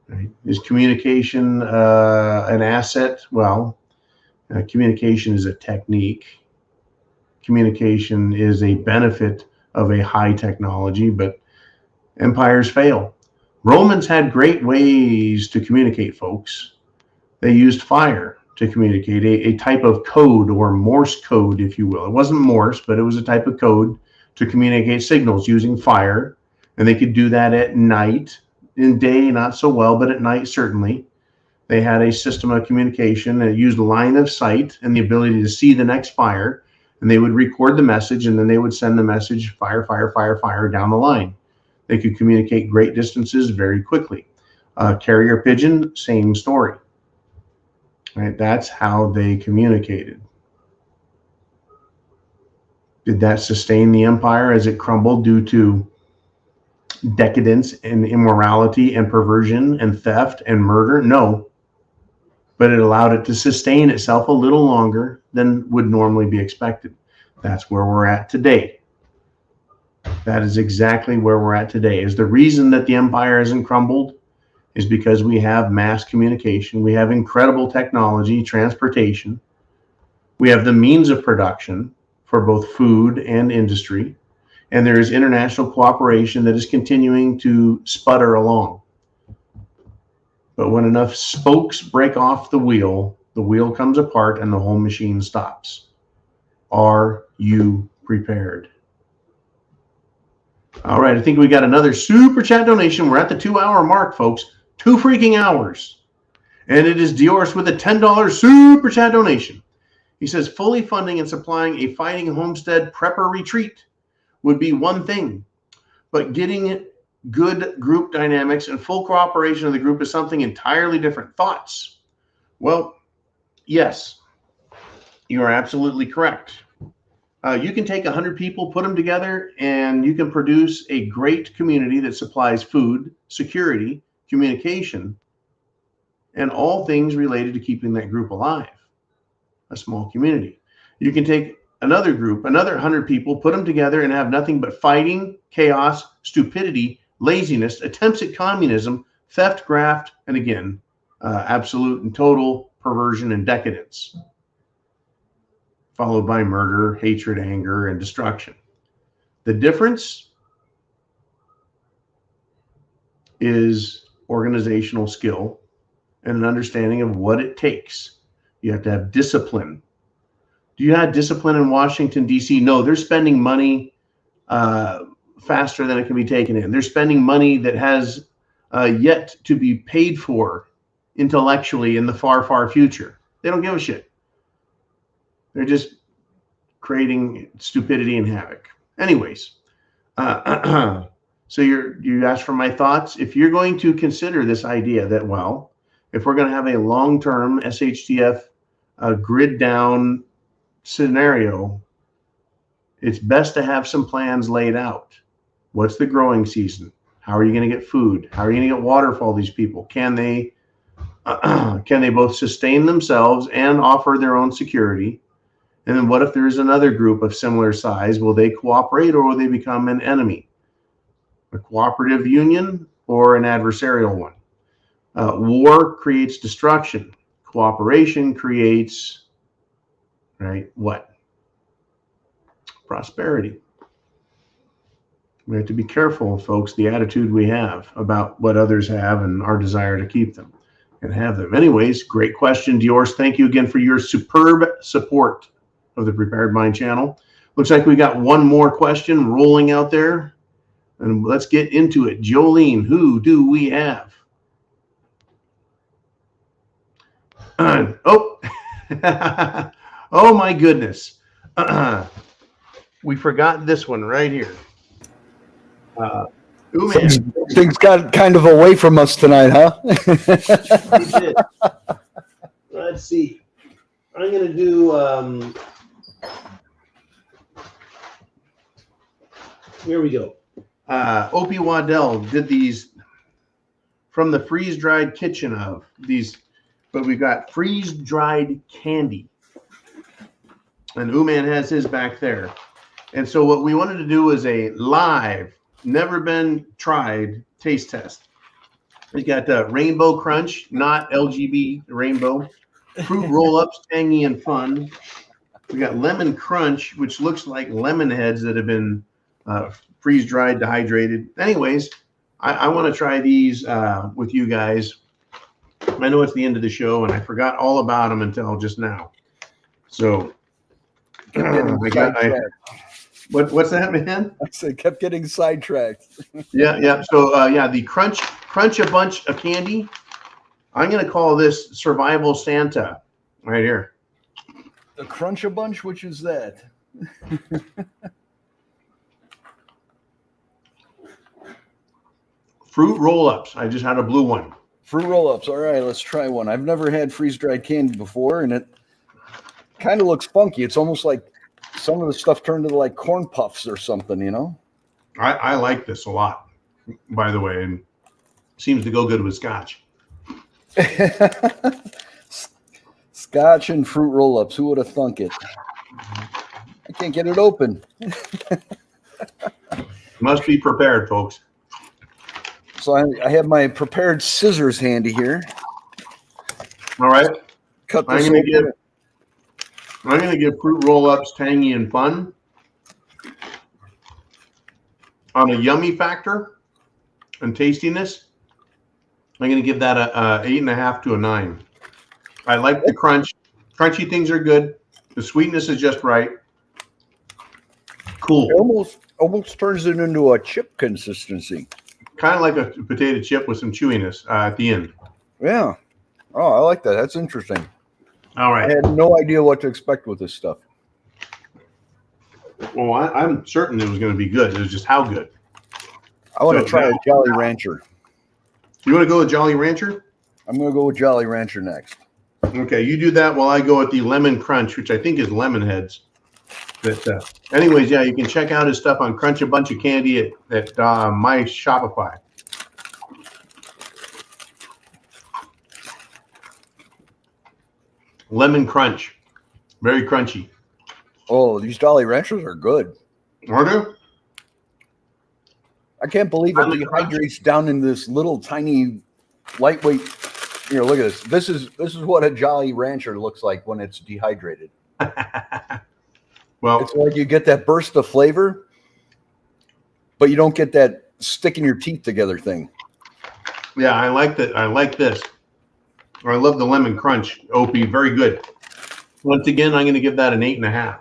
Speaker 6: Right? Is communication an asset? Well, communication is a technique. Communication is a benefit of a high technology, but empires fail. Romans had great ways to communicate, folks. They used fire to communicate, a type of code, or Morse code, if you will. It wasn't Morse, but it was a type of code to communicate signals using fire. And they could do that at night. In day, not so well, but at night, certainly. They had a system of communication that used line of sight and the ability to see the next fire. And they would record the message, and then they would send the message, fire, fire, fire, fire, down the line. They could communicate great distances very quickly. Carrier pigeon, same story. Right? That's how they communicated. Did that sustain the empire as it crumbled due to decadence and immorality and perversion and theft and murder? No. But it allowed it to sustain itself a little longer than would normally be expected. That's where we're at today. That is exactly where we're at today. Is the reason that the empire hasn't crumbled is because we have mass communication. We have incredible technology, transportation. We have the means of production for both food and industry. And there is international cooperation that is continuing to sputter along. But when enough spokes break off the wheel comes apart and the whole machine stops. Are you prepared? All right, I think we got another super chat donation. We're at the 2-hour mark, folks. 2 freaking hours. And it is Dior's with a $10 super chat donation. He says, fully funding and supplying a fighting homestead prepper retreat would be one thing, but getting good group dynamics and full cooperation of the group is something entirely different. Thoughts? Well, yes, you are absolutely correct. You can take 100 people, put them together, and you can produce a great community that supplies food, security, communication, and all things related to keeping that group alive. A small community. You can take another group, another 100 people, put them together and have nothing but fighting, chaos, stupidity, laziness, attempts at communism, theft, graft, and again, absolute and total perversion and decadence, followed by murder, hatred, anger, and destruction. The difference is organizational skill and an understanding of what it takes. You have to have discipline. Do you have discipline in Washington, D.C.? No, they're spending money faster than it can be taken in. They're spending money that has yet to be paid for intellectually in the far, far future. They don't give a shit. They're just creating stupidity and havoc. Anyways, so you asked for my thoughts. If you're going to consider this idea that, well, if we're going to have a long-term SHTF grid down scenario, it's best to have some plans laid out. What's the growing season? How are you going to get food? How are you going to get water for all these people? Can they both sustain themselves and offer their own security? And then what if there is another group of similar size? Will they cooperate, or will they become an enemy? A cooperative union or an adversarial one? War creates destruction. Cooperation creates, right, what? Prosperity. We have to be careful, folks, the attitude we have about what others have and our desire to keep them and have them. Anyways, great question, Dior's. Thank you again for your superb support of the Prepared Mind channel. Looks like we got one more question rolling out there, and let's get into it. Jolene, who do we have? Oh, oh my goodness. We forgot this one right here.
Speaker 7: Things got kind of away from us tonight, huh?
Speaker 6: We did. Let's see. I'm going to do, here we go. Opie Waddell did these from the freeze-dried kitchen of these, but we've got freeze-dried candy. And Uman has his back there. And so what we wanted to do was a live, never been tried taste test. We got Rainbow Crunch, not LGB rainbow. Fruit roll-ups, tangy and fun. We got Lemon Crunch, which looks like lemon heads that have been freeze-dried, dehydrated. Anyways, I want to try these with you guys. I know it's the end of the show, and I forgot all about them until just now. So, what's that, man?
Speaker 7: I said, kept getting sidetracked.
Speaker 6: Yeah. So, the crunch a bunch of candy. I'm going to call this Survival Santa right here.
Speaker 7: The Crunch a Bunch, which is that?
Speaker 6: Fruit roll-ups. I just had a blue one.
Speaker 7: Fruit roll-ups. All right, let's try one. I've never had freeze-dried candy before, and it kind of looks funky. It's almost like some of the stuff turned into like corn puffs or something, you know?
Speaker 6: I like this a lot, by the way, and seems to go good with scotch.
Speaker 7: Scotch and fruit roll-ups. Who would have thunk it? I can't get it open.
Speaker 6: Must be prepared, folks.
Speaker 7: So I have my prepared scissors handy here.
Speaker 6: All right.
Speaker 7: Cut
Speaker 6: I'm
Speaker 7: this
Speaker 6: going to give fruit roll-ups tangy and fun. On a yummy factor and tastiness, I'm going to give that a 8.5 to a 9. I like the crunch. Crunchy things are good. The sweetness is just right. Cool.
Speaker 7: It almost turns it into a chip consistency.
Speaker 6: Kind of like a potato chip with some chewiness at the end.
Speaker 7: Yeah. Oh, I like that. That's interesting.
Speaker 6: All right.
Speaker 7: I had no idea what to expect with this stuff.
Speaker 6: Well, I'm certain it was going to be good. It was just how good.
Speaker 7: I want to try a Jolly Rancher.
Speaker 6: You want to go with Jolly Rancher?
Speaker 7: I'm going to go with Jolly Rancher next.
Speaker 6: Okay, you do that while I go with the Lemon Crunch, which I think is Lemon Heads. But anyways, yeah, you can check out his stuff on Crunch a Bunch of Candy at my Shopify. Lemon Crunch. Very crunchy.
Speaker 7: Oh, these Jolly Ranchers are good.
Speaker 6: Are they?
Speaker 7: I can't believe it dehydrates down in this little tiny lightweight. Here, look at this. This is what a Jolly Rancher looks like when it's dehydrated.
Speaker 6: Well,
Speaker 7: it's like you get that burst of flavor, but you don't get that sticking your teeth together thing.
Speaker 6: Yeah, I like that. I like this. I love the Lemon Crunch. Opie, very good. Once again, I'm going to give that an 8.5.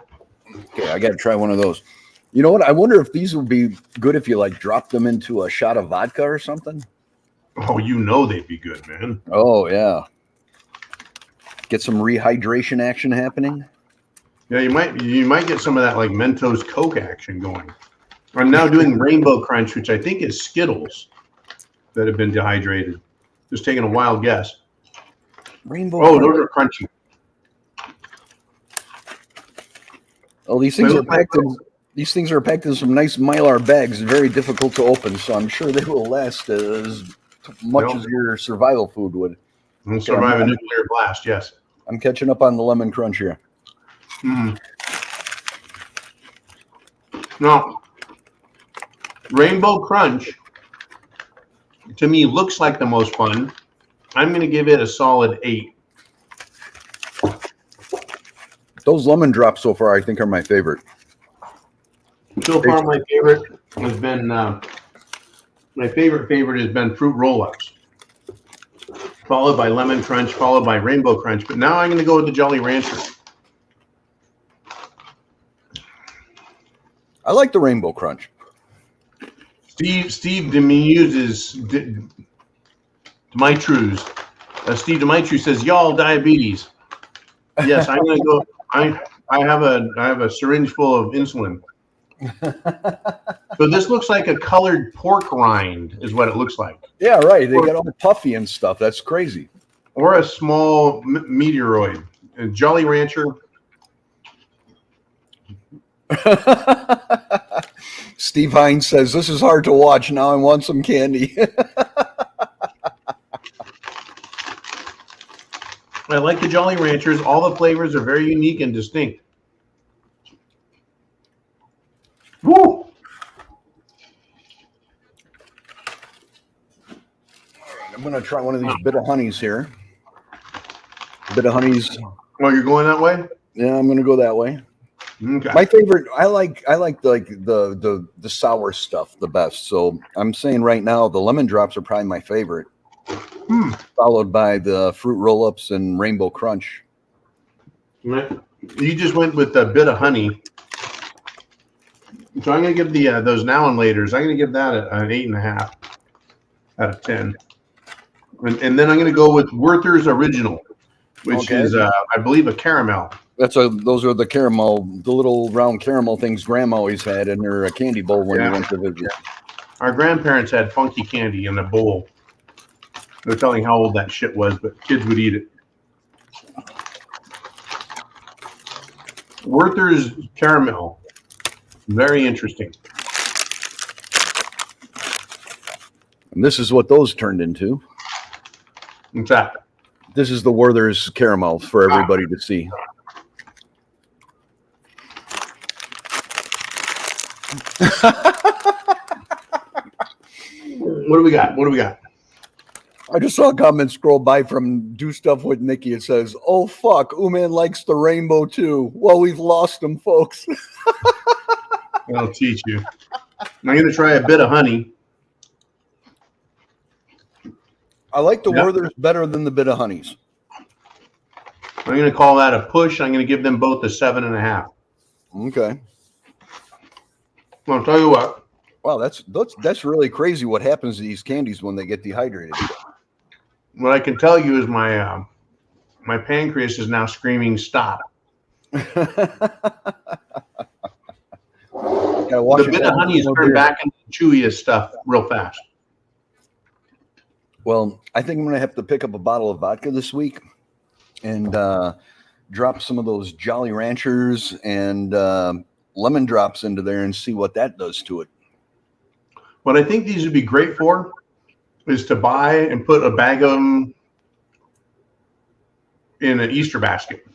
Speaker 7: Okay, I got to try one of those. You know what? I wonder if these would be good if you like drop them into a shot of vodka or something.
Speaker 6: Oh, you know they'd be good, man.
Speaker 7: Oh, yeah. Get some rehydration action happening.
Speaker 6: Yeah, you might get some of that like Mentos Coke action going. I'm now doing Rainbow Crunch, which I think is Skittles that have been dehydrated. Just taking a wild guess.
Speaker 7: Rainbow.
Speaker 6: Oh, those are crunchy.
Speaker 7: Oh, these things are packed in some nice Mylar bags. Very difficult to open, so I'm sure they will last as much as your survival food would.
Speaker 6: We'll survive a nuclear blast, yes.
Speaker 7: I'm catching up on the Lemon Crunch here.
Speaker 6: Mm-hmm. Now, Rainbow Crunch, to me, looks like the most fun. I'm going to give it a solid 8.
Speaker 7: Those lemon drops so far, I think, are my favorite.
Speaker 6: So far, my favorite has been Fruit Roll-Ups, followed by Lemon Crunch, followed by Rainbow Crunch. But now I'm going to go with the Jolly Rancher.
Speaker 7: I like the Rainbow Crunch.
Speaker 6: Steve Demetrius Steve Demetrius says, "Y'all diabetes." Yes, I'm going to go. I have a syringe full of insulin. So this looks like a colored pork rind, is what it looks like.
Speaker 7: Yeah, right. They got all the puffy and stuff. That's crazy.
Speaker 6: Or a small meteoroid. A Jolly Rancher.
Speaker 7: Steve Hines says, "This is hard to watch. Now I want some candy."
Speaker 6: I like the Jolly Ranchers. All the flavors are very unique and distinct. Woo!
Speaker 7: I'm going to try one of these bit of honeys here. Bit of honeys.
Speaker 6: Oh, you're going that way?
Speaker 7: Yeah, I'm going to go that way.
Speaker 6: Okay.
Speaker 7: My favorite, I like the sour stuff the best. So I'm saying right now the lemon drops are probably my favorite, followed by the fruit roll-ups and rainbow crunch.
Speaker 6: You just went with a bit of honey. So I'm going to give the those now and laters, I'm going to give that an 8.5 out of 10. And then I'm going to go with Werther's Original, which is, I believe, a caramel.
Speaker 7: Those are the caramel, the little round caramel things Grandma always had in her candy bowl when you went to visit.
Speaker 6: Yeah. Our grandparents had funky candy in a bowl. No telling how old that shit was, but kids would eat it. Werther's caramel. Very interesting.
Speaker 7: And this is what those turned into.
Speaker 6: What's that?
Speaker 7: This is the Werther's caramel for everybody to see.
Speaker 6: What do we got? What do we got?
Speaker 7: I just saw a comment scroll by from Do Stuff with Nikki. It says, "Oh fuck, Uman likes the rainbow too." Well, we've lost him, folks.
Speaker 6: I'll teach you. I'm going to try a bit of honey.
Speaker 7: I like the Werther's better than the bit of honeys.
Speaker 6: I'm going to call that a push. I'm going to give them both a 7.5.
Speaker 7: Okay.
Speaker 6: I'll tell you what.
Speaker 7: Wow, that's really crazy what happens to these candies when they get dehydrated.
Speaker 6: What I can tell you is my pancreas is now screaming stop. The bit of honey is turned back into the chewiest stuff real fast.
Speaker 7: Well, I think I'm going to have to pick up a bottle of vodka this week and drop some of those Jolly Ranchers and lemon drops into there and see what that does to it.
Speaker 6: What I think these would be great for is to buy and put a bag of them in an Easter basket.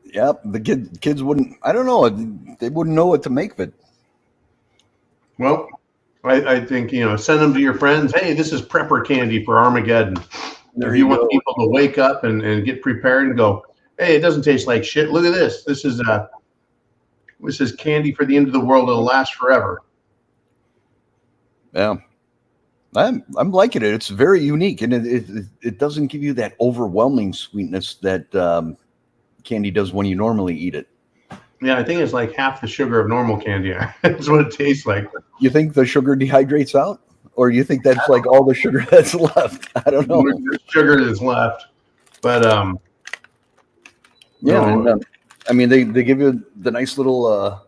Speaker 7: Yep, the kids wouldn't, I don't know, they wouldn't know what to make of it.
Speaker 6: Well, I think, send them to your friends. Hey, this is prepper candy for Armageddon. If you want people to wake up and get prepared and go, hey, it doesn't taste like shit. Look at this. This is candy for the end of the world. It'll last forever.
Speaker 7: Yeah. I'm liking it. It's very unique, and it doesn't give you that overwhelming sweetness that candy does when you normally eat it.
Speaker 6: Yeah, I think it's like half the sugar of normal candy. That's what it tastes like.
Speaker 7: You think the sugar dehydrates out? Or you think that's like all the sugar that's left? I don't know.
Speaker 6: The sugar that's left. But
Speaker 7: I mean they give you the nice little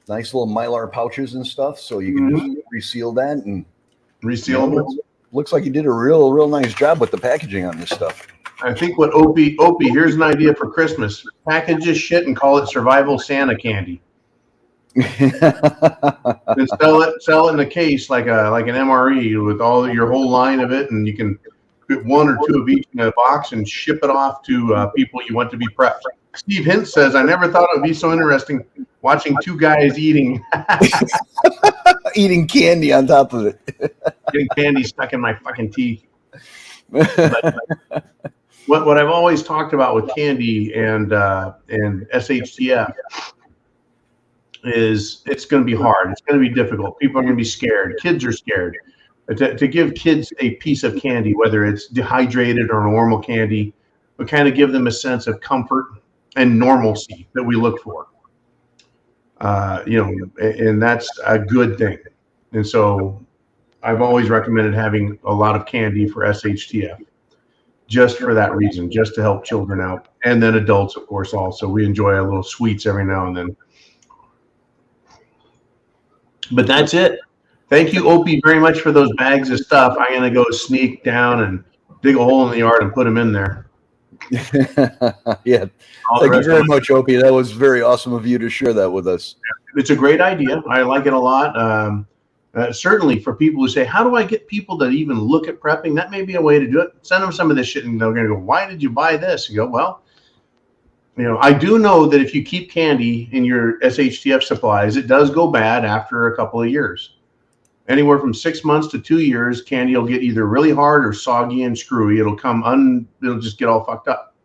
Speaker 7: Mylar pouches and stuff, so you can just reseal that and looks like you did a real nice job with the packaging on this stuff.
Speaker 6: I think what Opie, here's an idea for Christmas. Package this shit and call it Survival Santa Candy. And sell it in a case like an MRE with your whole line of it, and you can put one or two of each in a box and ship it off to people you want to be prepped. Steve Hint says, I never thought it would be so interesting watching two guys eating
Speaker 7: candy on top of it.
Speaker 6: Getting candy stuck in my fucking teeth. But, what I've always talked about with candy and SHTF is it's going to be hard. It's going to be difficult. People are going to be scared. Kids are scared. To give kids a piece of candy, whether it's dehydrated or normal candy, will kind of give them a sense of comfort and normalcy that we look for. And that's a good thing. And so I've always recommended having a lot of candy for SHTF. Just for that reason, just to help children out. And then adults, of course, also. We enjoy a little sweets every now and then. But that's it. Thank you, Opie, very much for those bags of stuff. I'm going to go sneak down and dig a hole in the yard and put them in there.
Speaker 7: Yeah. Thank you very much, Opie. That was very awesome of you to share that with us.
Speaker 6: It's a great idea. I like it a lot. Certainly for people who say, how do I get people to even look at prepping? That may be a way to do it. Send them some of this shit and they're going to go, why did you buy this? You go, well, I do know that if you keep candy in your SHTF supplies, it does go bad after a couple of years. Anywhere from 6 months to 2 years, candy will get either really hard or soggy and screwy. It'll just get all fucked up.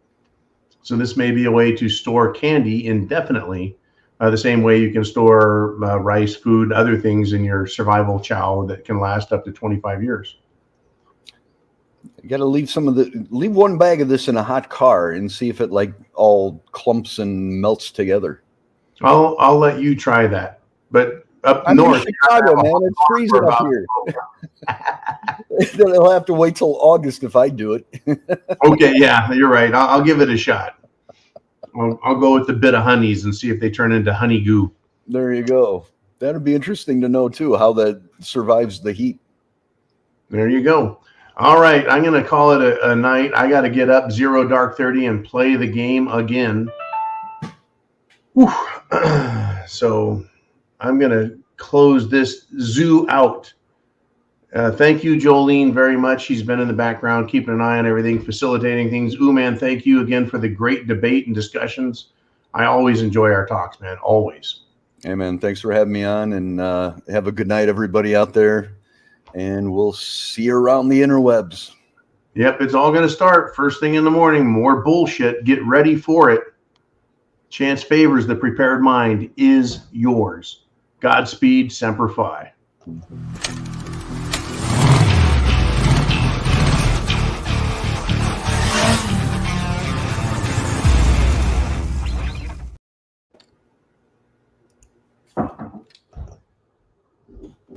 Speaker 6: So this may be a way to store candy indefinitely, the same way you can store rice, food, other things in your survival chow that can last up to 25 years.
Speaker 7: You got to leave one bag of this in a hot car and see if it like all clumps and melts together.
Speaker 6: I'll let you try that. But
Speaker 7: I'm
Speaker 6: north,
Speaker 7: in Chicago, man. It's freezing up here. Then I'll have to wait till August if I do it.
Speaker 6: Okay, yeah, you're right. I'll give it a shot. I'll go with the bit of honeys and see if they turn into honey goo.
Speaker 7: There you go. That'd be interesting to know too, how that survives the heat.
Speaker 6: There you go. All right, I'm going to call it a night. I got to get up 0 dark 30 and play the game again. Whew. So I'm going to close this zoo out. Thank you, Jolene, very much. She's been in the background, keeping an eye on everything, facilitating things. Man, thank you again for the great debate and discussions. I always enjoy our talks, man, always.
Speaker 7: Hey, man, thanks for having me on, and have a good night, everybody out there. And we'll see you around the interwebs.
Speaker 6: Yep, it's all going to start first thing in the morning. More bullshit. Get ready for it. Chance favors. The prepared mind is yours. Godspeed. Semper Fi.